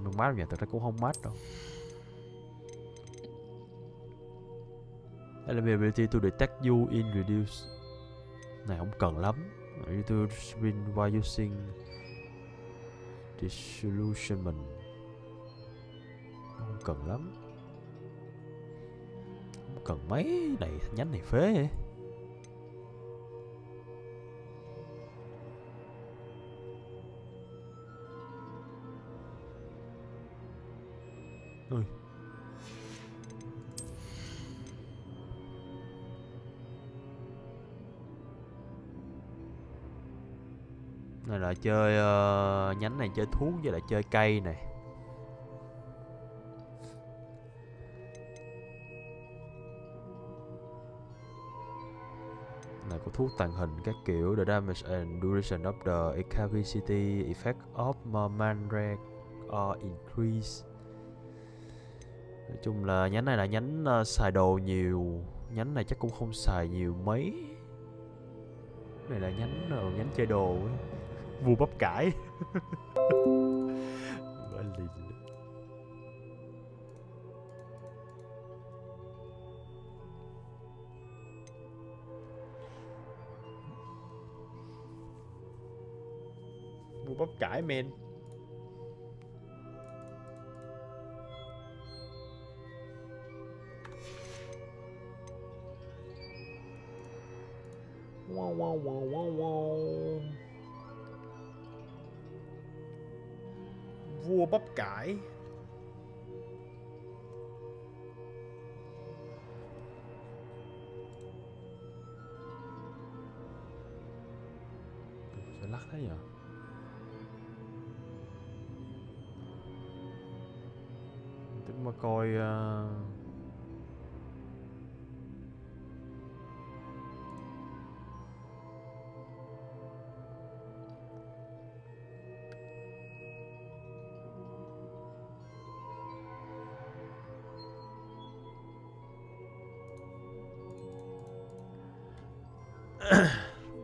Nâng mát nhỉ? Thật ra cũng không mát đâu. Enemy ability to detect you in reduce. Này không cần lắm. You to win while using disillusionment. Không cần lắm. Không cần mấy này. Nhánh này phế vậy. Ui. Này là chơi nhánh này chơi thuốc với lại chơi cây này. Này có thuốc tàng hình các kiểu. The damage and duration of the incapacity effect of Mandrake are increased. Nói chung là nhánh này là nhánh xài đồ nhiều. Nhánh này chắc cũng không xài nhiều mấy. Này là nhánh chơi đồ ấy. Vua bắp cải. Vua bắp cải men. Vua bắp cải. Sao lắc thế nhỉ? Tính mà coi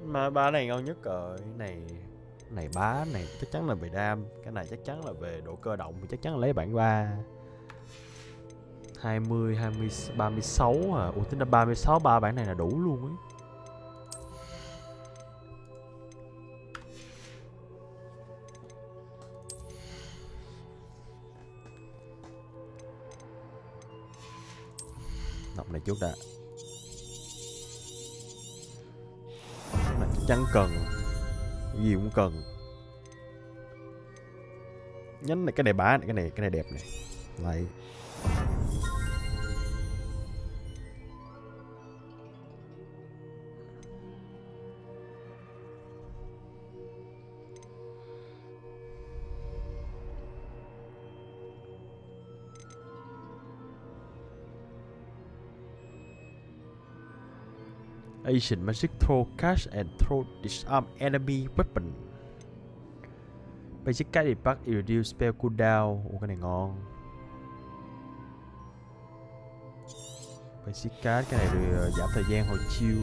mà ba này ngon nhất rồi. Này bá này chắc chắn là về đam, cái này chắc chắn là về độ cơ động, thì chắc chắn là lấy bản 3. 20, 20, 36 à. Ủa tính ra 36 ba bản này là đủ luôn ấy. Đọc này trước đã. Này chắc chắn cần. Cái gì cũng cần. Nhánh này, cái này bá này, cái này đẹp này. Lại Asian Magic Throw Catch and Throw Disarm Enemy Weapon. Basic Card Impact Reduce Spell Cooldown. Ủa cái này ngon. Basic Card, cái này rồi giảm thời gian hồi chiêu.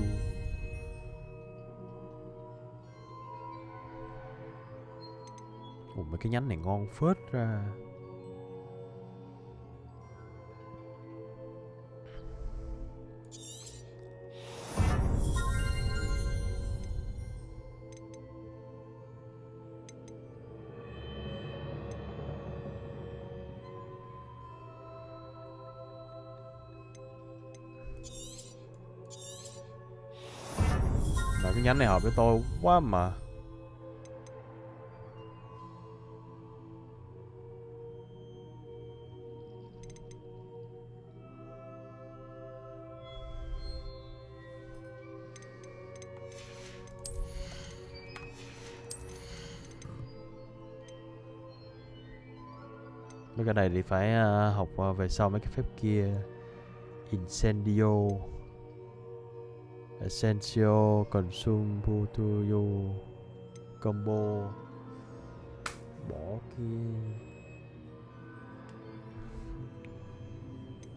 Ủa mấy cái nhánh này ngon phết ra. Cái nhánh này hợp với tôi quá mà. Mấy cái này thì phải học về sau mấy cái phép kia. Incendio, Essential, Consume, Putuyo, Combo. Bỏ kia.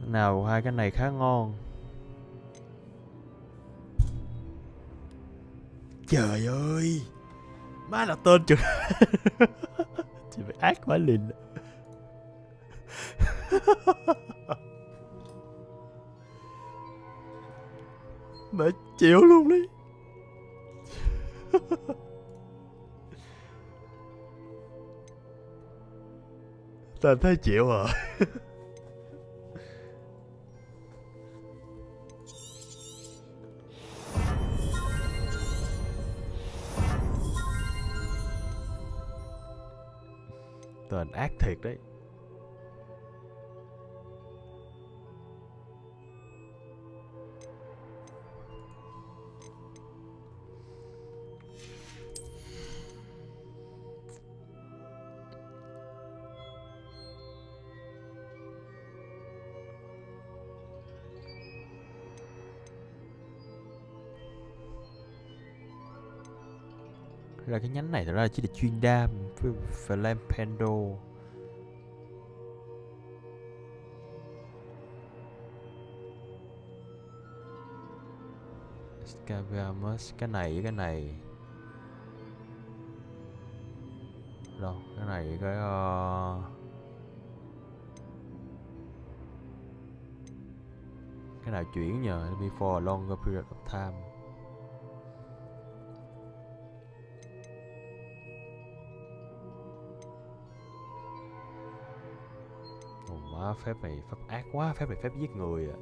Nào hai cái này khá ngon. Trời ơi, má là tên chừng. Chị phải ác quá Linh. Mẹ chịu luôn đi. Tên thấy chịu rồi. Tên ác thiệt đấy. Ra cái nhánh này thật ra chỉ là chuyên đam với Flame Pendo. Scavemus, cái này với cái này. Đâu, cái này cái cái nào chuyển nhờ before a longer period of time. Má, phép này phép ác quá, phép này phép giết người à.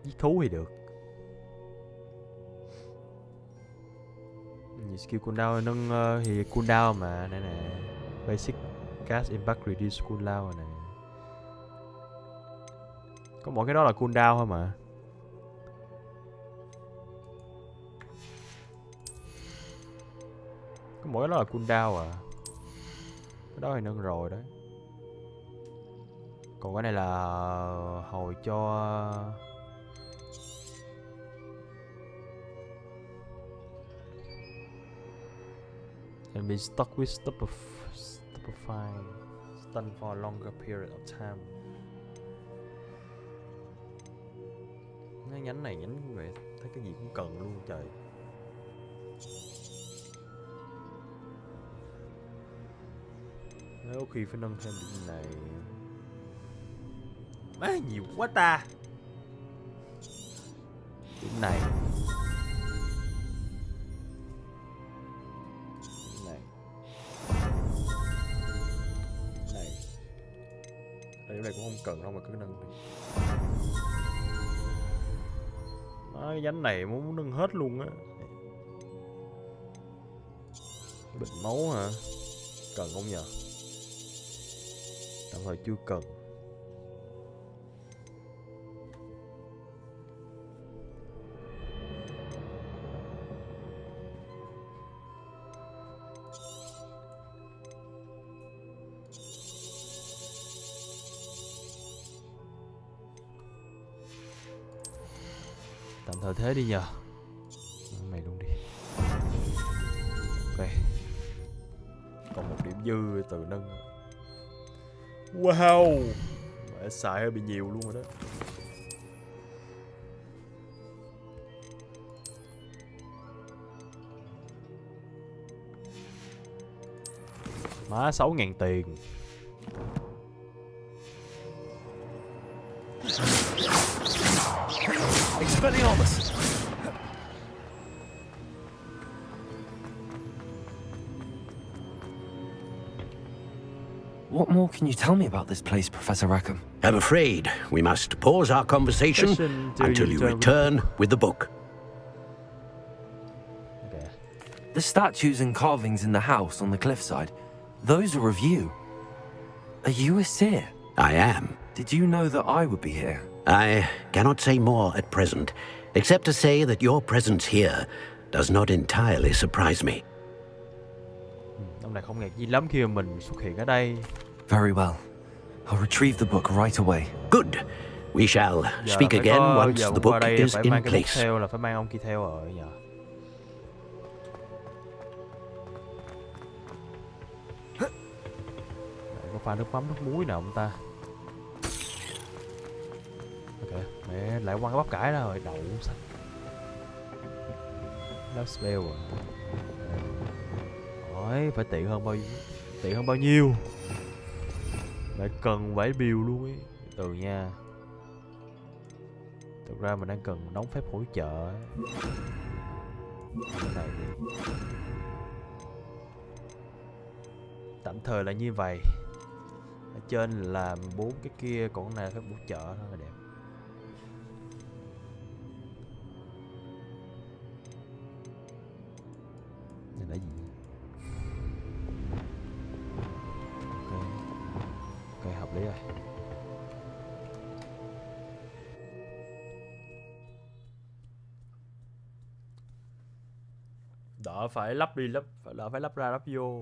giết thú thì được. Skill cooldown nâng thì cooldown mà đây nè, basic cast impact reduce cooldown rồi nè. Có mỗi cái đó là cooldown thôi mà. Có mỗi cái đó là cooldown à. Cái đó thì nâng rồi đấy. Còn cái này là hồi cho and be stuck with stupefy stun for a longer period of time. Cái nhánh này nhánh như vậy, thấy cái gì cũng cần luôn trời. Nếu khi phải nâng thêm điểm này. Má nhiều quá ta. Điểm này. Điểm này cũng không cần đâu mà cứ nâng đi. Cái nhánh này muốn nâng hết luôn á. Bệnh máu hả? Cần không nhờ? Tạm thời chưa cần. Tạm thời thế đi nhờ. Mày luôn đi. Ok. Còn một điểm dư từ nâng. Wow. Mẹ xài hơi bị nhiều luôn rồi đó. Má 6.000 tiền. Expelliarmus! What more can you tell me about this place, Professor Rackham? I'm afraid we must pause our conversation until you return with the book. Okay. The statues and carvings in the house on the cliffside, those are of you. Are you a seer? I am. Did you know that I would be here? I cannot say more at present, except to say that your presence here does not entirely surprise me. Ông này không ngạc gì lắm khi mà mình xuất hiện ở đây. Very well. I'll retrieve the book right away. Good. We shall speak again once the book is in place. Theo là phải mang ông kia theo rồi nhờ. Có pha nước mắm nước muối nào ông ta? Ok, mẹ lại quăng cái bắp cải ra rồi, đậu xanh. Love spell rồi. Hỏi phải tiện hơn bao nhiêu? Mẹ cần vải bill luôn ấy. Từ nha. Thực ra mình đang cần đóng phép hỗ trợ ấy. Cái này đi. Tạm thời là như vậy. Ở trên là 4 cái kia, còn cái này là phép hỗ trợ thôi là đẹp. Này là gì? Ok, hợp lý rồi. Đỡ phải lắp đi lắp, đỡ phải lắp ra lắp vô.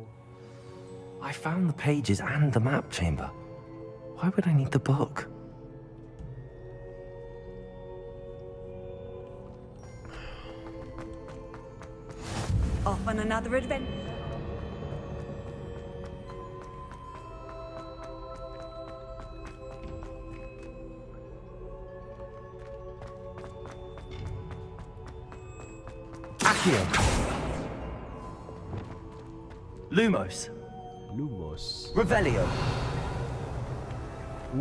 I found the pages and the map chamber. Why would I need the book? Off on another adventure. Accio. Lumos. Revelio.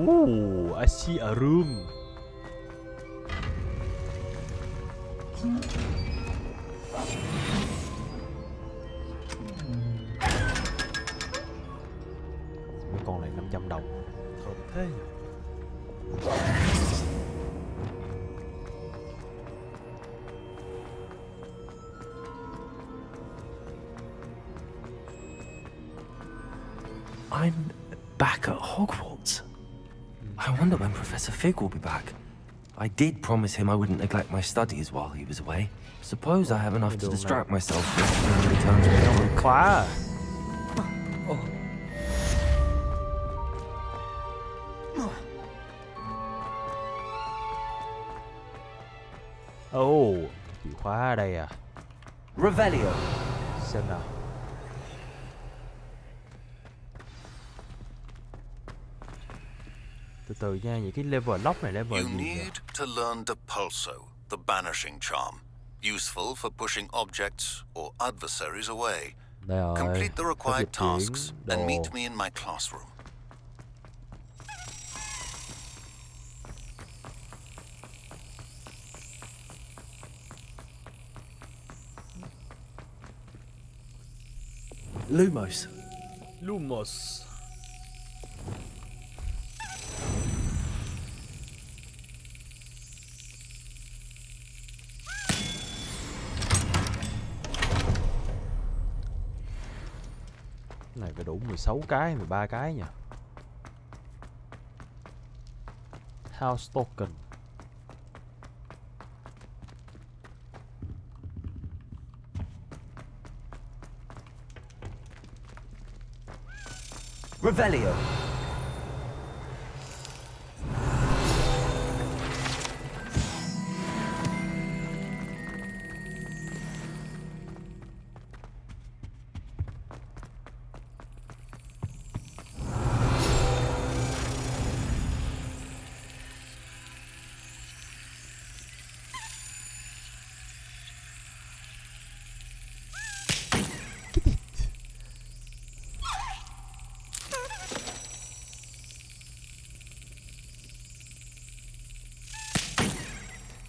Ooh, I see a room. Mấy con này 500 đồng. Thơm thế. I'm back at Hogwarts. I wonder when Professor Fig will be back. I did promise him I wouldn't neglect my studies while he was away. Suppose I have enough to distract myself when he returns with the khóa. Chìa khóa ở đây à? Revelio. Xem nào. Từ từ nha, những cái level lock này level You gì need vậy? to learn the Pulso, the banishing charm, useful for pushing objects or adversaries away. Đây rồi. Complete the required Phát dịch tasks đồ. and meet me in my classroom. Lumos. Lumos. Này phải đủ 16 cái, 13 cái nhỉ. House token. Revelio.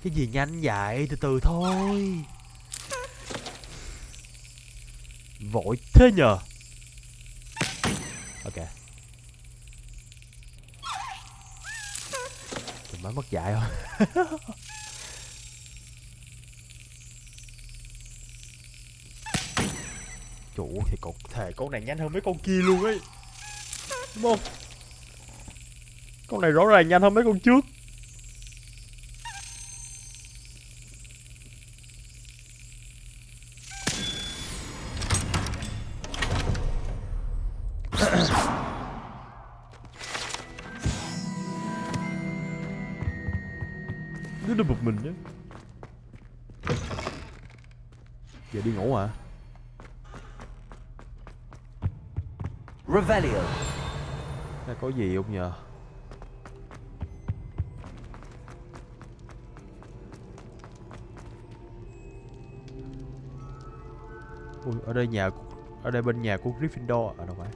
Cái gì nhanh vậy, từ từ thôi. Vội thế nhờ. Ok. Mình mới mất dạy không? Chủ thì còn thề con này nhanh hơn mấy con kia luôn ấy. Đúng không? Con này rõ ràng nhanh hơn mấy con trước. Nó được một mình nhé. Giờ đi ngủ hả? Revelio. Đây có gì không nhờ? Ui, ở đây nhà, ở đây bên nhà của Gryffindor à, đâu phải?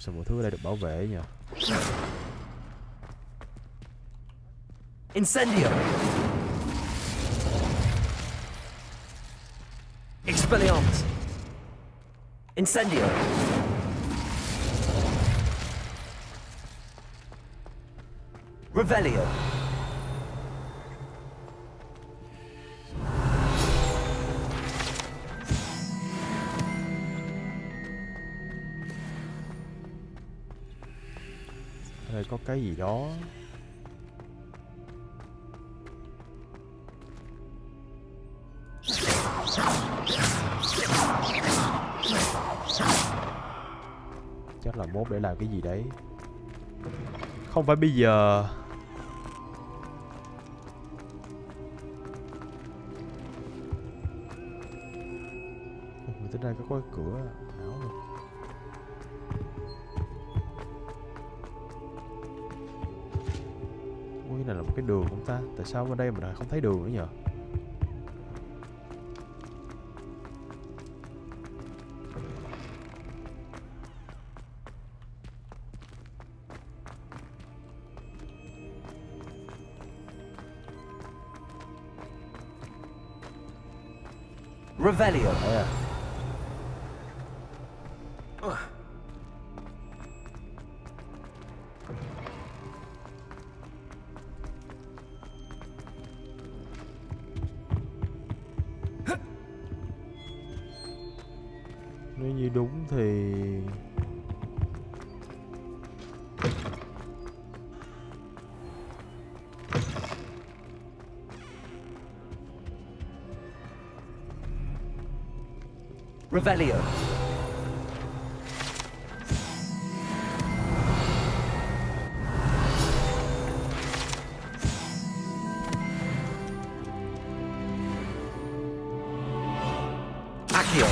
Sao mọi thứ ở đây được bảo vệ nhỉ? Incendio. Expelliarmus. Incendio. Revelio. Ở đây có cái gì đó. Chắc là mốt để làm cái gì đấy. Không phải bây giờ. Mình tính ra có cái cửa ảo rồi. Ui, cái này là một cái đường không ta? Tại sao bên đây mình lại không thấy đường nữa nhờ? Revelio. Yeah. suy đúng thì Revelio. Accio.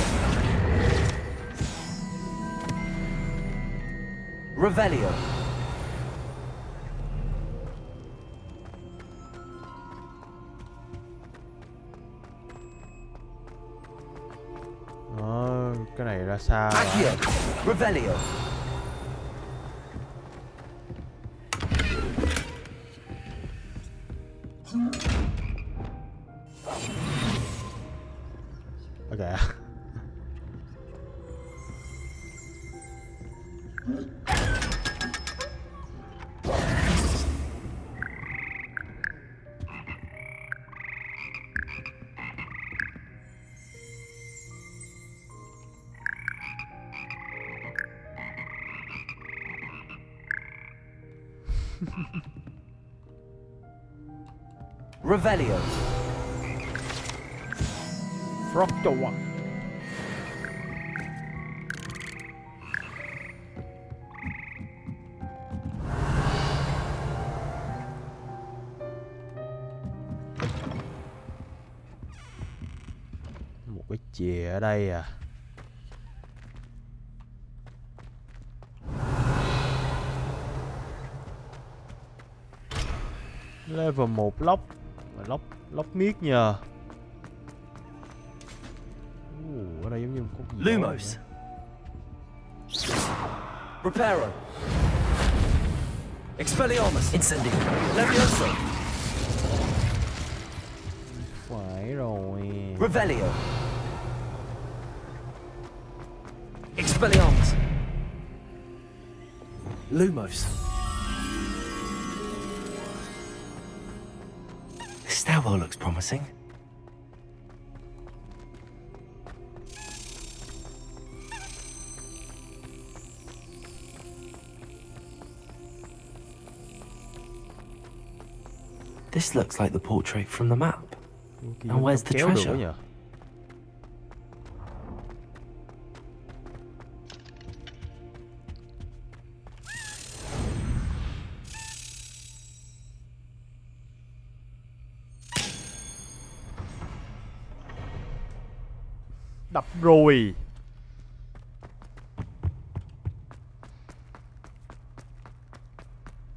Revelio. cái này ra sao Accio. Revelio. ok. Revelio. Frog chùa. Một cái chìa ở đây à. Level 1 lóc. Lóc miết nhờ. Ở đây giống như có gì Lumos. Reparo. Expelliarmus. Incendio. Levioso. Phải rồi. Revelio. Expelliarmus. Lumos. This stairwell looks promising. This looks like the portrait from the map. And where's the treasure? Đập rồi.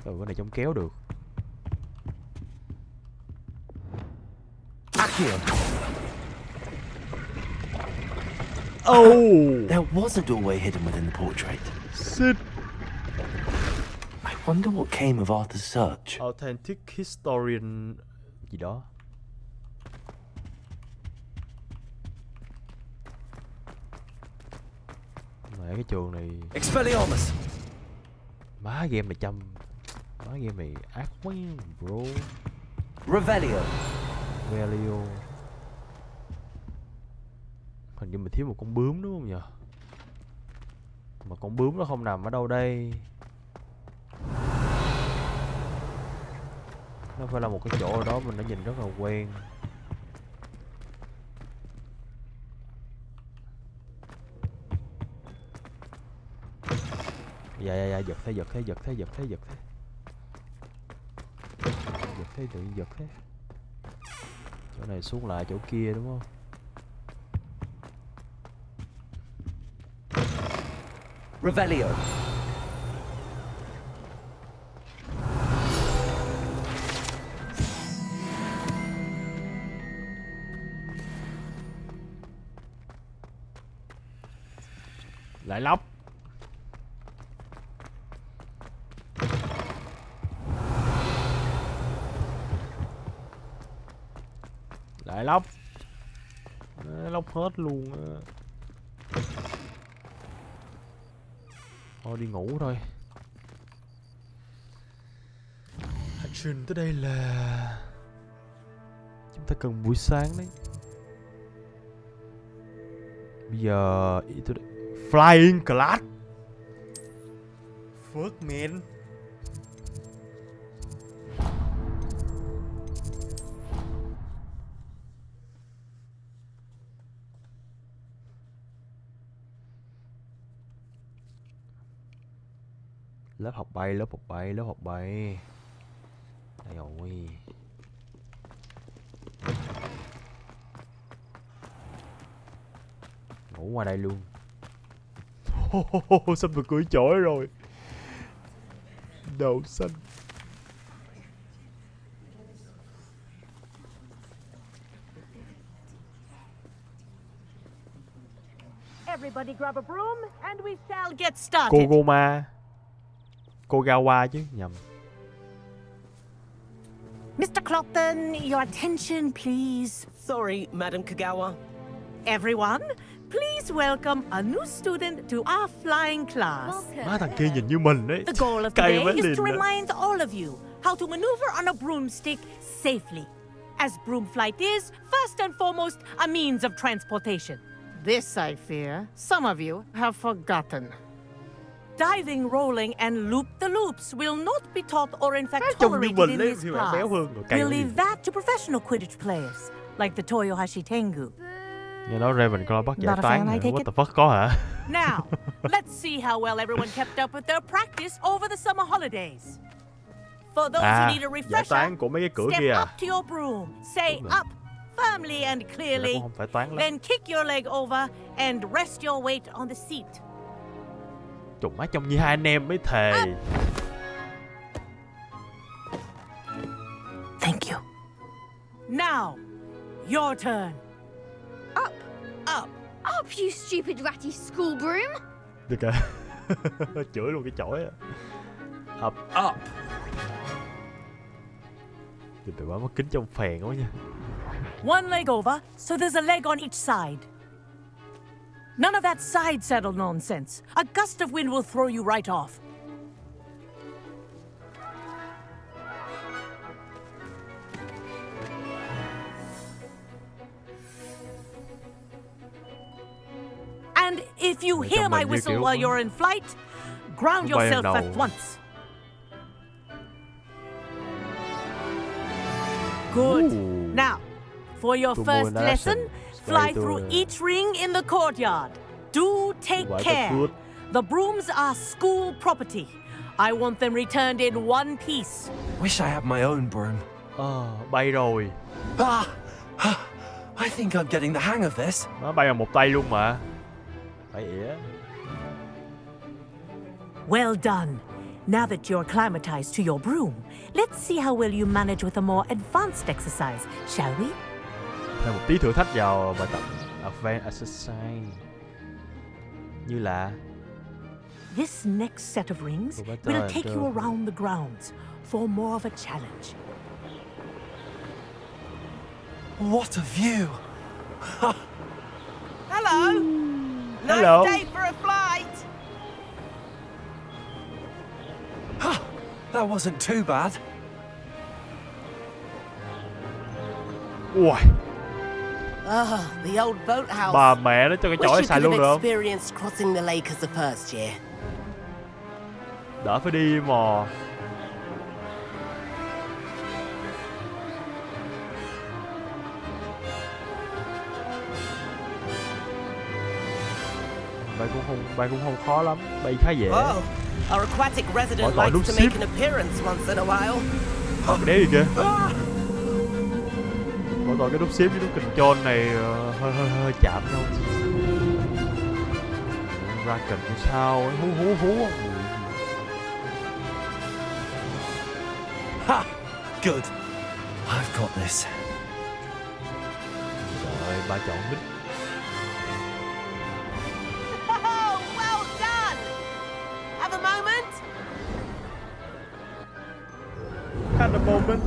Cái này chống kéo được. Oh! There was a doorway hidden within the portrait. Shit. I wonder what came of Arthur's search. Authentic historian gì đó. Mẹ cái trường này. Expelliarmus. Má game này chăm. Má game này ác quá bro. Revelio. Revelio. Hình như mình thiếu một con bướm đúng không nhỉ? Mà con bướm nó không nằm ở đâu đây. Nó phải là một cái chỗ ở đó mình đã nhìn rất là quen. Dạ giật thế. Giật thế tự nhiên giật thế. Chỗ này xuống lại chỗ kia đúng không? Revelio. Lại lóc. Lại lóc. Lóc hết luôn á. Thôi đi ngủ thôi. Action tới đây là chúng ta cần buổi sáng đấy. Bây giờ Flying class. Phước men. Lớp học bay, lớp học bay, lớp học bay. Đây rồi. Ngủ ngoài đây luôn. Sắp được cưỡi chổi rồi. Đậu xanh. Everybody grab a broom and we shall get started. Kogoma. Kogawa chứ, nhầm. Mr. Clopton, your attention, please. Sorry, Madam Kagawa. Everyone, please welcome a new student to our flying class. Má thằng kia nhìn như mình đấy. The goal of today is to remind all of you how to maneuver on a broomstick safely. As broom flight is, first and foremost, a means of transportation. This, I fear, some of you have forgotten. Diving, rolling, and loop-the-loops will not be taught or in fact tolerated in this class. We'll leave that to professional Quidditch players, like the Toyohashi Tengu. Nghe nói Ravenclaw bắt giải toán hả? What the fuck, có hả? Now, let's see how well everyone kept up with their practice over the summer holidays. For those who need a refresher, toán của mấy cái cửa kia step up to your broom, say up firmly and clearly, then kick your leg over and rest your weight on the seat. Trùng má trông như hai anh em mới thề. Thank you. Now, your turn. Up, up, up, you stupid ratty school broom. Được kìa. Chửi luôn cái chổi á. Up, up. Thì tụi mất kính trong phèn quá nha. One leg over, so there's a leg on each side. None of that side saddle nonsense. A gust of wind will throw you right off. And if you hear my whistle while you're in flight, ground yourself at once. Good. Now, for your first lesson, fly through each ring in the courtyard. Do take care. The brooms are school property. I want them returned in one piece. Wish I had my own broom. Bay rồi. I think I'm getting the hang of this. Nó bay bằng một tay luôn mà. Bay ỉa. Well done. Now that you're acclimatized to your broom, let's see how well you manage with a more advanced exercise, shall we? Thêm một tí thử thách vào bài tập Advanced Exercise. Như là This next set of rings will take you around the grounds for more of a challenge. What a view! Hello! Hello. Nice day for a flight! That wasn't too bad. Ui. The old boathouse. Bà mẹ nó cho cái chổi xài luôn được không? Experienced crossing the lake as the first year. Đỡ phải đi mò. Bay cũng không khó lắm, bay khá dễ. Our aquatic resident likes to make an appearance once in a while. Cái đéo gì kìa. Mỗi tội cái nút xếp với nút control này hơi chạm nhau. Ra cần như sao ấy, hú. Ha! Good. I've got this. Trời ơi, ba chọn đích. Well done. Have a moment. Have a moment.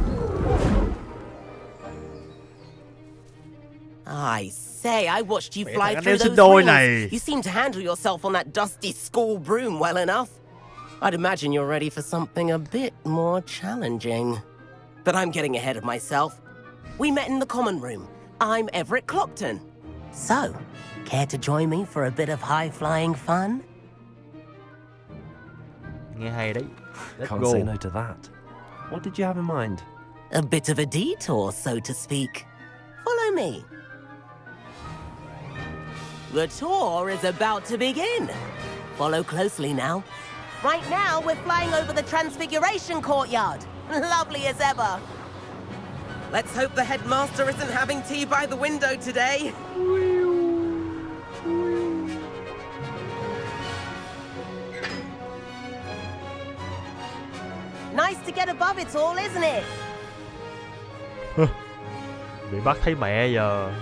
I say, I watched you fly thằng through anh em those sinh đôi rings. này. You seem to handle yourself on that dusty school broom well enough. I'd imagine you're ready for something a bit more challenging. But I'm getting ahead of myself. We met in the common room. I'm Everett Clopton. So, care to join me for a bit of high-flying fun? Nghe hay đấy. Let's Can't go. say no to that. What did you have in mind? A bit of a detour, so to speak. Follow me. The tour is about to begin. Follow closely now. Right now, we're flying over the Transfiguration Courtyard. Lovely as ever. Let's hope the headmaster isn't having tea by the window today. Nice to get above it all, isn't it? Bị bắt thấy mẹ giờ.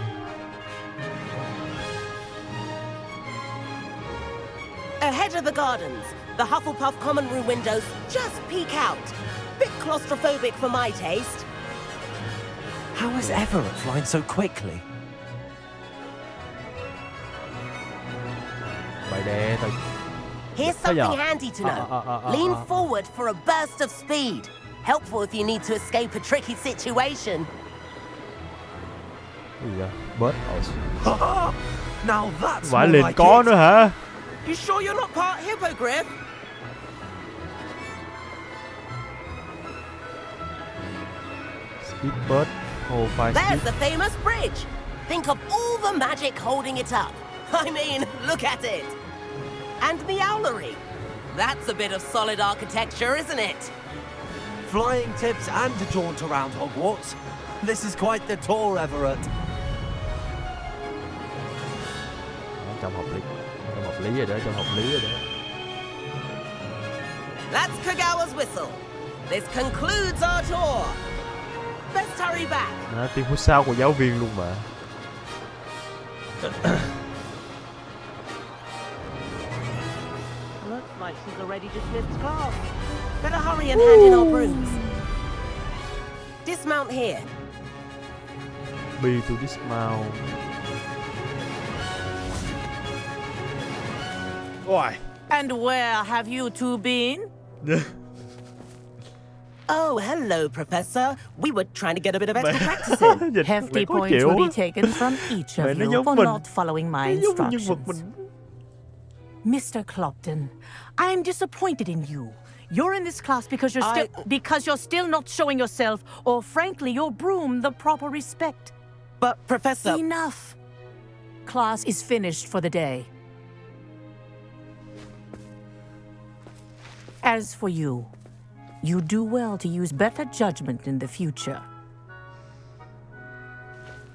Ahead of the gardens, the Hufflepuff common room windows just peek out. Bit claustrophobic for my taste. How is Everett flying so quickly? Mày đè tao. Here's something handy to know. Lean forward for a burst of speed. Helpful if you need to escape a tricky situation. Gì vậy? Bớt. Now that's Vãi more liền like có it. nữa hả? You sure you're not part hippogriff? Speedbird. Oh, fire There's speed. the famous bridge. Think of all the magic holding it up. I mean, look at it. And the owlery. That's a bit of solid architecture, isn't it? Flying tips and a jaunt around Hogwarts. This is quite the tour, Everett. Trong hợp lý. Trong hợp lý rồi đó, trong hợp lý rồi đó. That's Kagawa's whistle. This concludes our tour. Let's hurry back. Đó, tiếng hút sao của giáo viên luôn mà. Looks like she's already dismissed class. Better hurry and hand in our brooms. Dismount here. Be to dismount. Ôi. And where have you two been? Oh, hello, Professor. We were trying to get a bit of extra practice in. Hefty points will be taken from each of you for not following my instructions. Mr. Clopton, I'm disappointed in you. You're in this class because you're still not showing yourself, or frankly, your broom the proper respect. But, Professor... Enough. Class is finished for the day. As for you, you do well to use better judgment in the future.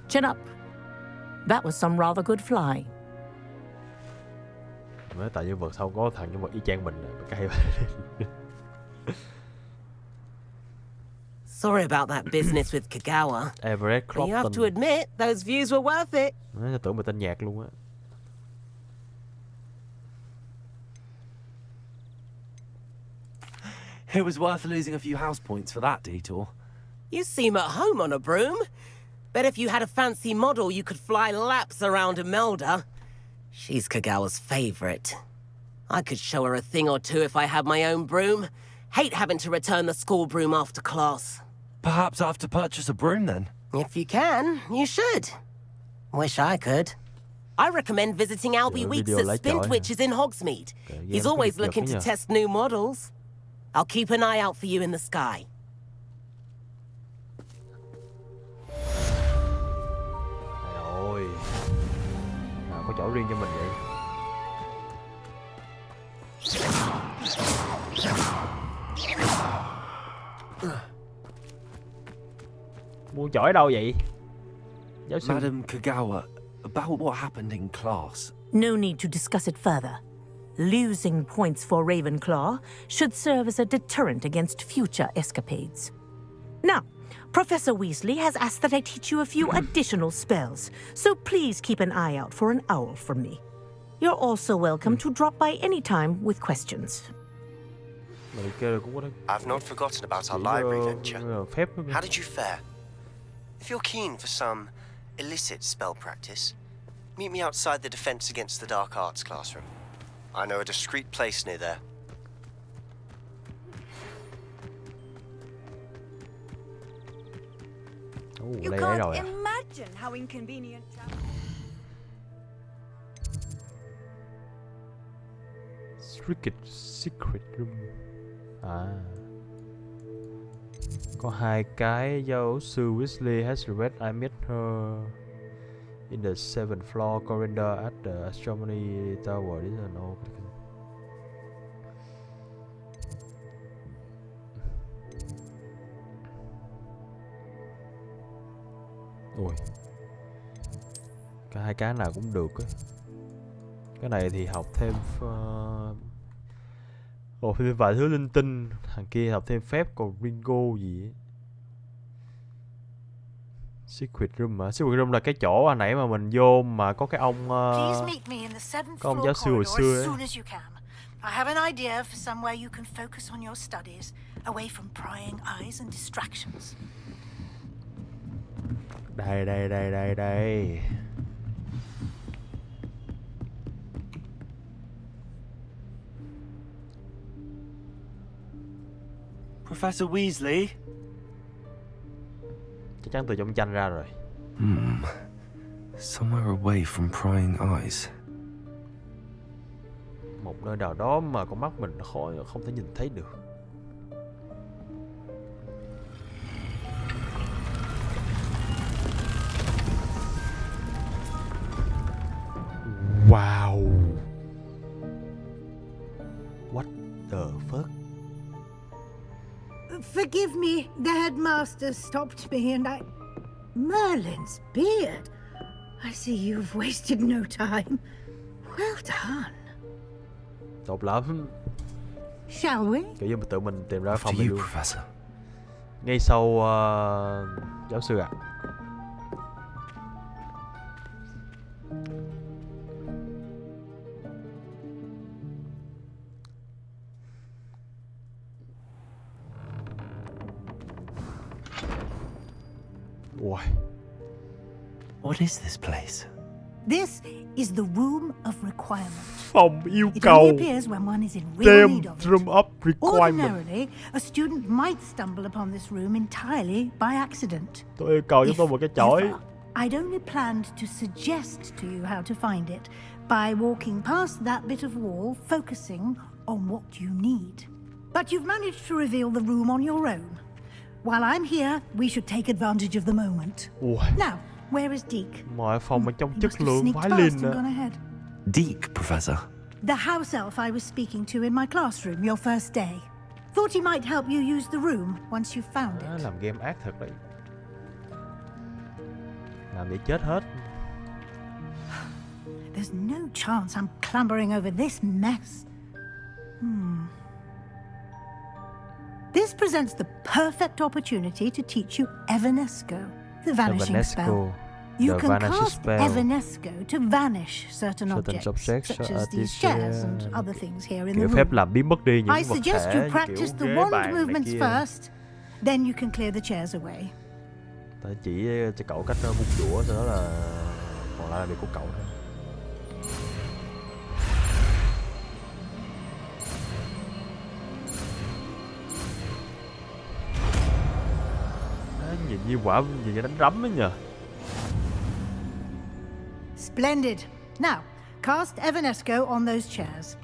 Chin up. That was some rather good flying. Nói tại nhân vật sau có thằng nhân vật y chang mình cay. Sorry about that business with Kagawa. Everett But you have to admit, those views were worth it. Nói tưởng mình tên nhạc luôn á. It was worth losing a few house points for that detour. You seem at home on a broom. Bet if you had a fancy model, you could fly laps around Imelda. She's Kagawa's favorite. I could show her a thing or two if I had my own broom. Hate having to return the school broom after class. Perhaps I have to purchase a broom then? If you can, you should. Wish I could. I recommend visiting Albie Weeks at Spintwitches in Hogsmeade. He's always looking to test new models. I'll keep an eye out for you in the sky. Ôi. Nào có chỗ riêng cho mình vậy. Muốn chổi đâu vậy? Giáo sư. Madam Kagawa, about what happened in class. No need to discuss it further. Losing points for Ravenclaw should serve as a deterrent against future escapades. Now, Professor Weasley has asked that I teach you a few additional spells, so please keep an eye out for an owl from me. You're also welcome to drop by any time with questions. I've not forgotten about our library venture. How did you fare? If you're keen for some illicit spell practice, meet me outside the Defense Against the Dark Arts classroom. I know a discreet place near there. You can't imagine how inconvenient. Cricket Secret Room. À, có 2 cái. Giáo sư Weasley has read I met her in the 7th floor corridor at the astronomy tower. This is no. Ôi, cả 2 cái nào cũng được á. Cái này thì học thêm thêm vài thứ linh tinh. Thằng kia học thêm phép, còn Ringo gì ấy. Secret Room hả? Secret Room là cái chỗ hồi nãy mà mình vô mà có cái ông có ông giáo sư hồi xưa ấy. I have an idea for somewhere you can focus on your studies, away from prying eyes and distractions. Đây. Professor Weasley. Chắc chắn từ trong tranh ra rồi. Somewhere away from prying eyes. Một nơi nào đó mà con mắt mình không thể nhìn thấy được. Wow. What the fuck? Forgive me, the headmaster stopped me and I... Merlin's beard. I see you've wasted no time. Well done. Tốt lắm. Shall we? Kiểu như tự mình tìm ra phòng After này you, luôn. Professor. Ngay sau giáo sư ạ. Wow. What is this place? This is the room of requirement. Phòng yêu It cầu. only appears when one is in real need of it. Room of requirement. Ordinarily, a student might stumble upon this room entirely by accident. Tôi yêu cầu cho tôi một cái chổi. I'd only planned to suggest to you how to find it by walking past that bit of wall, focusing on what you need. But you've managed to reveal the room on your own. While I'm here, we should take advantage of the moment. Now, where is Deke? Mọi phòng ở trong chất lượng vãi lên nè. Deke, Professor. The house elf I was speaking to in my classroom your first day. Thought he might help you use the room once you found it. Làm game ác thật đấy. Làm để chết hết. There's no chance I'm clambering over this mess. This presents the perfect opportunity to teach you Evanesco, the vanishing spell. You can cast Evanesco to vanish certain objects, such as these chairs and other things here in the phép room. làm biến mất đi những I vật suggest thể you practice the wand movements first, then you can clear the chairs away. Ta chỉ cho cậu cách vung đũa, sau đó là còn lại là việc của cậu thôi. Nhìn như quả, nhìn như đánh rắm ấy nhờ. Splendid. Now, cast Evanesco on those chairs.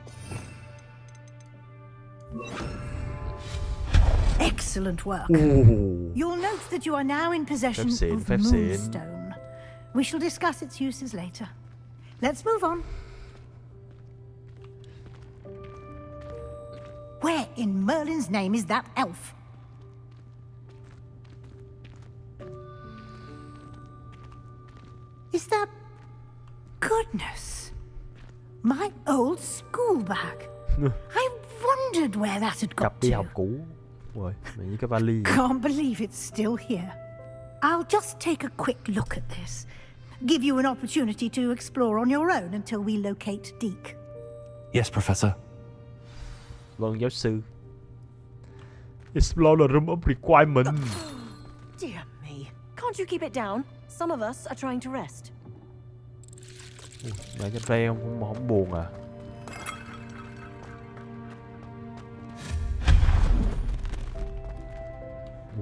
Excellent work. You'll note that you are now in possession of Moonstone. We shall discuss its uses later. Let's move on. Where in Merlin's name is that elf? Is that... Goodness. My old school bag. I wondered where that had got Cặp đi to. học cũ. Rồi, như cái vali. Can't believe it's still here. I'll just take a quick look at this. Give you an opportunity to explore on your own until we locate Deke. Yes, Professor. Vâng, giáo sư. Explore the room of requirement. Dear me. Can't you keep it down? Some of us are trying to rest. Mấy cái đây không buồn à?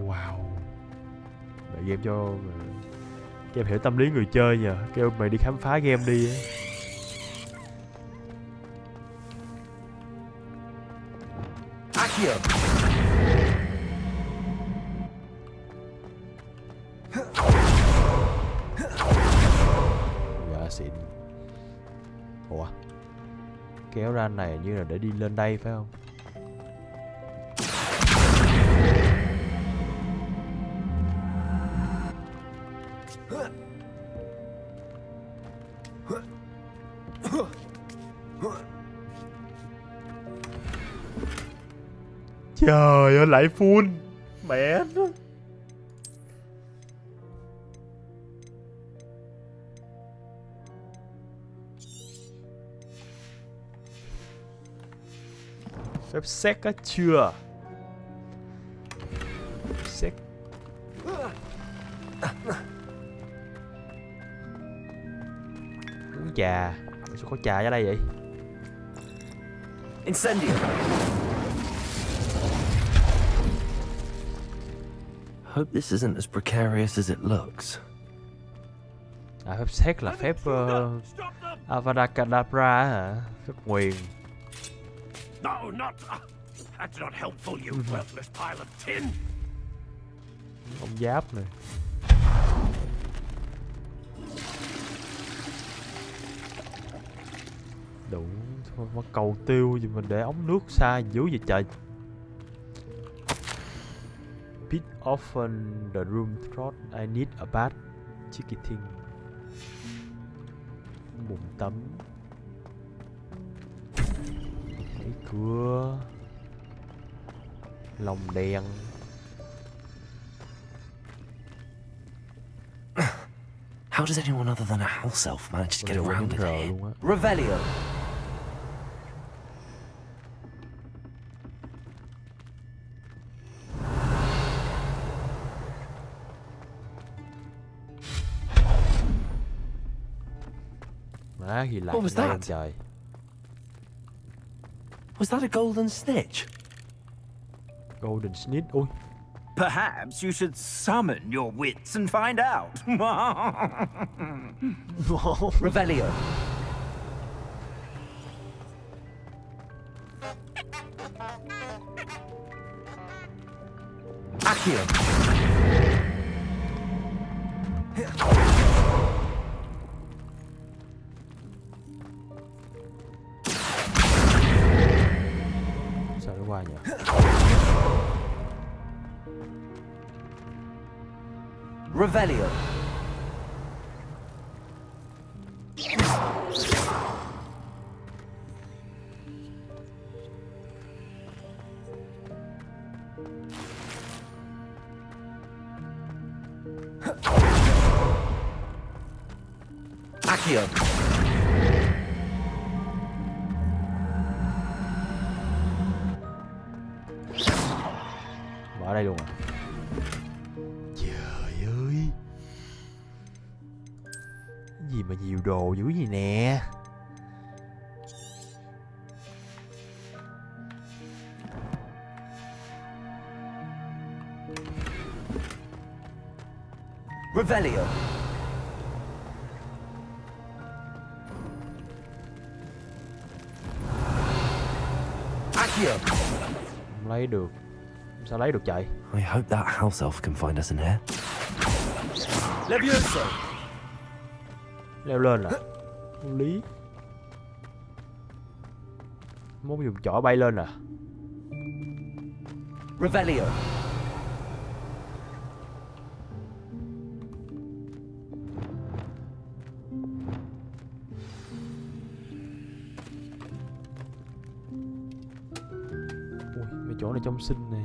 Wow. Mẹ game cho game hiểu tâm lý người chơi nhờ. Kêu mày đi khám phá game đi. Accio. Dạ xịn. Ủa, kéo ra này như là để đi lên đây phải không? Trời ơi, lại full. Mẹ nó. Phép xét á chưa? Xét. Uống trà. Sao có trà ở đây vậy? Incendio. Hope this isn't as precarious as it looks. À, phép xét là phép Avada Kedavra hả? Phép nguyền. No, not. That's not helpful, you worthless pile of tin. Ông giáp này. Đủ thôi, mà cầu tiêu gì mình để ống nước xa dưới vậy trời. Pit often the room thought I need a bath. Ticketing. Bụng tắm. Cái cửa. Lồng đèn. How does anyone other than a house elf manage to get around it here? Revelio. Má gì lại What was that? trời. Was that a golden snitch? Golden snitch. Ui. Perhaps you should summon your wits and find out. Revelio. Accio. Sao nó qua nhỉ? Revelio. Accio. Bỏ đây luôn à? Trời ơi, cái gì mà nhiều đồ dữ gì nè. Revelio. Accio. Không lấy được. Sao lấy được chạy? I hope that house elf can find us in here. Levioso. Leo lên à? Vô lý. Muốn dùng chỏ bay lên à? Revelio. Ui, mấy chỗ này trong xinh nè.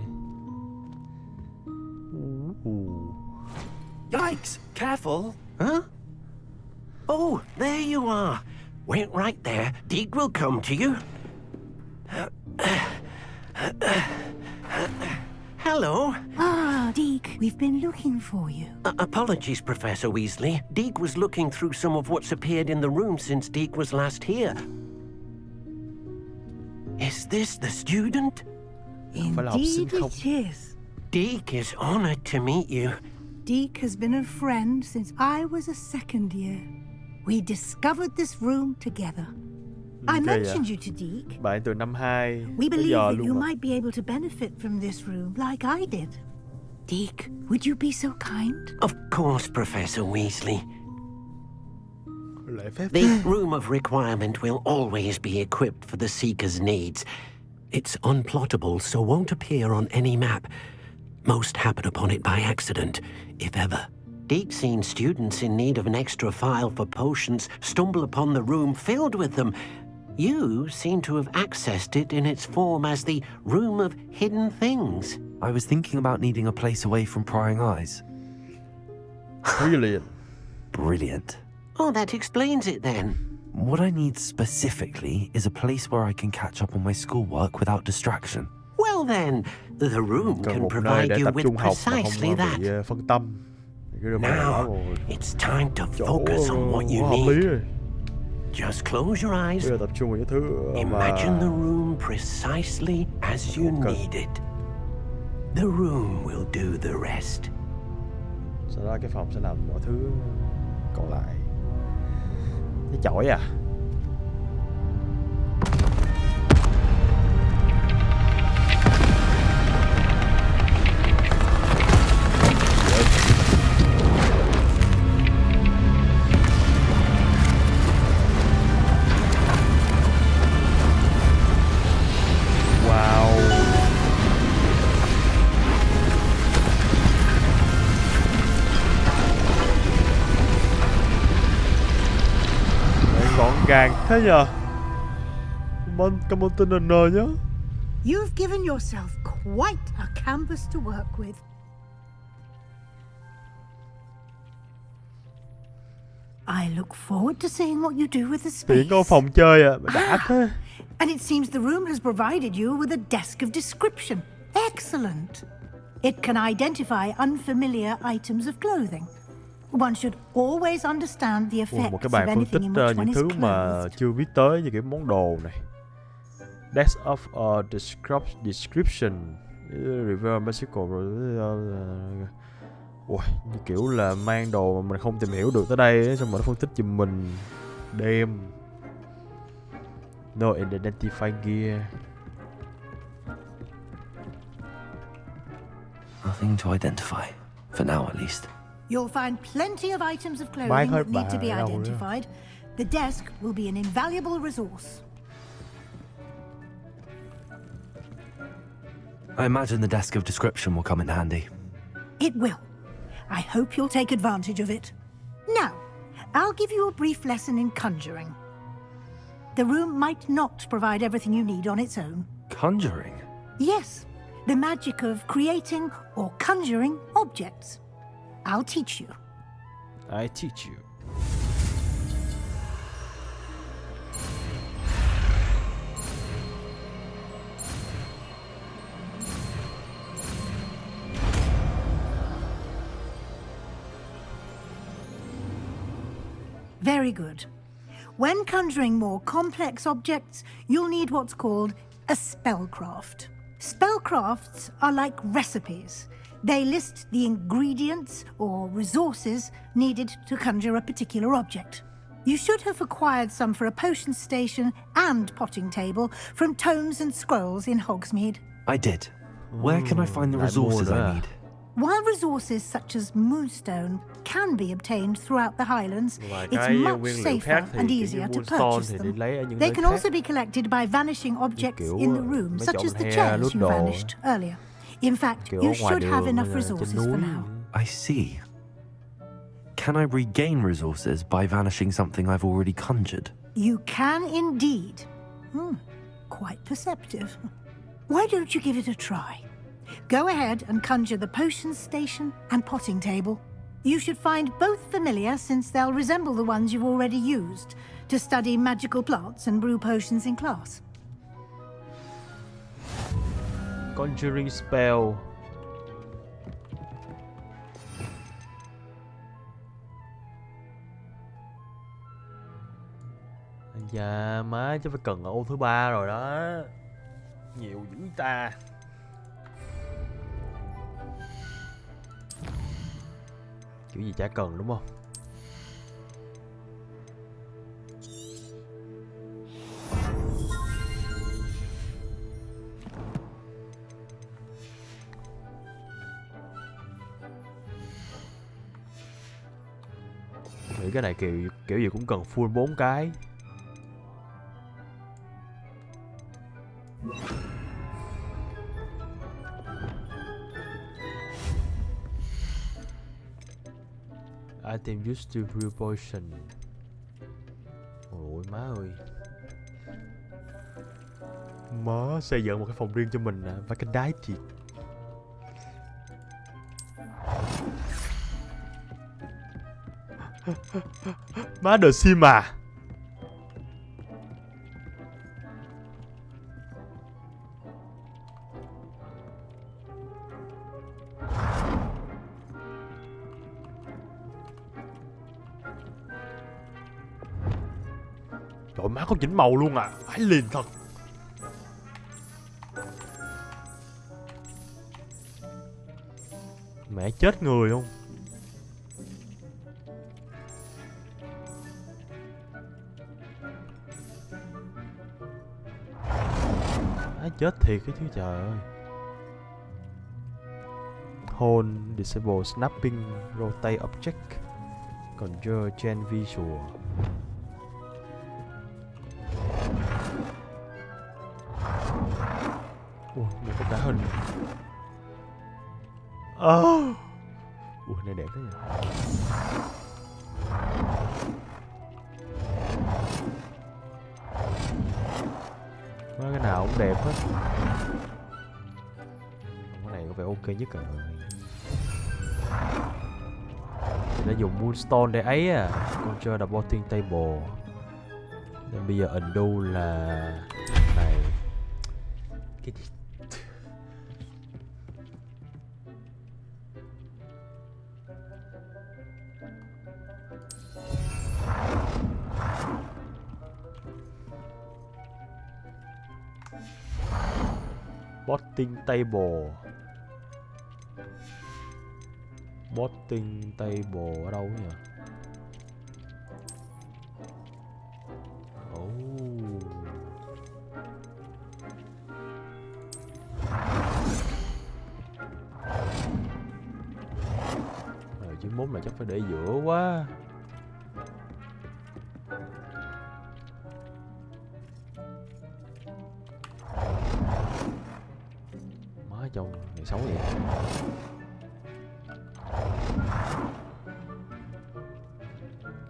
Yikes! Careful! Huh? Oh, there you are. Wait right there. Deke will come to you. Hello. Ah, Deke, we've been looking for you. Apologies, Professor Weasley. Deke was looking through some of what's appeared in the room since Deke was last here. Is this the student? Indeed it is. Deke is honored to meet you. Deke has been a friend since I was a second year. We discovered this room together. I mentioned you to Deke. Bạn từ năm 2 We tới believe giờ that you luôn mà. might be able to benefit from this room like I did. Deke, would you be so kind? Of course, Professor Weasley. Lễ phép. The room of requirement will always be equipped for the Seeker's needs. It's unplottable, so won't appear on any map. Most happen upon it by accident, if ever. Deke's seen students in need of an extra file for potions stumble upon the room filled with them. You seem to have accessed it in its form as the Room of Hidden Things. I was thinking about needing a place away from prying eyes. Brilliant. Brilliant. Oh, that explains it then. What I need specifically is a place where I can catch up on my schoolwork without distraction. Well then, the room can provide you with precisely that. Phân tâm. Now, it's time to focus on what you need. Just close your eyes. Imagine the room precisely as you need it. The room will do the rest. Sau đó cái phòng sẽ làm mọi thứ còn lại. Cái chổi à? Gàng thế nhờ. Cảm ơn tên N nhé. You've given yourself quite a canvas to work with. I look forward to seeing what you do with the space. Tiện có phòng chơi à, đã thế. And it seems the room has provided you with a desk of description. Excellent. It can identify unfamiliar items of clothing. One should always understand the effects một cái bàn of phân tích anything in which những one is thứ mà clothed. chưa biết tới như cái món đồ này. Desk of description, reverse magical ui, như kiểu là mang đồ mà mình không tìm hiểu được tới đây ấy, xong rồi nó phân tích giùm mình. Đêm. No identify gear. Nothing to identify, for now at least. You'll find plenty of items of clothing that need to be identified. The desk will be an invaluable resource. I imagine the desk of description will come in handy. It will. I hope you'll take advantage of it. Now, I'll give you a brief lesson in conjuring. The room might not provide everything you need on its own. Conjuring? Yes, the magic of creating or conjuring objects. I'll teach you. I teach you. Very good. When conjuring more complex objects, you'll need what's called a spellcraft. Spellcrafts are like recipes. They list the ingredients or resources needed to conjure a particular object. You should have acquired some for a potion station and potting table from tomes and scrolls in Hogsmeade. I did. Where can I find the resources I need? While resources such as moonstone can be obtained throughout the Highlands, it's much safer and easier to purchase them. They can also be collected by vanishing objects in the room, such as the chairs you vanished earlier. In fact, you should have enough resources for now. I see. Can I regain resources by vanishing something I've already conjured? You can indeed. Quite perceptive. Why don't you give it a try? Go ahead and conjure the potion station and potting table. You should find both familiar, since they'll resemble the ones you've already used to study magical plants and brew potions in class. Conjuring spell. Dạ má, chứ phải cần ở ô thứ 3 rồi đó. Nhiều dữ ta. Kiểu gì chả cần đúng không? nghĩ cái này kiểu gì cũng cần full 4 cái. Item used to brew potion. Ôi má ơi. Má xây dựng một cái phòng riêng cho mình à, và cái đái chị. Má The Sim à. Trời, má có chỉnh màu luôn à. Phải liền thật. Mẹ chết người không. Má chết thiệt cái chứ trời ơi. Hold, disable, snapping, rotate object, conjure, change visual. Ủa, mình có cả hình. Ủa, này đẹp thế nhỉ. Mấy cái nào cũng đẹp hết. Cái này có vẻ ok nhất rồi. Mình đã dùng moonstone để ấy à. Con chơi là boating table. Nên bây giờ undo là này. Cái gì? Boating table. Boating table ở đâu nhỉ? Rồi chứ mốt là chắc phải để giữa quá. Má chồng này xấu vậy.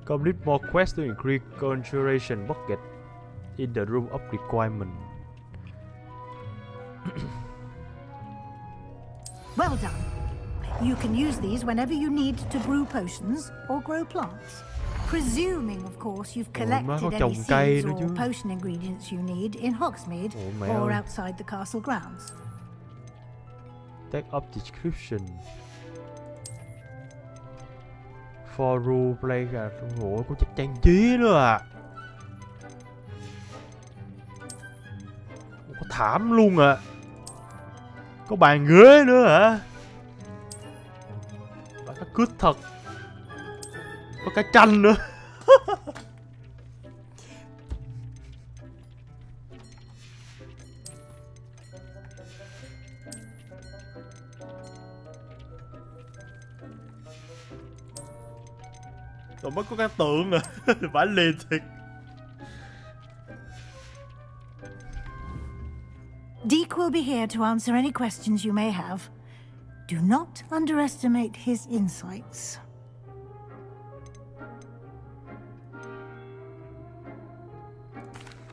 Complete more quests to increase conjuration bucket in the room of requirement. Well done. You can use these whenever you need to brew potions or grow plants. Presuming, of course, you've collected any seeds or potion ingredients you need in Hogsmeade or outside the castle grounds. Take up description. For role play à. Ủa, có chắc trang trí nữa à. Có thảm luôn à. Có bàn ghế nữa hả? Bà nó cướp thật. Có cái tranh nữa. Rồi mới có cái tượng à. Phải liền thiệt. Deke will be here to answer any questions you may have. Do not underestimate his insights.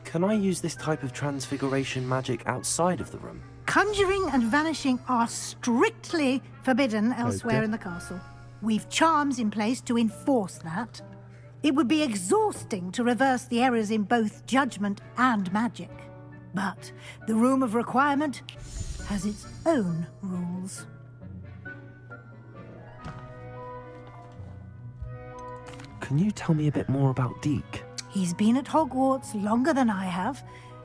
Can I use this type of transfiguration magic outside of the room? Conjuring and vanishing are strictly forbidden elsewhere in the castle. We've charms in place to enforce that. It would be exhausting to reverse the errors in both judgment and magic. But the Room of Requirement has its own rules. Can you tell me a bit more about Deke? He's been at Hogwarts longer than I have,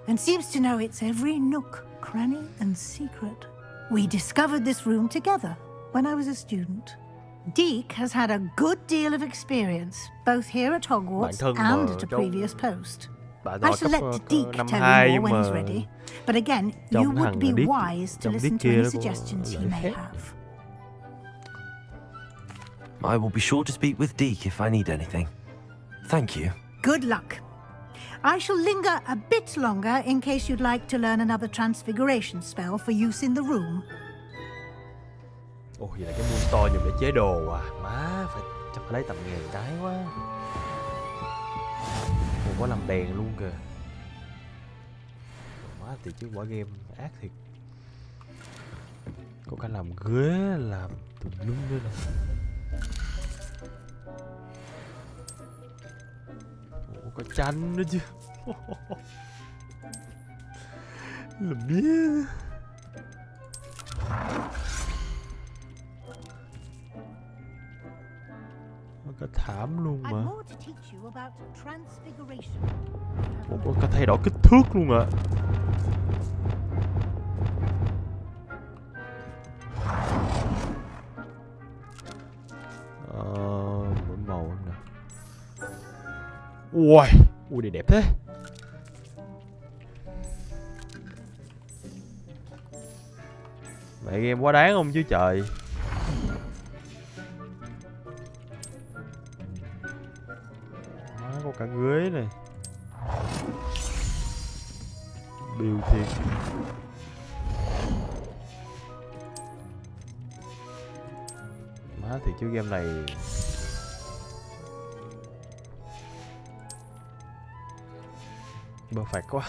and seems to know its every nook, cranny, and secret. We discovered this room together when I was a student. Deke has had a good deal of experience, both here at Hogwarts and at a previous post. I shall let Deke tell you more when he's ready. But again, you would be wise to listen to any suggestions he may have. I will be sure to speak with Deke if I need anything. Thank you. Good luck. I shall linger a bit longer in case you'd like to learn another transfiguration spell for use in the room. Ồ, vậy là cái moonstone dùng để chế đồ à? Má, chắc phải lấy tầm 1000 cái quá. Ồ, có làm đèn luôn kìa. Má, thì chứ quả game ác thiệt. Có cả làm ghế, làm tùm lum nữa nè. Ồ, có tranh nữa chứ. Làm biết. Có thảm luôn mà. Ủa, có thay đổi kích thước luôn ạ. Đổi màu nè. Ui, ui này đẹp thế. Mẹ game quá đáng không chứ trời. Có cả ghế này. Điều thiệt. Má thì chứ game này perfect quá.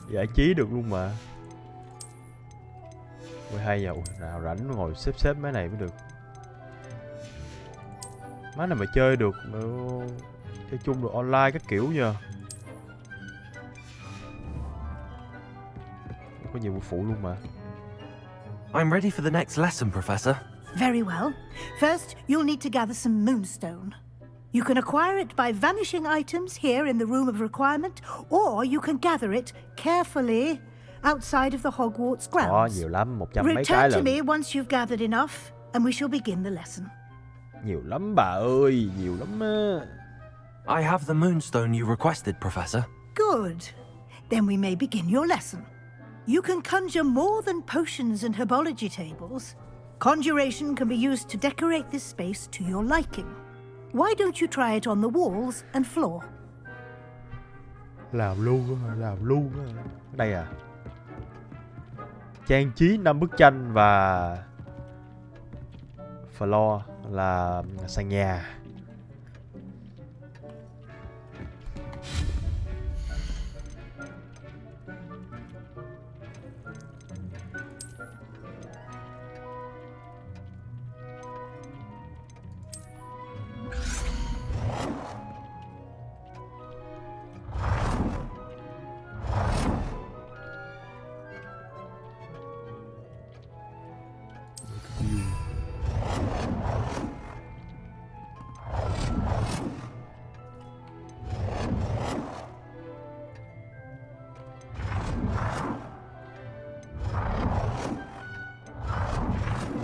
Giải trí được luôn mà. 12 giờ nào rảnh ngồi xếp mấy này mới được. Má này mà chơi được chơi chung được online các kiểu nhờ. Có nhiều vụ phụ luôn mà. I'm ready for the next lesson, Professor. Very well. First, you'll need to gather some moonstone. You can acquire it by vanishing items here in the room of requirement, or you can gather it carefully outside of the Hogwarts grounds. Có nhiều lắm, 100 mấy cái Return to lần. me once you've gathered enough, and we shall begin the lesson. Nhiều lắm bà ơi, nhiều lắm á. I have the moonstone you requested, Professor. Good. Then we may begin your lesson. You can conjure more than potions and herbology tables. Conjuration can be used to decorate this space to your liking. Why don't you try it on the walls and floor? Làm luôn. Đây à. Trang trí 5 bức tranh và floor là sàn nhà.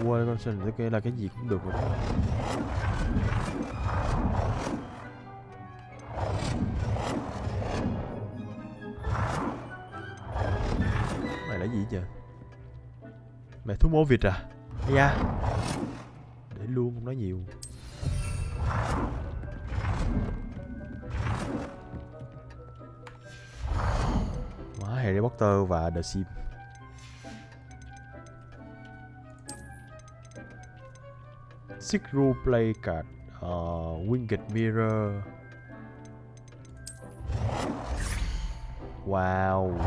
Quên con xin cái kia là cái gì cũng được rồi đó. Này là gì vậy? Mẹ thuốc mổ vịt à? Ây da. Để luôn không nói nhiều. Má Harry Potter và The Sims. Six rule play card, Winged Mirror. Wow.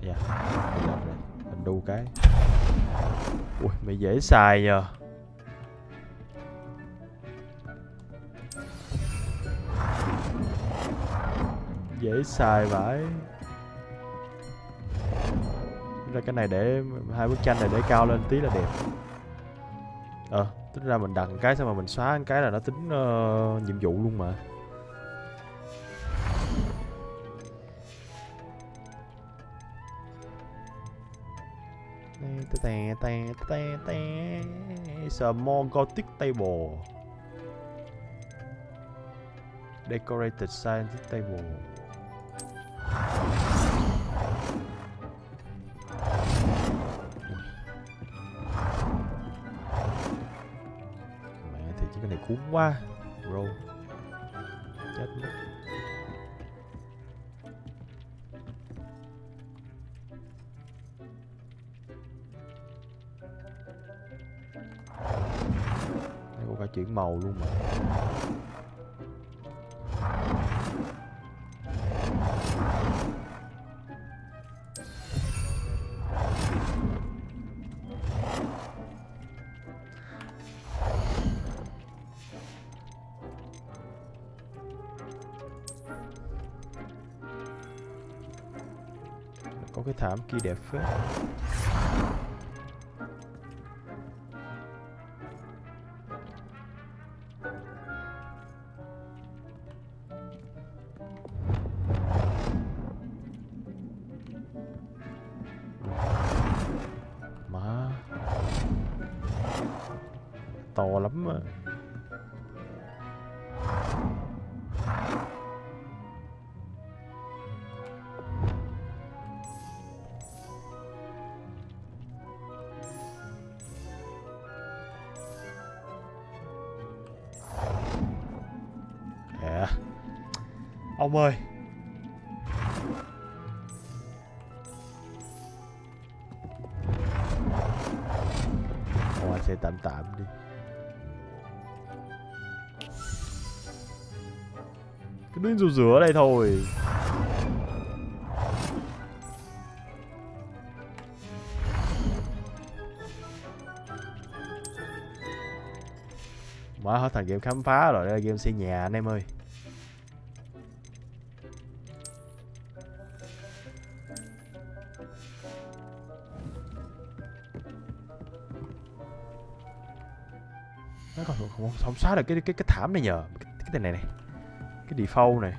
Dạ, mình đu cái. Ui, mày dễ xài nhờ. Dễ xài vãi. Ra cái này để hai bức tranh này để cao lên tí là đẹp. Tính ra mình đặt cái xong mà mình xóa cái là nó tính nhiệm vụ luôn mà. Small Gothic table. Decorated scientific table. Mẹ thì cái này cuốn quá. Bro. Chết mất. Đây có cả chuyển màu luôn mà. Có cái thảm kia đẹp phết. Má to lắm mà. Ông ơi. Thôi sẽ tạm đi. Cứ đứng rủ rửa ở đây thôi. Mở hết thành game khám phá rồi, đây là game xây nhà anh em ơi. Nó còn không xóa được cái thảm này nhờ cái này cái default này.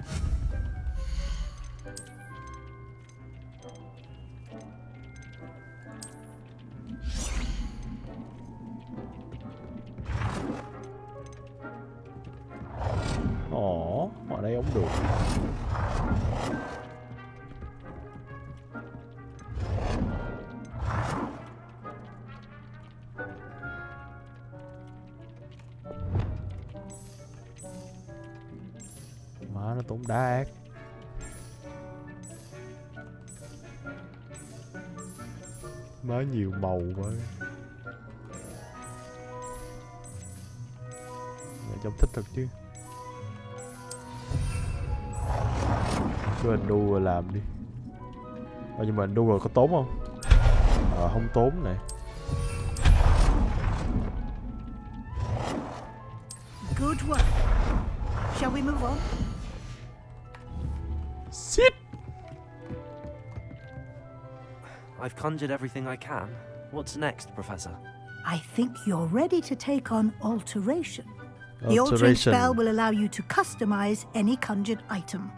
Ở đây không được. Má nó tốn đá ác. Má nhiều màu quá. Mẹ trông thích thật chứ. Cứ anh đu rồi làm đi. Nhưng mà anh đu rồi có tốn không? Không tốn này. Good work. Shall we move on? Sit. I've conjured everything I can. What's next, Professor? I think you're ready to take on alteration. The altering spell will allow you to customize any conjured item.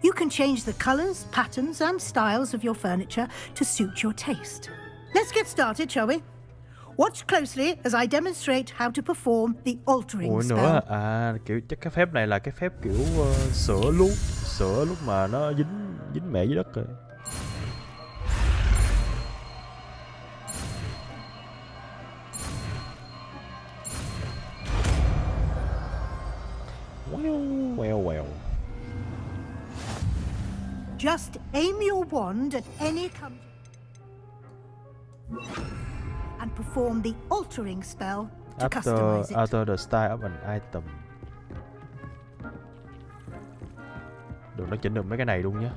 You can change the colors, patterns, and styles of your furniture to suit your taste. Let's get started, shall we? Watch closely as I demonstrate how to perform the altering spell. Nữa kiểu chắc cái phép này là cái phép kiểu sửa lúc mà nó dính mẹ dưới đất rồi. Well. Just aim your wand at any and perform the altering spell to customize it. After the style of an item. Đừng nó chỉnh được mấy cái này luôn nhé.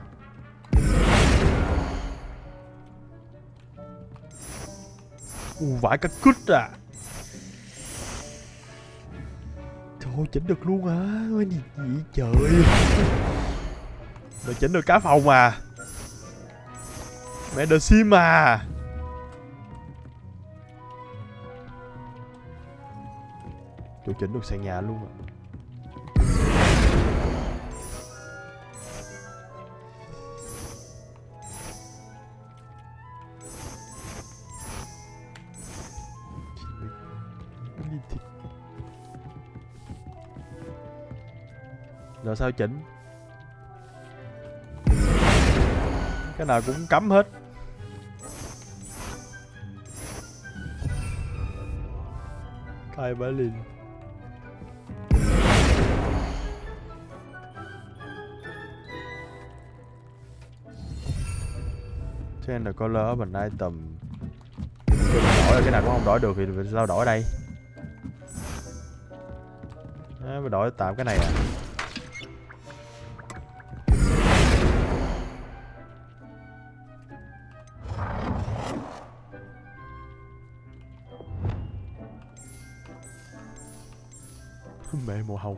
Vãi cả cút à. Thôi chỉnh được luôn hả? Gì trời. Rồi chỉnh được cá phòng mà. Mẹ The Sim mà. Tôi chỉnh được sàn nhà luôn à. Rồi sao chỉnh? Cái nào cũng cấm hết. Khai bá liền. Change the color of an item. Mình đổi là cái nào cũng không đổi được thì mình sao đổi đây? Mình đổi tạm cái này à. Mẹ màu hồng.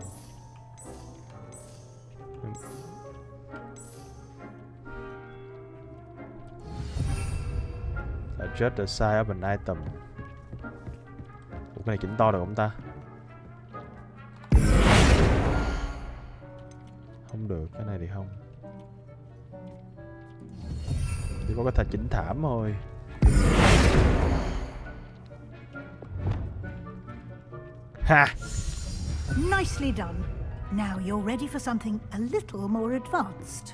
Adjust the size of an item. Ủa, cái này chỉnh to được không ta? Không được, cái này thì không. Chỉ có thể chỉnh thảm thôi. Ha! Nicely done. Now you're ready for something a little more advanced.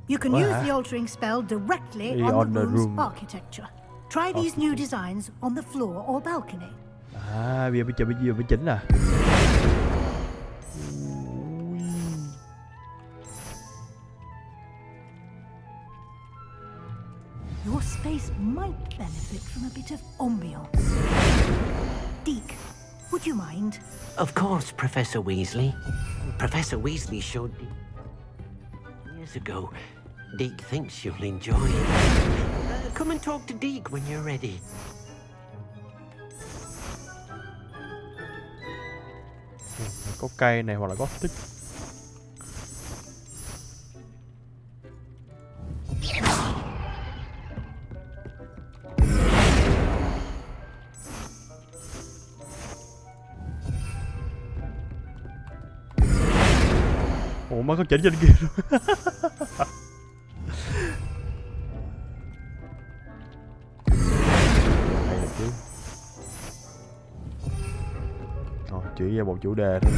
You can use the altering spell directly on the room's architecture. Try these new designs on the floor or balcony. À, bây giờ mới chỉnh à. Your space might benefit from a bit of ambiance. Deke, would you mind? Of course, Professor Weasley. Professor Weasley showed Deke years ago. Deke thinks you'll enjoy it. Come and talk to Deke when you're ready. Có cây này hoặc là có tích. Ủa mới có chỉnh trên kia luôn. Hay là chứ. Rồi, chỉ ra một chủ đề thôi.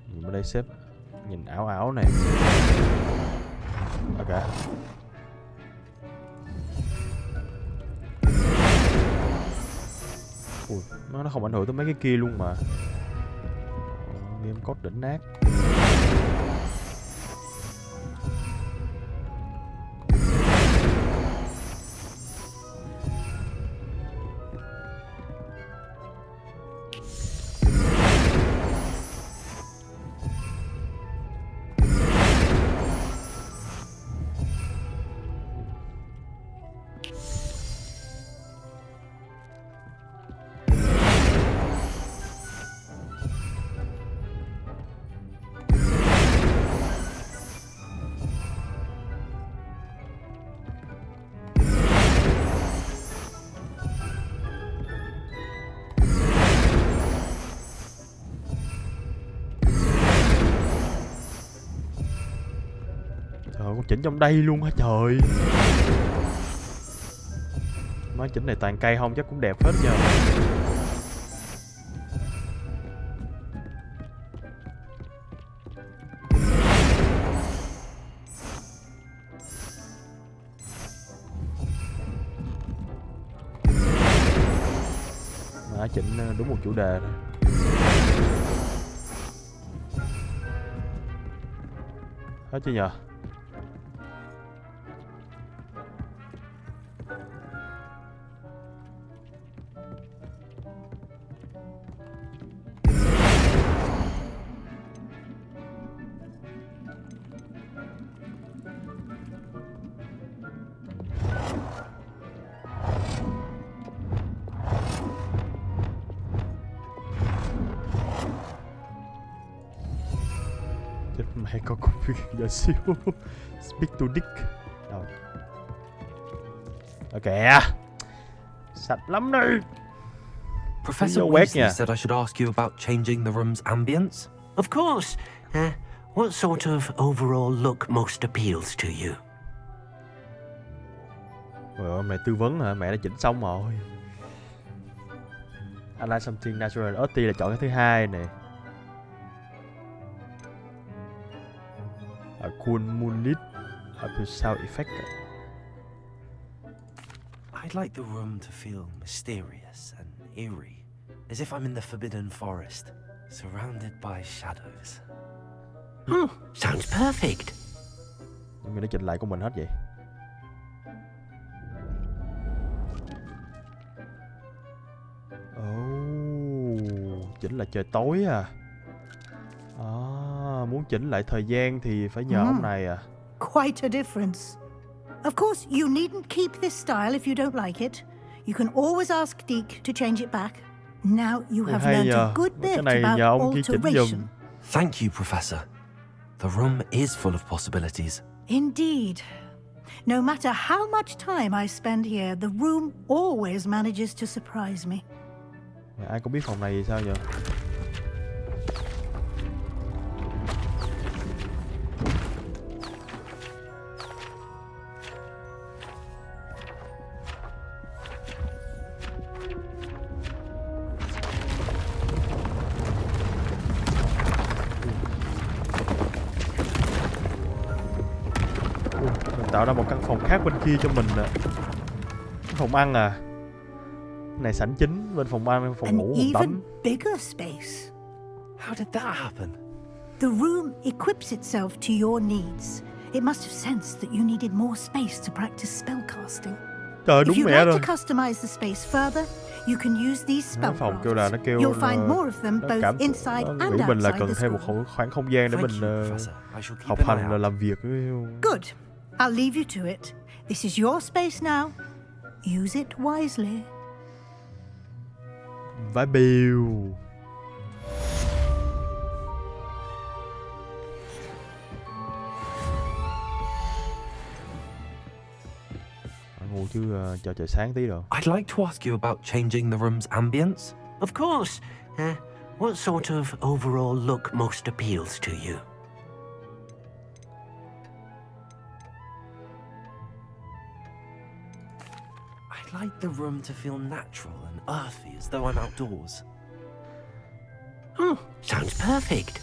Mình ở đây xếp nhìn ảo ảo này. Ok. Ui, nó không ảnh hưởng tới mấy cái kia luôn mà. Game code đỉnh nát. Con chỉnh trong đây luôn hả trời. Nói chỉnh này toàn cây không chắc cũng đẹp hết giờ. Đã chỉnh đúng một chủ đề rồi. Hết chưa nhờ? Mày có công việc giờ siêu. Speak to Dick. Rồi. Ok. Sạch lắm đi. Professor Weasley said I should ask you about changing the room's ambience. Of course. What sort of overall look most appeals to you? Rồi hôm nay tư vấn hả? Mẹ đã chỉnh xong rồi. I like something natural. Earthy là chọn cái thứ hai nè. A cool moonlit sound effect. I'd like the room to feel mysterious and eerie, as if I'm in the Forbidden Forest, surrounded by shadows. Sounds perfect. Mình đã chỉnh lại của mình hết vậy. Chỉnh lại trời tối à. Muốn chỉnh lại thời gian thì phải nhờ ông này à. Quite a difference. Of course, you needn't keep this style if you don't like it. You can always ask Deke to change it back. Now you have learned a good bit about alteration. Thank you, Professor. The room is full of possibilities. Indeed. No matter how much time I spend here, the room always manages to surprise me. Ai cũng biết phòng này thì sao vậy? Mình tạo ra một căn phòng khác bên kia cho mình nè. Phòng ăn à. Này sảnh chính, bên phòng ăn, phòng ngủ, phòng tắm. Bigger space. How did that happen? The room equips itself to your needs. It must have sensed that you needed more space to practice spellcasting. Trời, đúng mẹ rồi. If you'd like to customize the space further, you can use these spell phòng kêu là nó kêu You'll find more of them both inside and outside mình là cần the thêm school. một khoảng không gian để mình học hành và làm việc. Good. I'll leave you to it. This is your space now. Use it wisely. Vãi bèo. Ngủ chứ cho trời sáng tí rồi. I'd like to ask you about changing the room's ambience. Of course. What sort of overall look most appeals to you? I'd like the room to feel natural and earthy, as though I'm outdoors. Sounds perfect.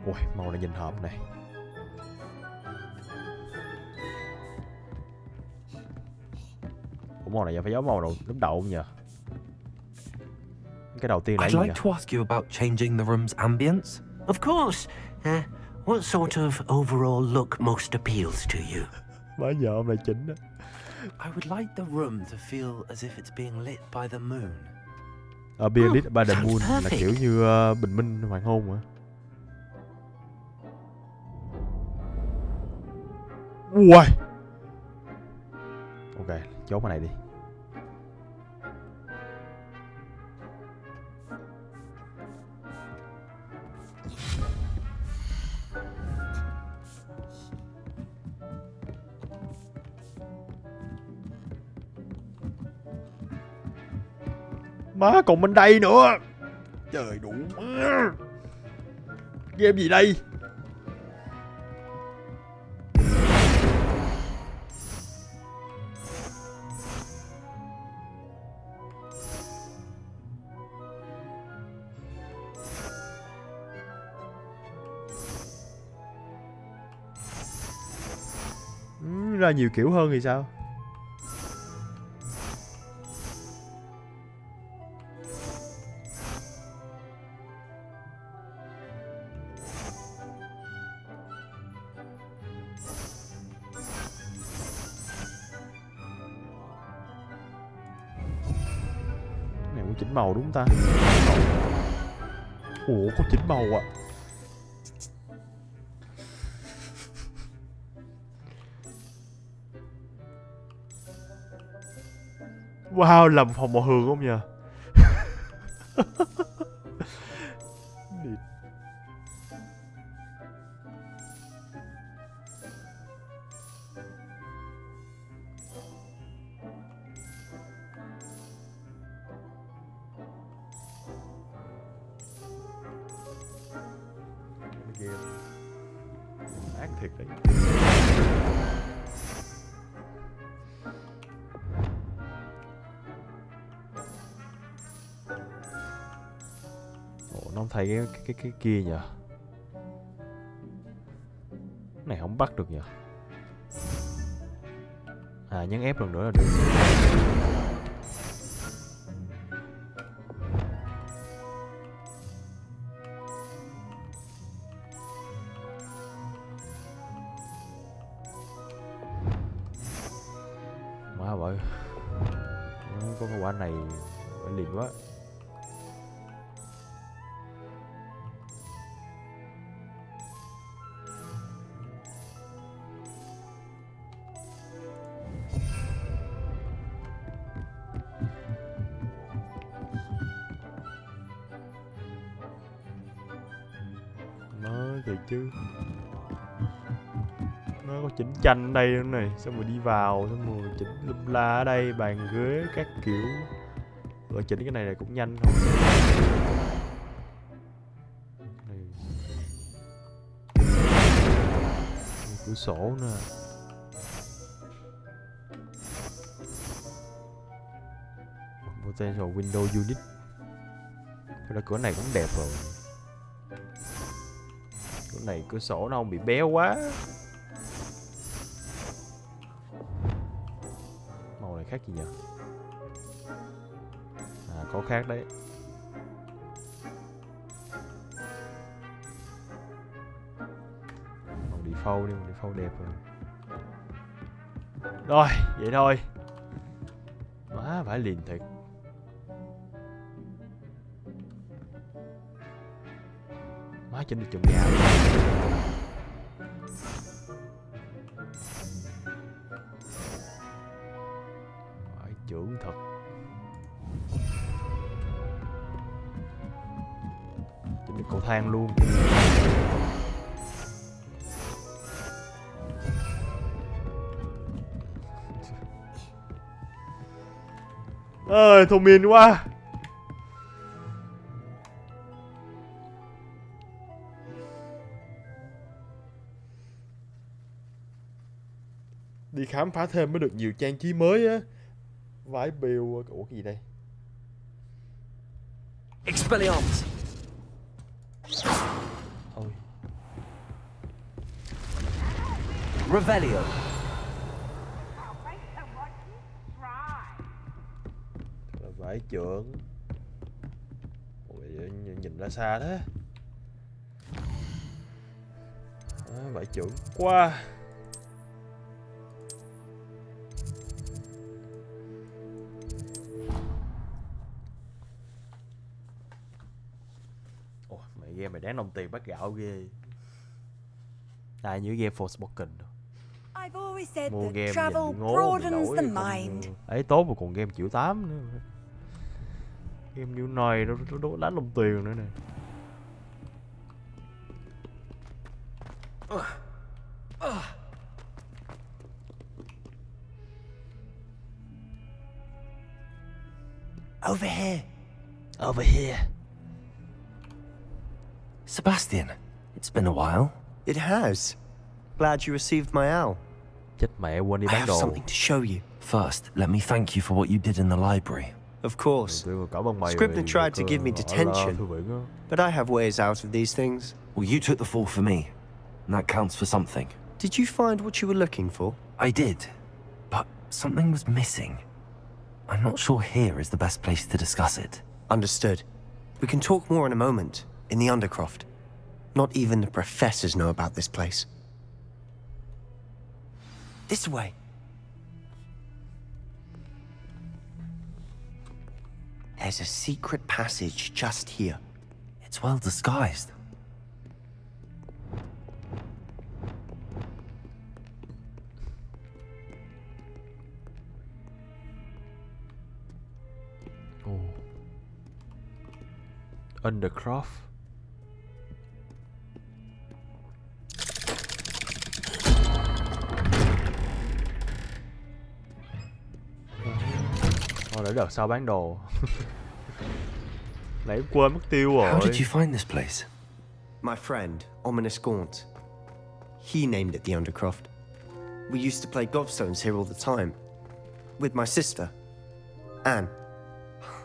Ui, màu này nhìn hợp này. Ủa, màu này phải giống màu đầu lúc đầu không nhờ? Cái đầu tiên là I'd like to ask you about changing the room's ambience. Of course. What sort of overall look most appeals to you? Mới giờ ông này chỉnh đó. I would like the room to feel as if it's being lit by the moon. Being lit by the moon là kiểu như bình minh hoàng hôn hả? Ui. Ok, chốt cái này đi. Má còn bên đây nữa. Trời đủ má. Game gì đây? Ra nhiều kiểu hơn thì sao? Này có chỉnh màu đúng không ta? Ủa, có chỉnh màu à? Wow, làm phòng màu hường không nhờ? Ác thiệt đấy. Ồ, nó không thấy cái kia nhỉ? Cái này không bắt được nhỉ? À, nhấn ép lần nữa là được. Má vậy. Có cái quả này phải liền quá. Thì chứ nó có chỉnh tranh ở đây nữa này, xong rồi đi vào xong rồi chỉnh lum la ở đây, bàn ghế các kiểu, rồi chỉnh cái này cũng nhanh thôi. Cửa sổ nữa. Potential window unit. Thế là cửa này cũng đẹp rồi. Cửa này cửa sổ nó không bị béo quá. Màu này khác gì nhỉ? À, có khác đấy. Màu default đi, màu default đẹp rồi. Rồi, vậy thôi. Má phải liền thiệt. Má trên được chùm nhà. Phải trưởng thật. Trên được cầu thang luôn. Ơi, thông minh quá. Đi khám phá thêm mới được nhiều trang trí mới á. Vải bìu. Ủa cái gì đây? Expelliarmus. Ôi. Revelio. Là vải trưởng. Ôi, nhìn ra xa thế. Vải trưởng qua. Game mày đáng đồng tiền bắt gạo ghê. Ai nhớ game Forspoken đâu. Mua game nhìn ngố bị nổi. Ấy tốt mà còn game 1.8 nữa. Game như này nó đánh đồng tiền nữa nè. Over here. Over here. Sebastian, it's been a while. It has. Glad you received my owl. Chết mẹ, quên đi I bán have đồ. something to show you. First, let me thank you for what you did in the library. Of course. Scribner tried to give me detention, but I have ways out of these things. Well, you took the fall for me, and that counts for something. Did you find what you were looking for? I did, but something was missing. I'm not sure here is the best place to discuss it. Understood. We can talk more in a moment, in the Undercroft. Not even the professors know about this place. This way. There's a secret passage just here. It's well disguised. Oh. Undercroft. Để đợt sau bán đồ. Nãy quên mất tiêu rồi. How did you find this place? My friend, Ominous Gaunt. He named it the Undercroft. We used to play gobstones here all the time. With my sister, Anne.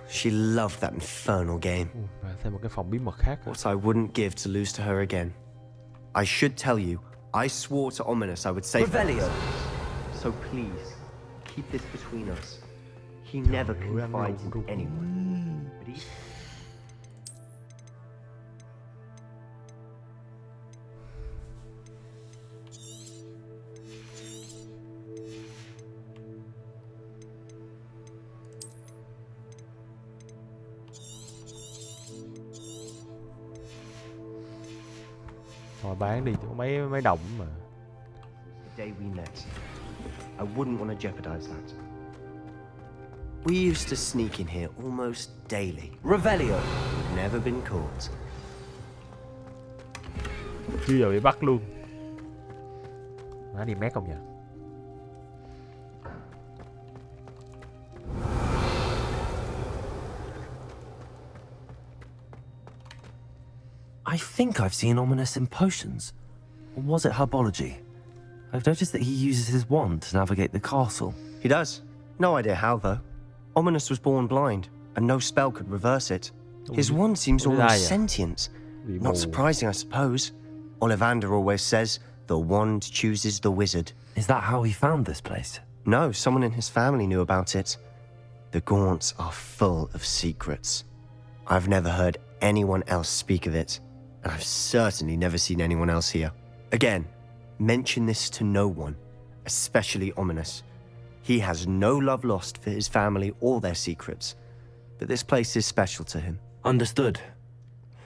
She loved that infernal game. Thêm một cái phòng bí mật khác. What I wouldn't give to lose to her again. I should tell you, I swore to Ominous I would save Revelio. So please, keep this between us. He never confides in anyone. But he... Thôi bán đi, có mấy đồng mà. The day we met, I wouldn't want to jeopardize that. We used to sneak in here almost daily. Revelio. We've never been caught. Chưa giờ bị bắt luôn. Má đi mét không nhỉ? I think I've seen Ominous in potions. Or was it herbology? I've noticed that he uses his wand to navigate the castle. He does. No idea how, though. Ominous was born blind, and no spell could reverse it. His wand seems almost sentient. Not surprising, I suppose. Ollivander always says, the wand chooses the wizard. Is that how he found this place? No, someone in his family knew about it. The Gaunts are full of secrets. I've never heard anyone else speak of it, and I've certainly never seen anyone else here. Again, mention this to no one, especially Ominous. He has no love lost for his family or their secrets, but this place is special to him. Understood.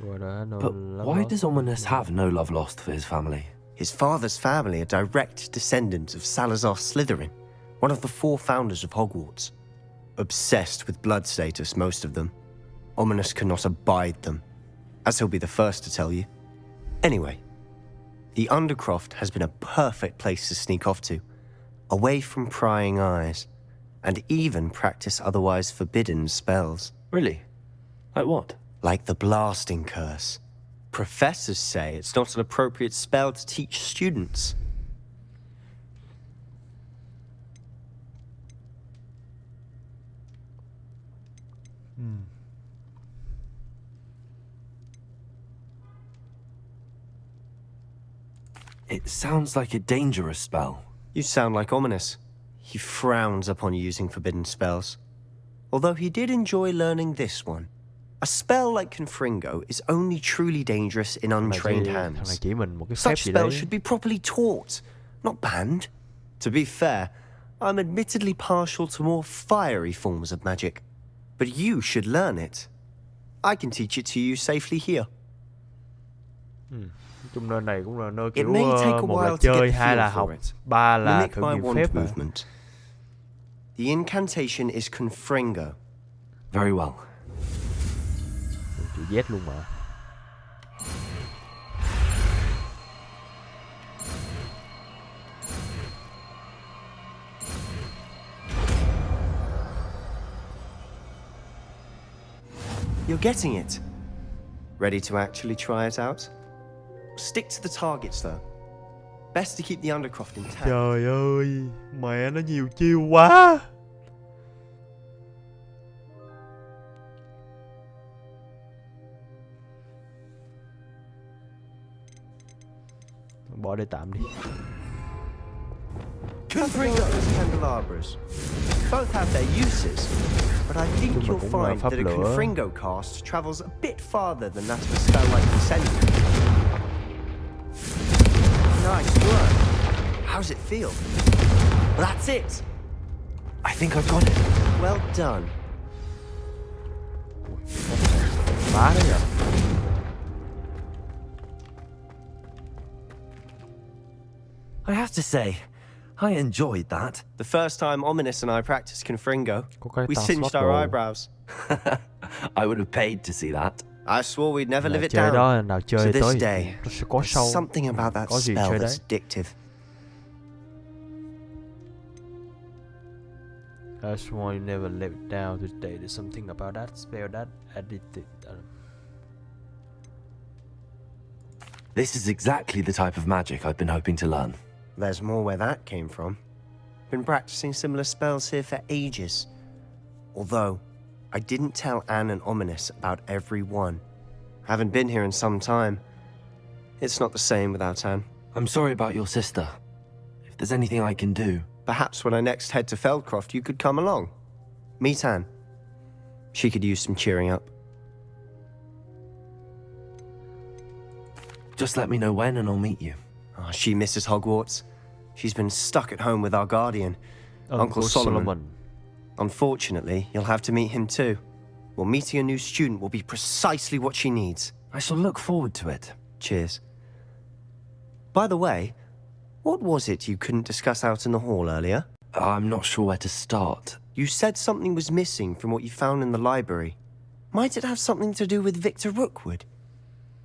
But why does Ominous have no love lost for his family? His father's family are direct descendants of Salazar Slytherin, one of the 4 founders of Hogwarts. Obsessed with blood status, most of them. Ominous cannot abide them, as he'll be the first to tell you. Anyway, the Undercroft has been a perfect place to sneak off to, away from prying eyes, and even practice otherwise forbidden spells. Really? Like what? Like the blasting curse. Professors say it's not an appropriate spell to teach students. It sounds like a dangerous spell. You sound like Ominous. He frowns upon using forbidden spells. Although he did enjoy learning this one. A spell like Confringo is only truly dangerous in untrained hands. Such spells should be properly taught, not banned. To be fair, I'm admittedly partial to more fiery forms of magic. But you should learn it. I can teach it to you safely here. Nơi này cũng là nơi kiểu một là chơi, hai là học, ba là thử nghiệm phép. The incantation is Confringo. Very well. Chữ Z luôn mà. You're getting it. Ready to actually try it out? Stick to the targets, though. Best to keep the Undercroft intact. Trời ơi, mẹ nó nhiều chiêu quá. Bỏ đây tạm đi. Confringo and candelabras. Both have their uses, but I think you'll find that a Confringo cast travels a bit farther than that of a spell like Descendant. Nice work. How's it feel? That's it. I think I've got it. Well done. Phá đấy à? I have to say, I enjoyed that. The first time Ominous and I practiced Confringo, we singed our eyebrows. I would have paid to see that. I swore we'd never live it down. To this day, there's something about that spell that's addictive. I swore you never live it down. To this day, there's something about that spell that addicted. This is exactly the type of magic I've been hoping to learn. There's more where that came from. Been practicing similar spells here for ages. Although, I didn't tell Anne and Ominous about every one. Haven't been here in some time. It's not the same without Anne. I'm sorry about your sister. If there's anything I can do... Perhaps when I next head to Feldcroft, you could come along. Meet Anne. She could use some cheering up. Just let me know when and I'll meet you. Oh, she misses Hogwarts. She's been stuck at home with our guardian, Uncle Solomon. Unfortunately, you'll have to meet him too. Well, meeting a new student will be precisely what she needs. I shall look forward to it. Cheers. By the way, what was it you couldn't discuss out in the hall earlier? I'm not sure where to start. You said something was missing from what you found in the library. Might it have something to do with Victor Rookwood?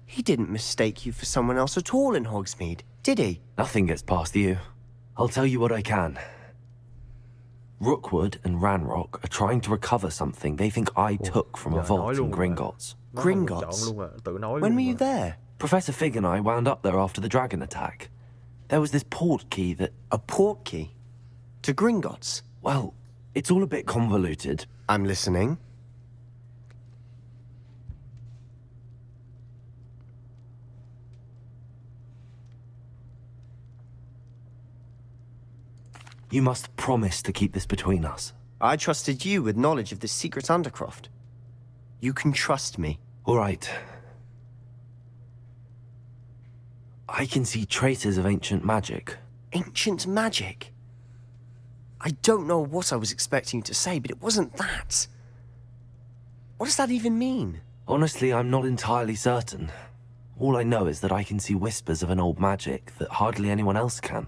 He didn't mistake you for someone else at all in Hogsmeade, did he? Nothing gets past you. I'll tell you what I can. Rookwood and Ranrock are trying to recover something they think I took from a vault in Gringotts. Gringotts? When were you there? Professor Fig and I wound up there after the dragon attack. There was this port key that... A port key? To Gringotts? Well, it's all a bit convoluted. I'm listening. You must promise to keep this between us. I trusted you with knowledge of this secret undercroft. You can trust me. All right. I can see traces of ancient magic. Ancient magic? I don't know what I was expecting you to say, but it wasn't that. What does that even mean? Honestly, I'm not entirely certain. All I know is that I can see whispers of an old magic that hardly anyone else can.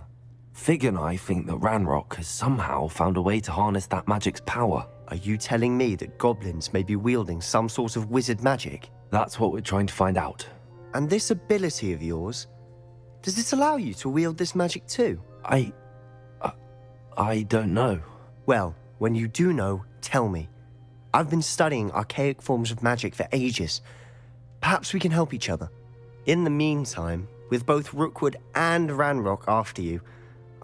Fig and I think that Ranrock has somehow found a way to harness that magic's power. Are you telling me that goblins may be wielding some sort of wizard magic? That's what we're trying to find out. And this ability of yours, does it allow you to wield this magic too? I don't know. Well, when you do know, tell me. I've been studying archaic forms of magic for ages. Perhaps we can help each other. In the meantime, with both Rookwood and Ranrock after you,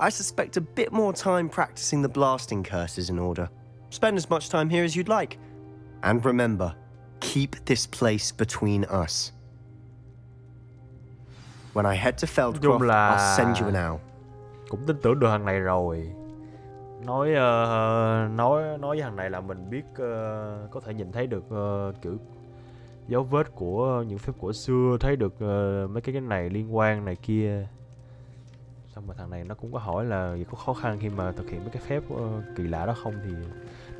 I suspect a bit more time practicing the blasting curse is in order. Spend as much time here as you'd like. And remember, keep this place between us. When I head to Feldcroft, I'll send you an owl. Cũng tin tưởng được thằng này rồi. Nói với thằng này là mình biết có thể nhìn thấy được kiểu dấu vết của những phép cổ xưa, thấy được mấy cái này liên quan này kia. Xong mà thằng này nó cũng có hỏi là có khó khăn khi mà thực hiện mấy cái phép kỳ lạ đó không, thì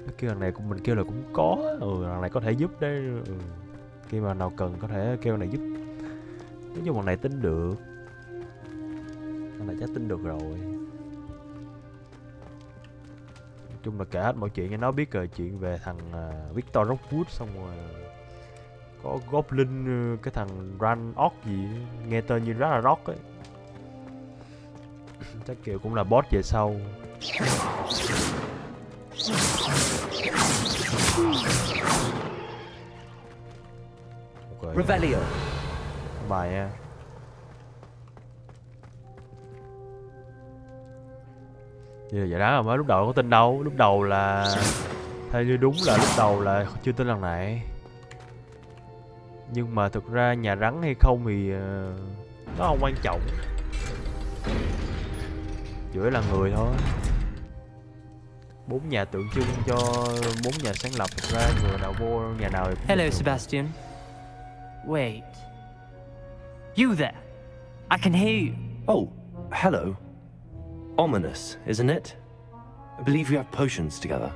nó kêu thằng này mình kêu là cũng có, thằng này có thể giúp đấy. Khi mà nào cần có thể kêu thằng này giúp. Nói chung thằng này tin được, thằng này chắc tin được rồi. Nói chung là kể hết mọi chuyện cho nó biết chuyện về thằng Victor Rookwood, xong rồi có Goblin, cái thằng Ranrock gì nghe tên như rất là rock ấy. Chắc kiểu cũng là boss về sau. Okay. Revelio. Bài nha. Vậy đó mới lúc đầu có tin đâu. Lúc đầu là theo như đúng là lúc đầu là chưa tin lần này. Nhưng mà thực ra nhà rắn hay không thì nó không quan trọng. Chủ yếu là người thôi. 4 nhà tượng trưng cho 4 nhà sáng lập, thực ra người nào vô nhà nào thì cũng Hello, được. Sebastian. Wait. You there? I can hear you. Oh, hello. Ominous, isn't it? I believe we have potions together.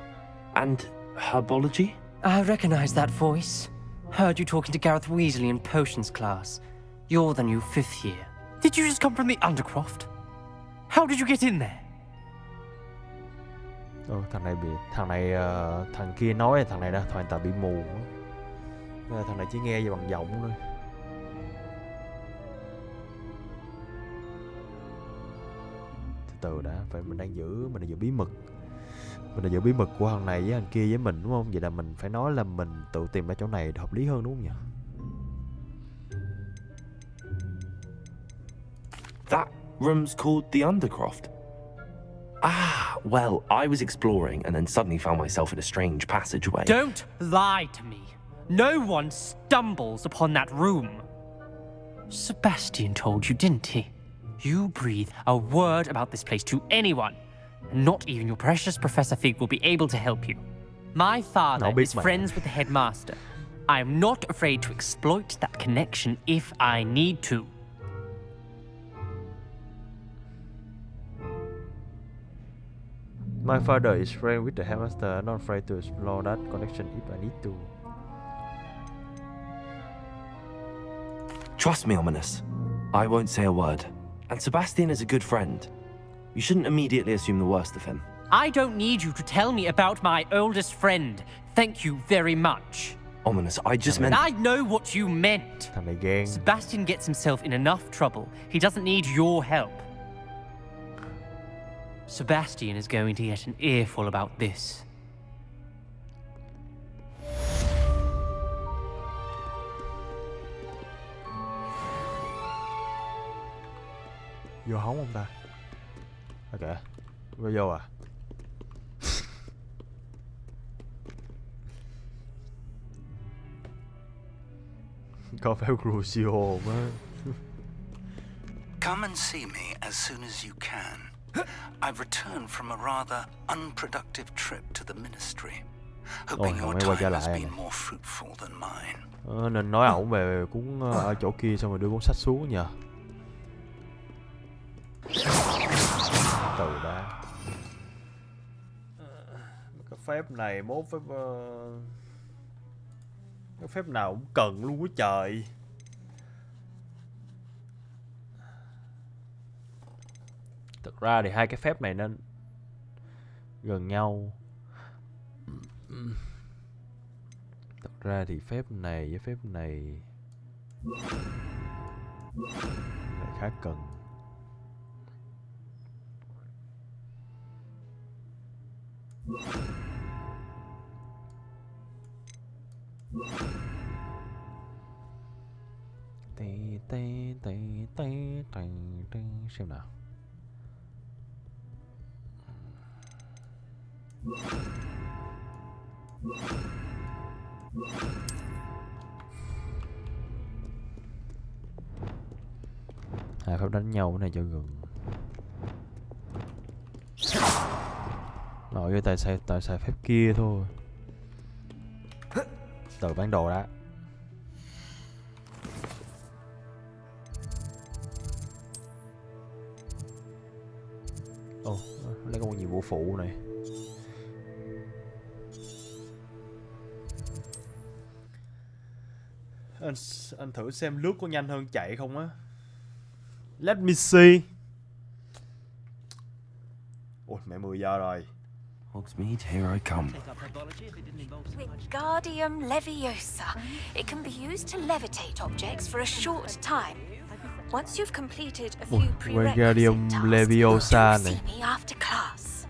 And herbology? I recognize that voice. Heard you talking to Gareth Weasley in potions class. You're the new 5th year. Did you just come from the Undercroft? How did you get in there? Thằng kia nói thằng này đã hoàn toàn bị mù. Thằng này chỉ nghe về bằng giọng thôi. Từ từ đã, phải mình đang giữ bí mật. Mình đang giữ bí mật của thằng này với thằng kia với mình đúng không? Vậy là mình phải nói là mình tự tìm ra chỗ này hợp lý hơn đúng không nhỉ? Room's called the Undercroft. Ah, well, I was exploring and then suddenly found myself in a strange passageway. Don't lie to me. No one stumbles upon that room. Sebastian told you, didn't he? You breathe a word about this place to anyone, and not even your precious Professor Fig will be able to help you. My father is friends with the headmaster. I am not afraid to exploit that connection if I need to. My father is friend with the headmaster, not afraid to explore that connection if I need to. Trust me, Ominous. I won't say a word. And Sebastian is a good friend. You shouldn't immediately assume the worst of him. I don't need you to tell me about my oldest friend. Thank you very much. Ominous, I just meant... I know what you meant. Sebastian gets himself in enough trouble. He doesn't need your help. Sebastian is going to get an earful about this. Vô hóng không ta? Ok, vô à? Có phép Crucio má. Come and see me as soon as you can. I've returned from a rather unproductive trip to the ministry. Hoping your time has been more fruitful than mine. Nên nói ổng về cuốn ở chỗ kia xong rồi đưa cuốn sách xuống nhờ. Từ đã. Cái phép này mốt phép cái phép nào cũng cần luôn á trời. Thực ra thì hai cái phép này nên gần nhau. Thực ra thì phép này với phép này khá cần. Xem nào. Hai phép đánh nhau cái này cho gần. Nội với tại xài phép kia thôi. Từ bán đồ đã. Ồ, lấy có một nhiệm vụ phụ này. Anh thử xem lướt có nhanh hơn chạy không á. Let me see. Ôi mẹ 10 giờ rồi. Hogsmeade, here I come. Wingardium Leviosa. It can be used to levitate objects for a short time. Once you've completed a few Wingardium Leviosa này. See me after class.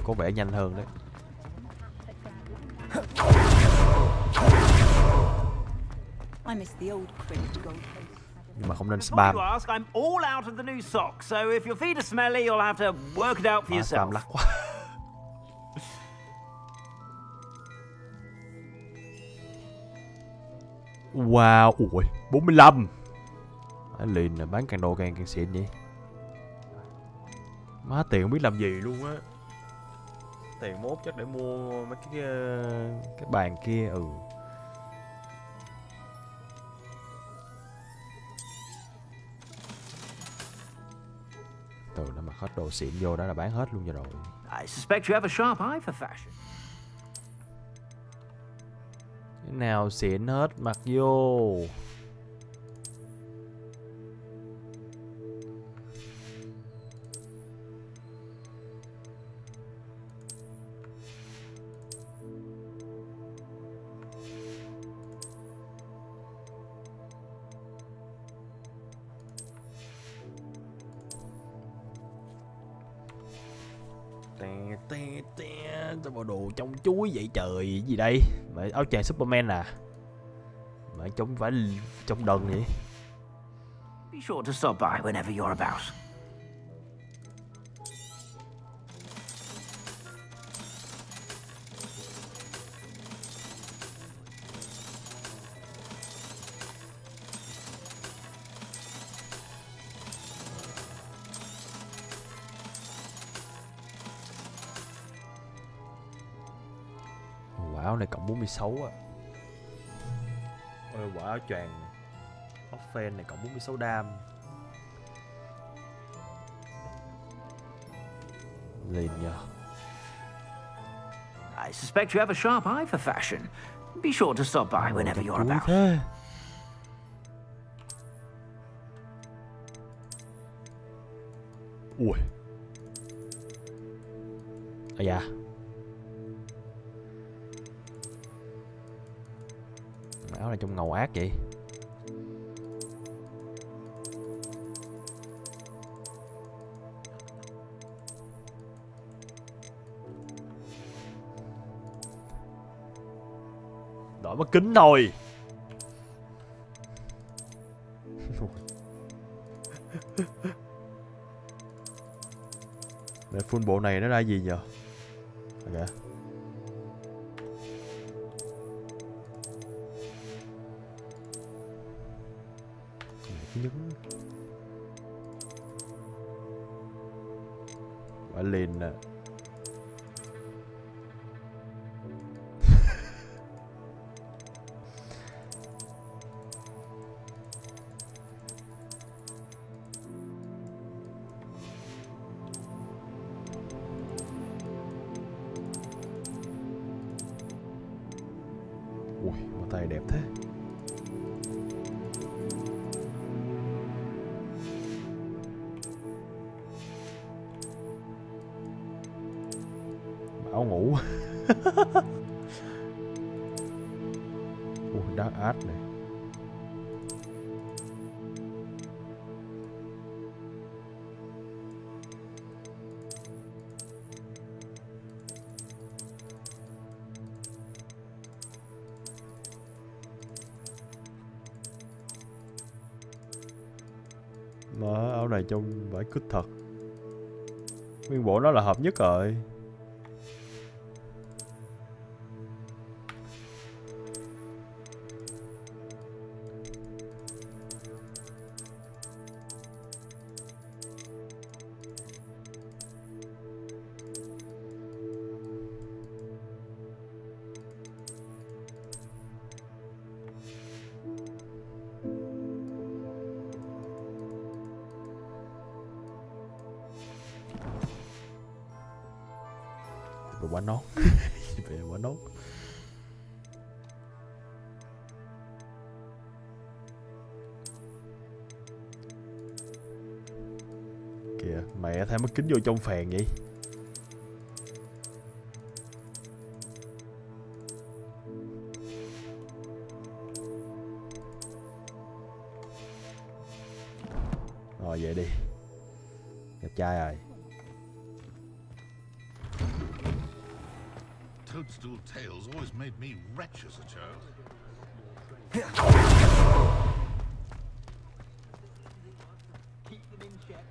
Có vẻ nhanh hơn đấy. Nhưng mà không nên spam. I'm all out of the new socks, so if your feet are smelly, you'll have to work it out for yourself. Spam lắc quá. Wow, ui, 45. Liền là bán càng đồ càng xịn vậy. Má tiền không biết làm gì luôn á. Tiền mốt chắc để mua mấy cái bàn kia. Từ nó mặc hết đồ xịn vô đó là bán hết luôn rồi. I suspect you have a sharp eye for fashion. Cái nào xịn hết mặc vô. Sao bộ đồ trong chuối vậy trời, gì đây? Mày áo choàng Superman à? Mày trông phải trong đần vậy. Be sure to stop by whenever you're about. Áo này cộng 46 á. Ôi, quả áo choàng Offen này cộng 46 đam. Liền nha. I suspect you have a sharp eye for fashion. Be sure to stop by whenever you're about. Thế. Ui. À dạ. Áo này trông ngầu ác vậy. Đổi mắt kính thôi. Để full bộ này nó ra gì giờ? Okay. Quả liền nè. Ui, bàn tay đẹp thế. Áo ngủ. Ui, đá át này. Mà áo này trông vải cứt thật. Nguyên bộ nó là hợp nhất rồi. Về quả nón. Về quả nón. Kìa, mẹ thay mắt kính vô trong phèn vậy. Rồi vậy đi. Đẹp trai rồi. Toadstool tails always made me wretch as a child. Keep them in check.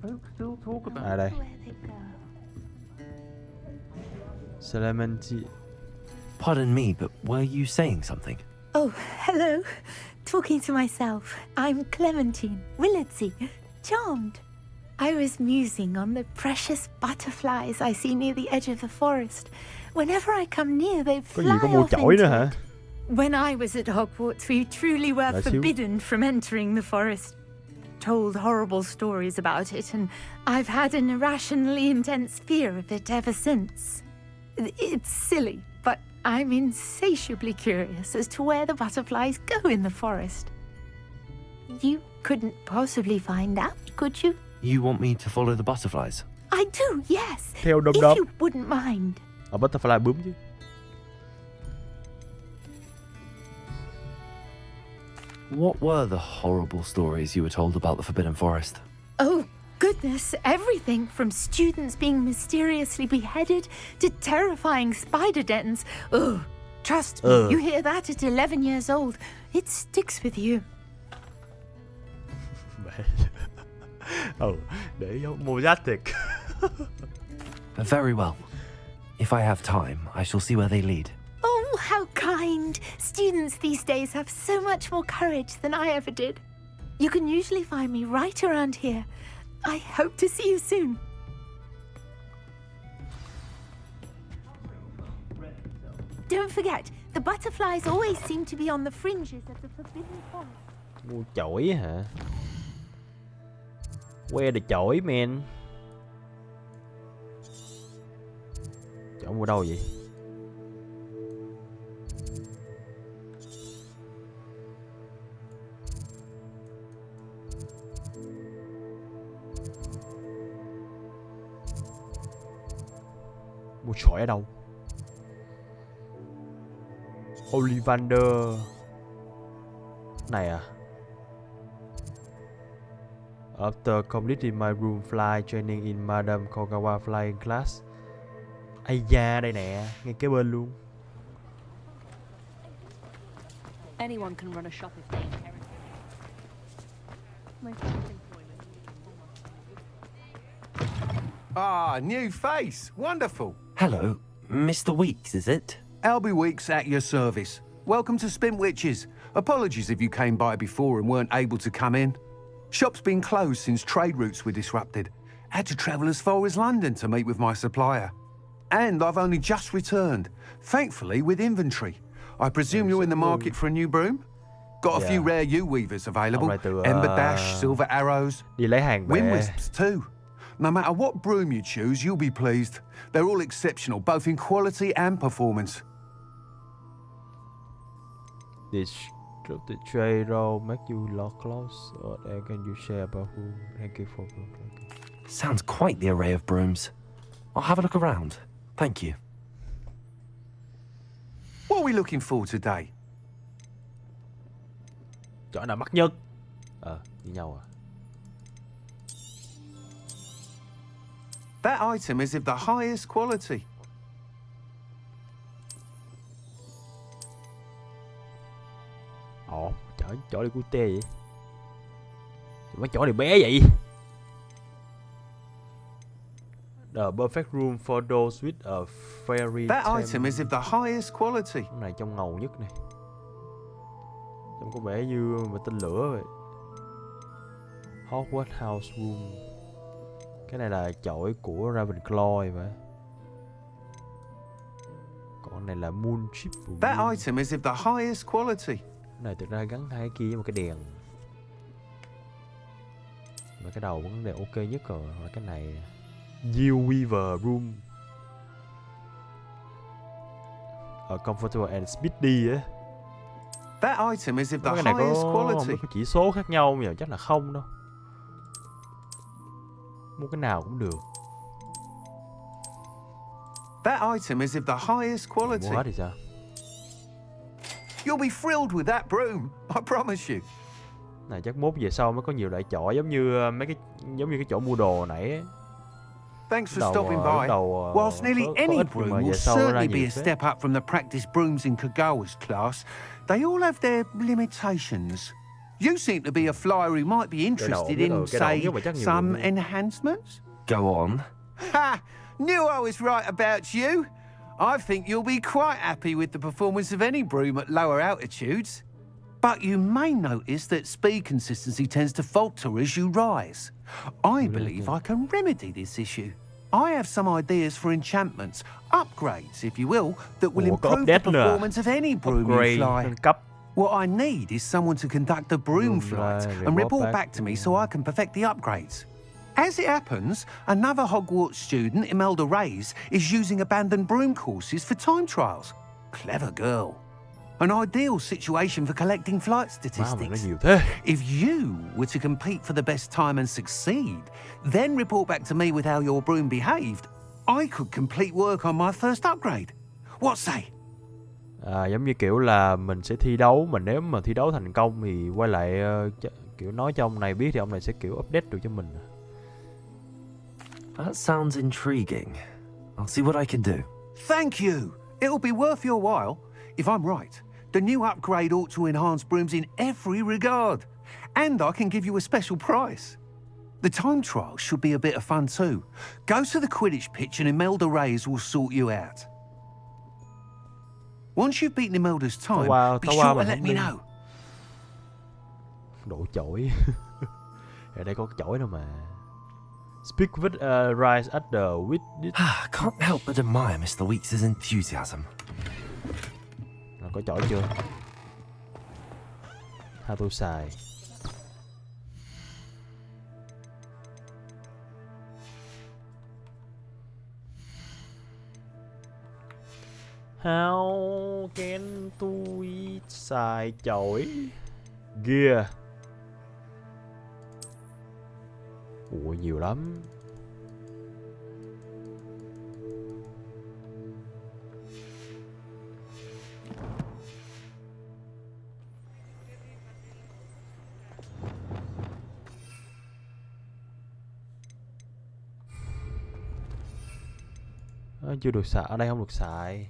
Folks still talk about. Ai đây? Clementi. Pardon me, but were you saying something? Oh, hello. Talking to myself. I'm Clementine Willetsy. Charmed. I was musing on the precious butterflies I see near the edge of the forest. Whenever I come near, they fly off Chổi nữa hả? When I was at Hogwarts, we truly were forbidden from entering the forest. Told horrible stories about it, and I've had an irrationally intense fear of it ever since. It's silly, but I'm insatiably curious as to where the butterflies go in the forest. You couldn't possibly find out, could you? You want me to follow the butterflies? I do, yes. Theo đom if đóm. you wouldn't mind. Butterfly bướm chứ. What were the horrible stories you were told about the Forbidden Forest? Oh, goodness, everything from students being mysteriously beheaded to terrifying spider dens. Ugh, trust me, you hear that at 11 years old, it sticks with you. Để mua rách thiệt. Very well. If I have time, I shall see where they lead. Oh, how kind. Students these days have so much more courage than I ever did. You can usually find me right around here. I hope to see you soon. Don't forget, the butterflies always seem to be on the fringes of the Forbidden Forest. Mua chổi hả? Where the chổi, man? Chổi mua đâu vậy? Mua chổi ở đâu? Ollivander này à? After completing my room fly training in Madame Kogawa flying class. Ây da, đây nè, ngay kế bên luôn. Anyone can run a shop if they inherit it. Ah, new face. Wonderful. Hello, Mr. Weeks, is it? Albie Weeks at your service. Welcome to Spintwitches. Apologies if you came by before and weren't able to come in. Shop's been closed since trade routes were disrupted. Had to travel as far as London to meet with my supplier. And I've only just returned, thankfully with inventory. I presume you're in the market for a new broom? Got a few rare U-weavers available. Ember Dash, Silver Arrows, Wind Wisps too. No matter what broom you choose, you'll be pleased. They're all exceptional, both in quality and performance. This the trade roll make you lock close, or can you share about who? Thank you for. Sounds quite the array of brooms. I'll have a look around. Thank you. What are we looking for today? Chọn nào mắc nhất? Như nhau à? That item is of the highest quality. Ồ, chỏ đi cute vậy? Mấy chỏ này bé vậy? The perfect room for those with a fairy That item is of the highest quality. Cái này trong ngầu nhất này. Trông có vẻ như mà tên lửa vậy. Hogwarts House Room. Cái này là chổi của Ravenclaw vậy. Còn này là Moon Chip. That item is of the highest quality. Cái này thực ra gắn hai cái kia với một cái đèn. Mà cái đầu vẫn là ok nhất rồi. Là cái này Yield Weaver Room. Comfortable and speedy á. That item is of the cái này highest có quality. mấy cái chỉ số khác nhau nhưng chắc là không đâu. Mua cái nào cũng được. That item is of the highest quality. Mua hết thì sao? You'll be thrilled with that broom, I promise you. Này chắc mốt về sau mới có nhiều loại chổi giống như cái chỗ mua đồ nãy ấy. Thanks for stopping by. Whilst nearly any broom will certainly be a step up from the practice brooms in Kagawa's class, they all have their limitations. You seem to be a flyer who might be interested in, say, some enhancements? Go on. Ha! Knew I was right about you. I think you'll be quite happy with the performance of any broom at lower altitudes. But you may notice that speed consistency tends to falter as you rise. I believe I can remedy this issue. I have some ideas for enchantments, upgrades, if you will, that will improve the performance of any broom you fly. What I need is someone to conduct a broom flight and report back to me so I can perfect the upgrades. As it happens, another Hogwarts student, Imelda Reyes, is using abandoned broom courses for time trials. Clever girl. An ideal situation for collecting flight statistics. If you were to compete for the best time and succeed, then report back to me with how your broom behaved, I could complete work on my first upgrade. What say? Giống như kiểu là mình sẽ thi đấu, mà nếu mà thi đấu thành công thì quay lại kiểu nói cho ông này biết thì ông này sẽ kiểu update được cho mình. That sounds intriguing. I'll see what I can do. Thank you. It'll be worth your while. If I'm right, the new upgrade ought to enhance brooms in every regard. And I can give you a special price. The time trial should be a bit of fun too. Go to the Quidditch pitch and Imelda Reyes will sort you out. Once you've beaten Imelda's time, be sure to let me know. Đổ chổi. Ở đây có cái chổi đâu mà. Speak with Rise at the Quidditch. Can't help but admire Mr. Weeks' enthusiasm. Có chổi chưa? Tôi xài. How can tôi xài chổi? Gear. Ủa nhiều lắm. Chưa được xài, ở đây không được xài.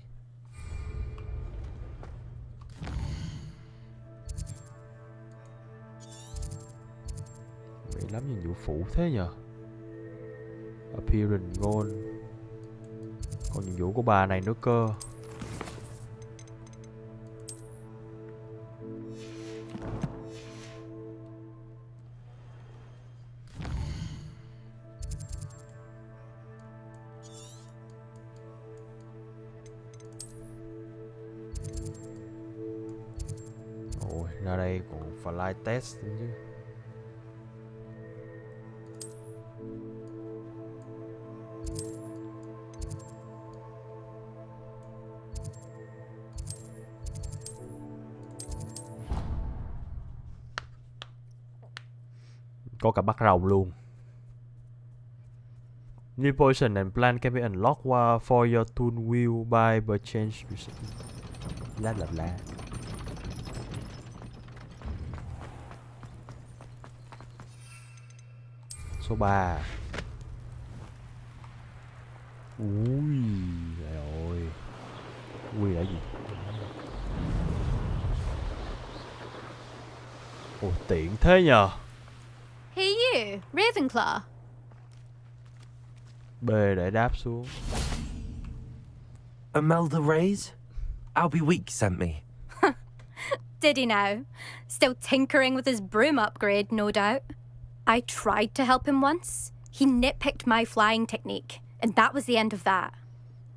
Vậy lắm nhiệm vụ phụ thế nhờ. Appearance goal. Còn nhiệm vụ của bà này nữa cơ. Ra đây còn fly test nữa chứ. Có cả bắt rồng luôn. New position and plan can be unlocked for your tool wheel by change. Lá là lá. Số 3. Ui, trời ơi. Ui là gì? Ồ, tiện thế nhờ. Hey you, Ravenclaw. B để đáp xuống. Imelda Reyes? Albie Week sent me. Did he now? Still tinkering with his broom upgrade, no doubt. I tried to help him once. He nitpicked my flying technique, and that was the end of that.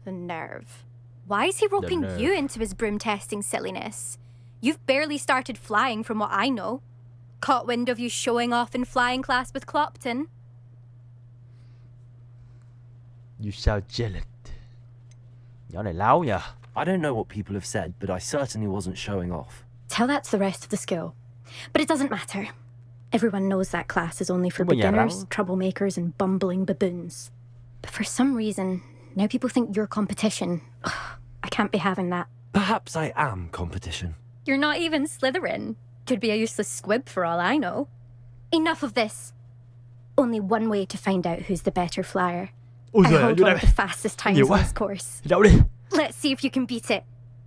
The nerve. Why is he roping you into his broom testing silliness? You've barely started flying from what I know. Caught wind of you showing off in flying class with Clopton. You sound jealous. Nhỏ này láo nhờ. I don't know what people have said, but I certainly wasn't showing off. Tell that to the rest of the school. But it doesn't matter. Everyone knows that class is only for beginners, troublemakers, and bumbling baboons. But for some reason, now people think you're competition. Ugh, I can't be having that. Perhaps I am competition. You're not even Slytherin. Could be a useless squib for all I know. Enough of this. Only one way to find out who's the better flyer. I hold one of the fastest times on this course. Let's see if you can beat it.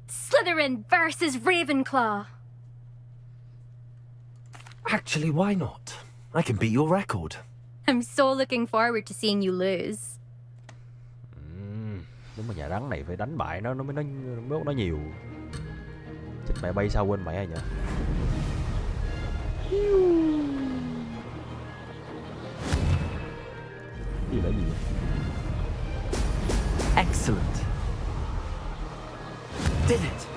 Slytherin versus Ravenclaw. Actually, why not? I can beat your record. I'm so looking forward to seeing you lose. Đúng mà nhà rắn này phải đánh bại nó mới nó nhiều. Chết mẹ, bay sao quên mẹ rồi nhỉ? Gì là gì vậy? Excellent. Did it.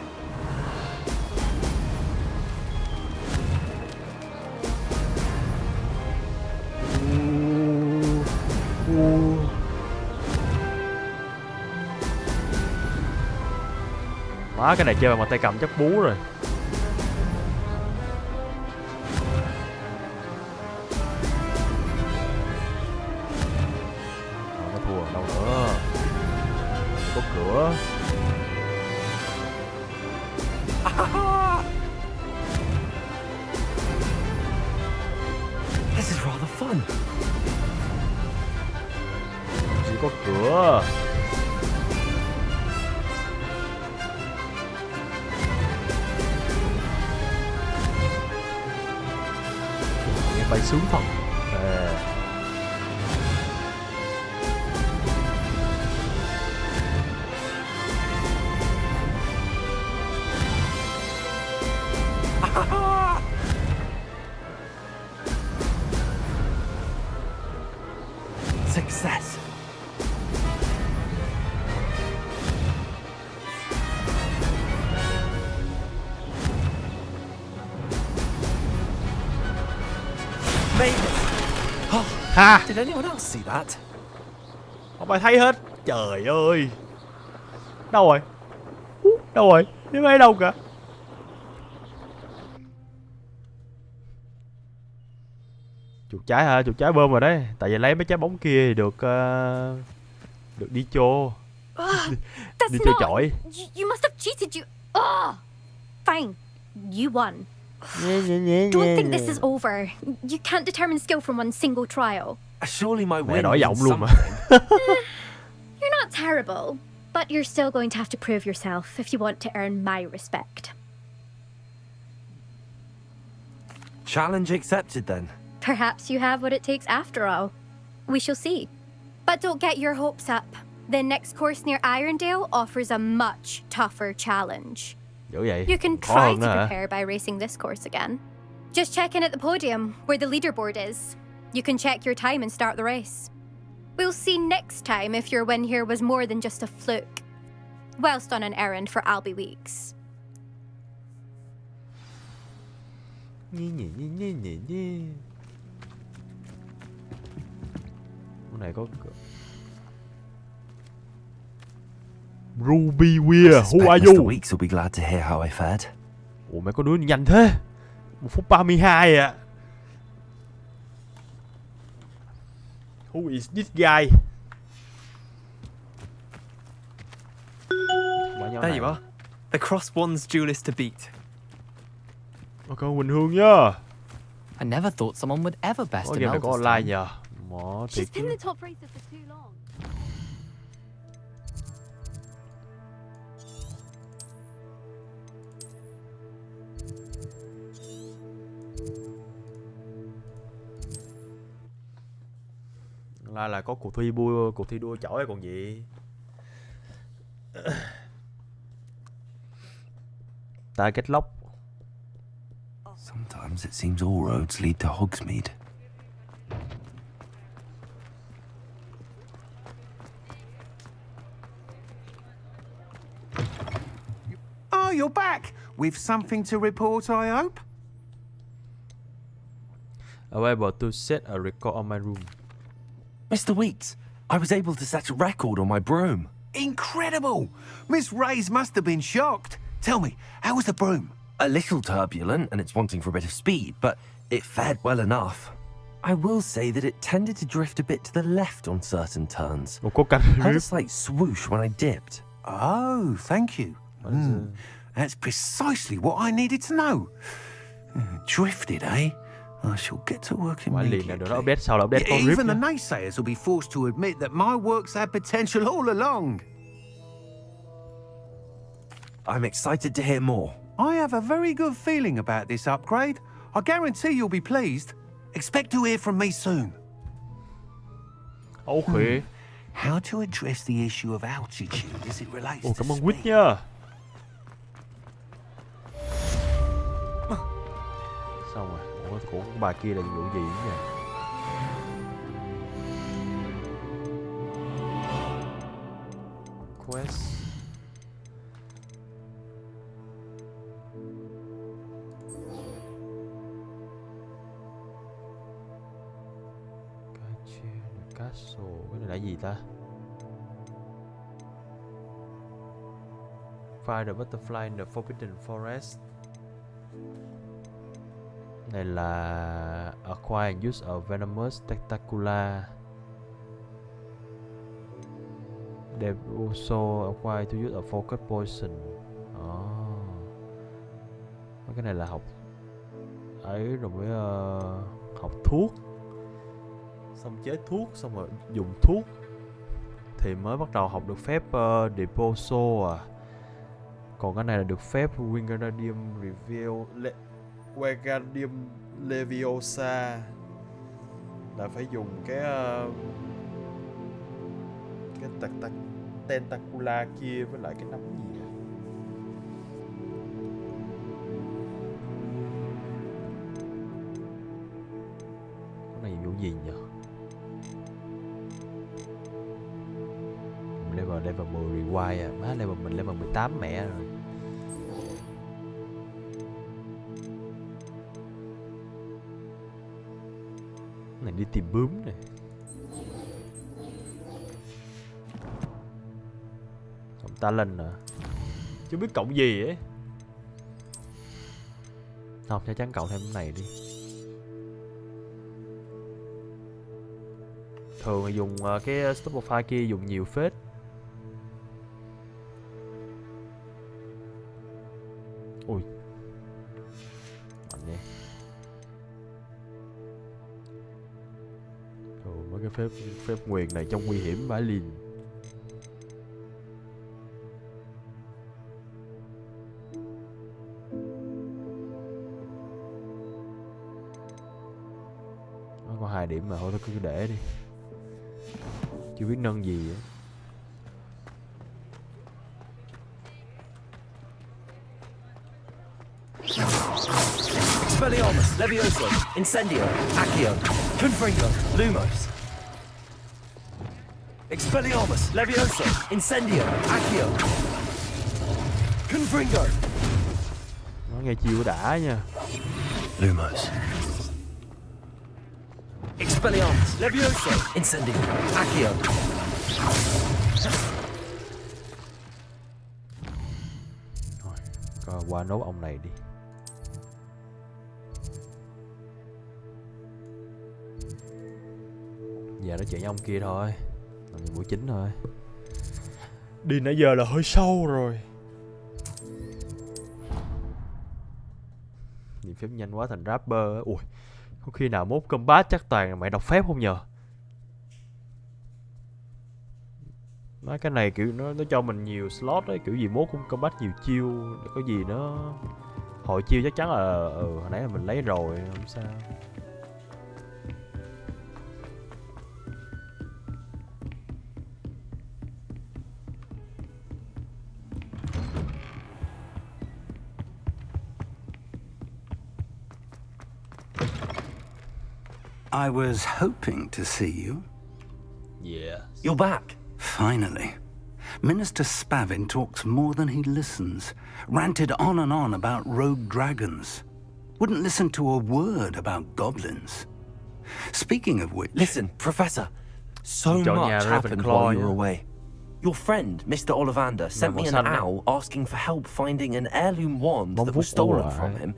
Má, cái này chơi bằng tay cầm chắc bú rồi. Không có thua đâu nữa. Có cửa. This is rather fun. Chỉ có cửa. Nghe bay sướng thật. Success. Made it. Oh, ha. Did anyone else see that? Không ai thấy hết. Trời ơi. Đâu rồi? Đâu rồi? Không thấy đâu cả. Chuột trái hả? Chuột trái bơm rồi đấy. Tại vì lấy mấy trái bóng kia thì được đi chô. Đi chơi chổi. You must have cheated. Fine. You won. Don't think this is over. You can't determine skill from one single trial. Surely my Mẹ win đổi giọng means luôn mà. You're not terrible, but you're still going to have to prove yourself if you want to earn my respect. Challenge accepted then. Perhaps you have what it takes after all. We shall see. But don't get your hopes up. The next course near Irondale offers a much tougher challenge. Dữ vậy? You can Khó try hơn to nữa hả? prepare by racing this course again. Just check in at the podium, where the leaderboard is. You can check your time and start the race. We'll see next time if your win here was more than just a fluke. Whilst on an errand for Albie Weeks. Cái này có Ruby Weir, who are you? Mr. Weeks will be glad to hear how I fared. Ủa mày có đứa nhanh thế? 1 phút 32 à. Who is this guy? There you are. The cross one's duelist to beat. Ok, Quỳnh Hương nhá. I never thought someone would ever best Có a game này có Melda's online time. nhờ. Mỏ thiệt chứ. top racer for too long. Là có cuộc thi đua chổi còn gì. Target lock. Sometimes it seems all roads lead to Hogsmeade. Oh, you're back! With something to report, I hope? Available to set a record on my room. Mr. Weeks, I was able to set a record on my broom. Incredible! Miss Reyes must have been shocked. Tell me, how was the broom? A little turbulent and it's wanting for a bit of speed, but it fared well enough. I will say that it tended to drift a bit to the left on certain turns. Heard a slight swoosh when I dipped. Oh, thank you. That's precisely what I needed to know. Drifted, eh? I shall get to work immediately. Even the naysayers will be forced to admit that my works had potential all along. I'm excited to hear more. I have a very good feeling about this upgrade. I guarantee you'll be pleased. Expect to hear from me soon. Okay. How to address the issue of altitude as it relates to cảm ơn speed. Quýt nha. Xong rồi. Ủa, của bà kia là vụ gì nhỉ? Quest. Castle, cái này là gì ta? Find the butterfly in the forbidden forest. Này là acquire and use a venomous tentacula. They also acquire to use a focus poison. Cái này là học ấy rồi mới học thuốc, xong chế thuốc, xong rồi dùng thuốc thì mới bắt đầu học được phép Deposo à. Còn cái này là được phép Wingardium Leviosa, là phải dùng cái tentacula kia với lại cái nấm gì à. Cái này vụ gì nhỉ? Level 10 rewind à. Má, level mình level 18 mẹ rồi. Cái này đi tìm bướm này. Cộng talent à. Chưa biết cộng gì ấy. Không, chắc chắn cộng thêm cái này đi. Thường là dùng cái Stopify kia dùng nhiều phết. Ui, mạnh nha. Mấy cái phép nguyền này trong nguy hiểm vãi liền. Nó có 2 điểm mà thôi, cứ để đi. Chưa biết nâng gì á. Expelliarmus, Levioso, Incendio, Accio, Confringo, Lumos. Expelliarmus, Levioso, Incendio, Accio, Confringo. Nó nghe chiêu đã nha. Lumos. Expelliarmus, Levioso, Incendio, Accio. Rồi, coi qua nốt ông này đi. Giờ nó chuyện với ông kia thôi, là buổi chính thôi. Đi nãy giờ là hơi sâu rồi. Nhìn phép nhanh quá thành rapper. Ui, có khi nào mốt combat chắc toàn là mày đọc phép không nhờ? Nói cái này kiểu nó cho mình nhiều slot ấy, kiểu gì mốt cũng combat nhiều chiêu, có gì nó hồi chiêu chắc chắn là hồi nãy là mình lấy rồi, không sao. I was hoping to see you. Yeah. You're back. Finally. Minister Spavin talks more than he listens. Ranted on and on about rogue dragons. Wouldn't listen to a word about goblins. Speaking of which... Listen, Professor. So much happened while you were away. Your friend, Mr. Ollivander, sent me an owl asking for help finding an heirloom wand that was stolen from him.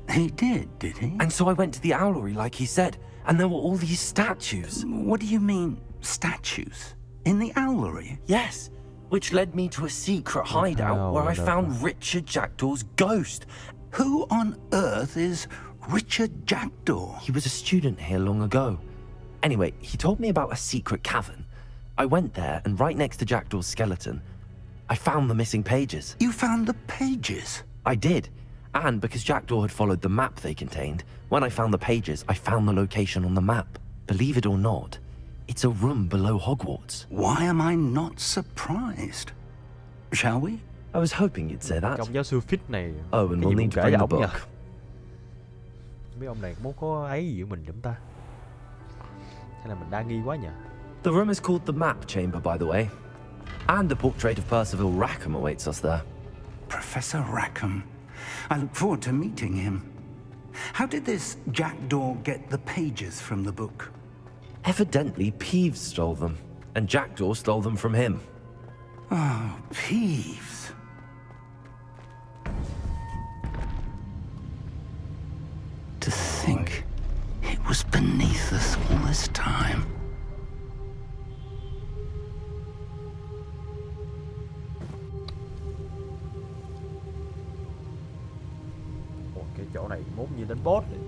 He did he? And so I went to the owlery like he said, and there were all these statues. What do you mean, statues? In the owlery? Yes, which led me to a secret hideout where I found Richard Jackdaw's ghost. Who on earth is Richard Jackdaw? He was a student here long ago. Anyway, he told me about a secret cavern. I went there, and right next to Jackdaw's skeleton, I found the missing pages. You found the pages? I did. And because Jackdaw had followed the map they contained, when I found the pages, I found the location on the map. Believe it or not, it's a room below Hogwarts. Why am I not surprised? Shall we? I was hoping you'd say that. Ông giáo sư Fit này. Oh, and we'll need to bring the book. Mấy ông này mốt có ấy gì với mình chúng ta? Hay là mình đa nghi quá nhỉ? The room is called the Map Chamber, by the way. And the portrait of Percival Rackham awaits us there. Professor Rackham. I look forward to meeting him. How did this Jackdaw get the pages from the book? Evidently, Peeves stole them, and Jackdaw stole them from him. Oh, Peeves. To think it was beneath us all this time. Cái chỗ này mốt như đánh boss vậy.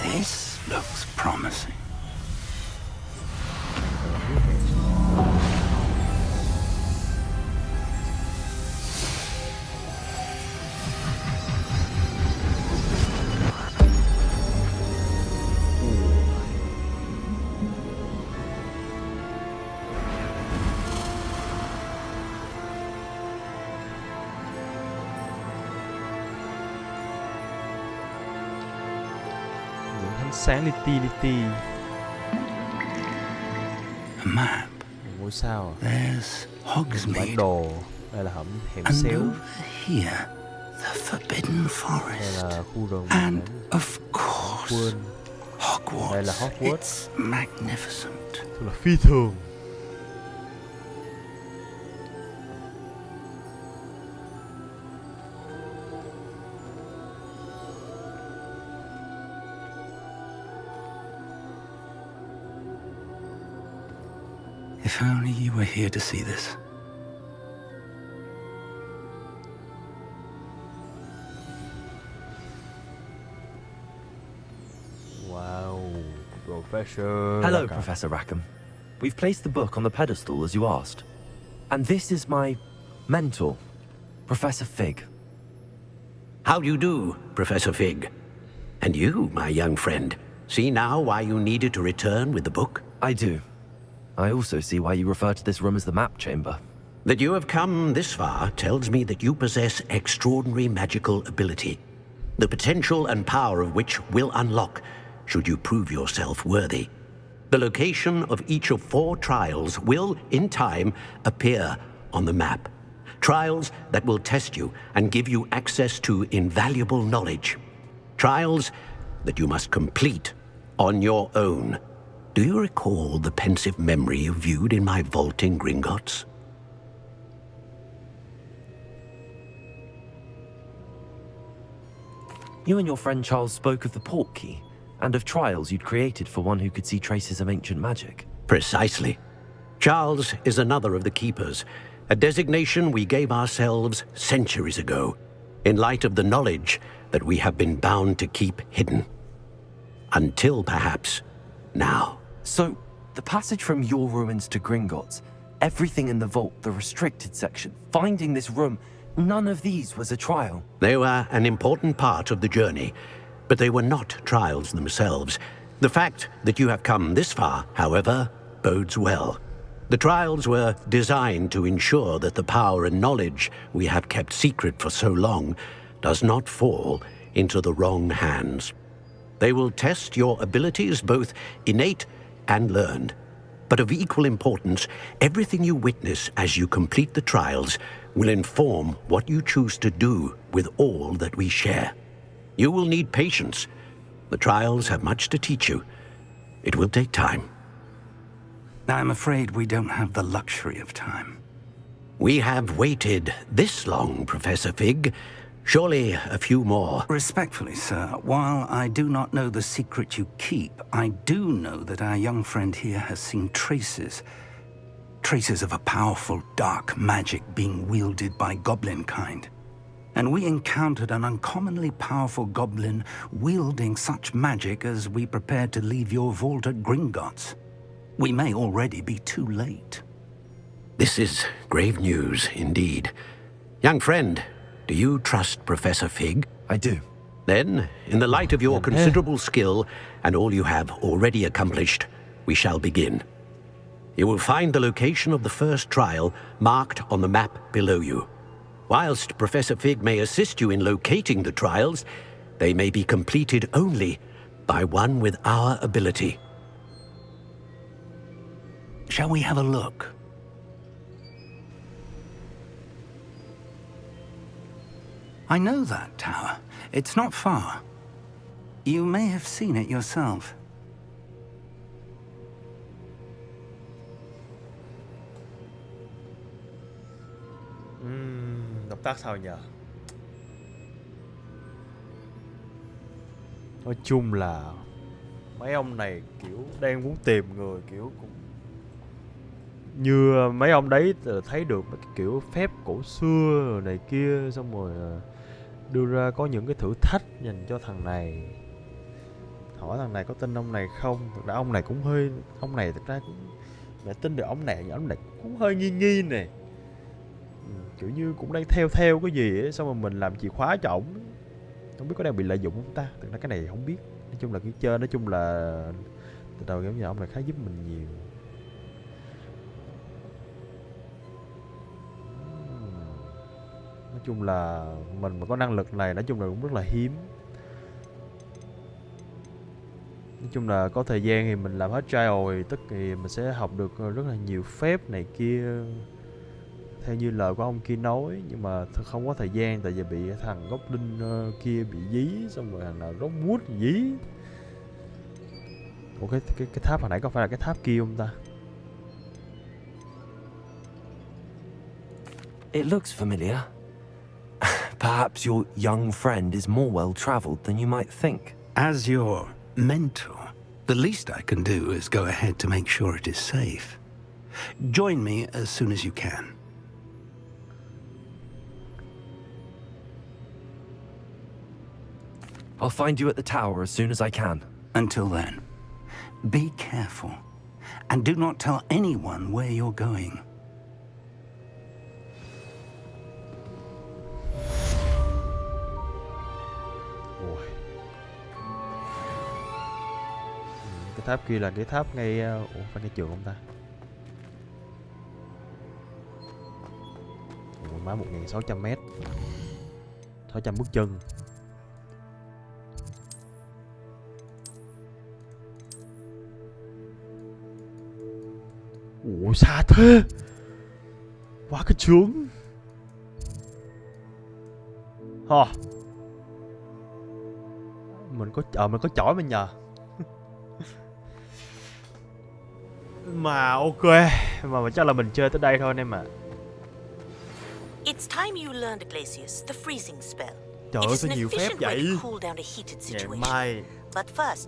This looks promising. Sáng li ti. A map. Ngôi sao à? There's Hogsmeade. Bản đồ. Đây là hẻm And xéo. over here, the Forbidden Forest. Đây là khu rừng. And of course, Hogwarts. Đây là Hogwarts. It's magnificent. Thật là phi thường. If only you were here to see this. Wow, Professor. Hello, Professor Rackham. We've placed the book on the pedestal as you asked. And this is my mentor, Professor Fig. How do you do, Professor Fig? And you, my young friend, see now why you needed to return with the book? I do. I also see why you refer to this room as the map chamber. That you have come this far tells me that you possess extraordinary magical ability, the potential and power of which will unlock should you prove yourself worthy. The location of each of 4 trials will, in time, appear on the map. Trials that will test you and give you access to invaluable knowledge. Trials that you must complete on your own. Do you recall the pensive memory you viewed in my vault in Gringotts? You and your friend Charles spoke of the port key, and of trials you'd created for one who could see traces of ancient magic. Precisely. Charles is another of the Keepers, a designation we gave ourselves centuries ago, in light of the knowledge that we have been bound to keep hidden. Until, perhaps, now. So, the passage from your ruins to Gringotts, everything in the vault, the restricted section, finding this room, none of these was a trial. They were an important part of the journey, but they were not trials themselves. The fact that you have come this far, however, bodes well. The trials were designed to ensure that the power and knowledge we have kept secret for so long does not fall into the wrong hands. They will test your abilities, both innate and learned. But of equal importance, everything you witness as you complete the trials will inform what you choose to do with all that we share. You will need patience. The trials have much to teach you. It will take time. I'm afraid we don't have the luxury of time. We have waited this long, Professor Fig. Surely a few more. Respectfully, sir, while I do not know the secret you keep, I do know that our young friend here has seen traces of a powerful dark magic being wielded by goblin kind. And we encountered an uncommonly powerful goblin wielding such magic as we prepared to leave your vault at Gringotts. We may already be too late. This is grave news indeed. Young friend, do you trust Professor Fig? I do. Then, in the light of your considerable skill and all you have already accomplished, we shall begin. You will find the location of the first trial marked on the map below you. Whilst Professor Fig may assist you in locating the trials, they may be completed only by one with our ability. Shall we have a look? I know that tower. It's not far. You may have seen it yourself. Tóm tắt sao nhờ? Nói chung là mấy ông này kiểu đang muốn tìm người kiểu cũng như mấy ông đấy thấy được mấy cái kiểu phép cổ xưa rồi này kia, xong rồi đưa ra có những cái thử thách dành cho thằng này, hỏi thằng này có tin ông này không. Thực ra ông này cũng hơi, ông này thực ra cũng mẹ tin được ông này, nhưng ông này cũng hơi nghi nghi nè, kiểu như cũng đang theo cái gì ấy, xong rồi mình làm chìa khóa cho ổng, không biết có đang bị lợi dụng không ta. Thực ra cái này không biết, nói chung là cái chơi, nói chung là từ đầu game nhà ông này khá giúp mình nhiều. Nói chung là mình mà có năng lực này nói chung là cũng rất là hiếm. Nói chung là có thời gian thì mình làm hết trial thì thì mình sẽ học được rất là nhiều phép này kia theo như lời của ông kia nói, nhưng mà không có thời gian tại vì bị thằng Goblin kia bị dí, xong rồi thằng nào Rockwood dí. Ủa cái tháp hồi nãy có phải là cái tháp kia không ta? It looks familiar. Perhaps your young friend is more well-traveled than you might think. As your mentor, the least I can do is go ahead to make sure it is safe. Join me as soon as you can. I'll find you at the tower as soon as I can. Until then, be careful, and do not tell anyone where you're going. Cái tháp kia là cái tháp ngay phải cái trường không ta? Ủa, má 1.600 m, 600 bước chân. Ủa xa thế, quá cái chướng. Mình có chổi mình nhờ. Mà ok, mà chắc là mình chơi tới đây thôi anh em ạ. It's time you learned Glacius, the freezing spell. Trời ơi sao nhiều phép vậy?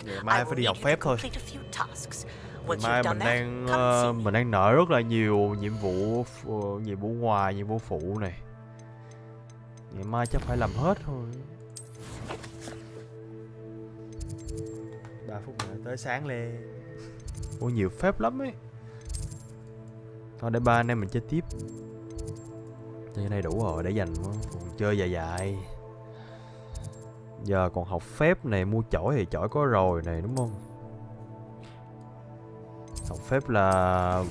Ngày mai phải đi học phép thôi. Ngày mai mình đang nợ rất là nhiều nhiệm vụ ngoài, nhiệm vụ phụ này. Ngày mai chắc phải làm hết thôi. 3 phút nữa tới sáng lên. Ủa nhiều phép lắm ấy. Thôi để 3 anh em mình chơi tiếp. Chơi này đủ rồi để dành chơi dài. Giờ còn học phép này, mua chổi thì chổi có rồi này đúng không? Học phép là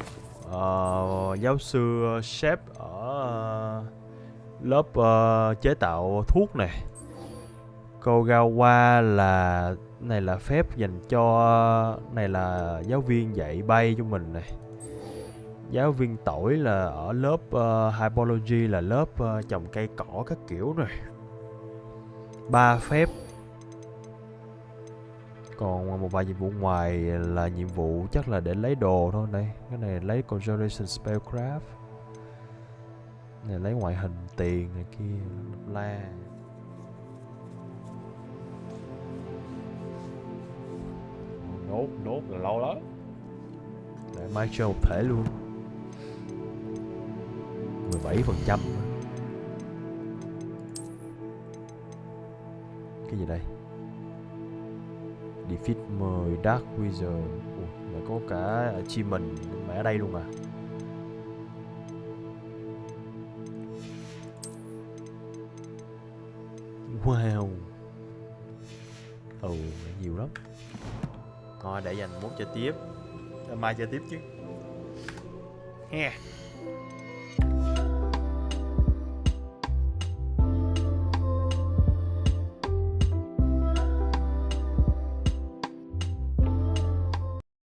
giáo sư chef ở lớp chế tạo thuốc này. Kogawa là này là phép dành cho này là giáo viên dạy bay cho mình này. Giáo viên tỏi là ở lớp Hydrology là lớp trồng cây cỏ các kiểu này. 3 phép. Còn một vài nhiệm vụ ngoài là nhiệm vụ chắc là để lấy đồ thôi. Đây, cái này lấy Conjuration Spellcraft. Này lấy ngoại hình tiền này kia la. Nốt là lâu đó. Để mai chơi một thể luôn. 17%. Cái gì đây? Defeat 10 Dark Wizard. Mà có cả achievement mà ở đây luôn à. Wow. Nhiều lắm. Thôi để dành mốt chơi tiếp. Mai chơi tiếp chứ. He.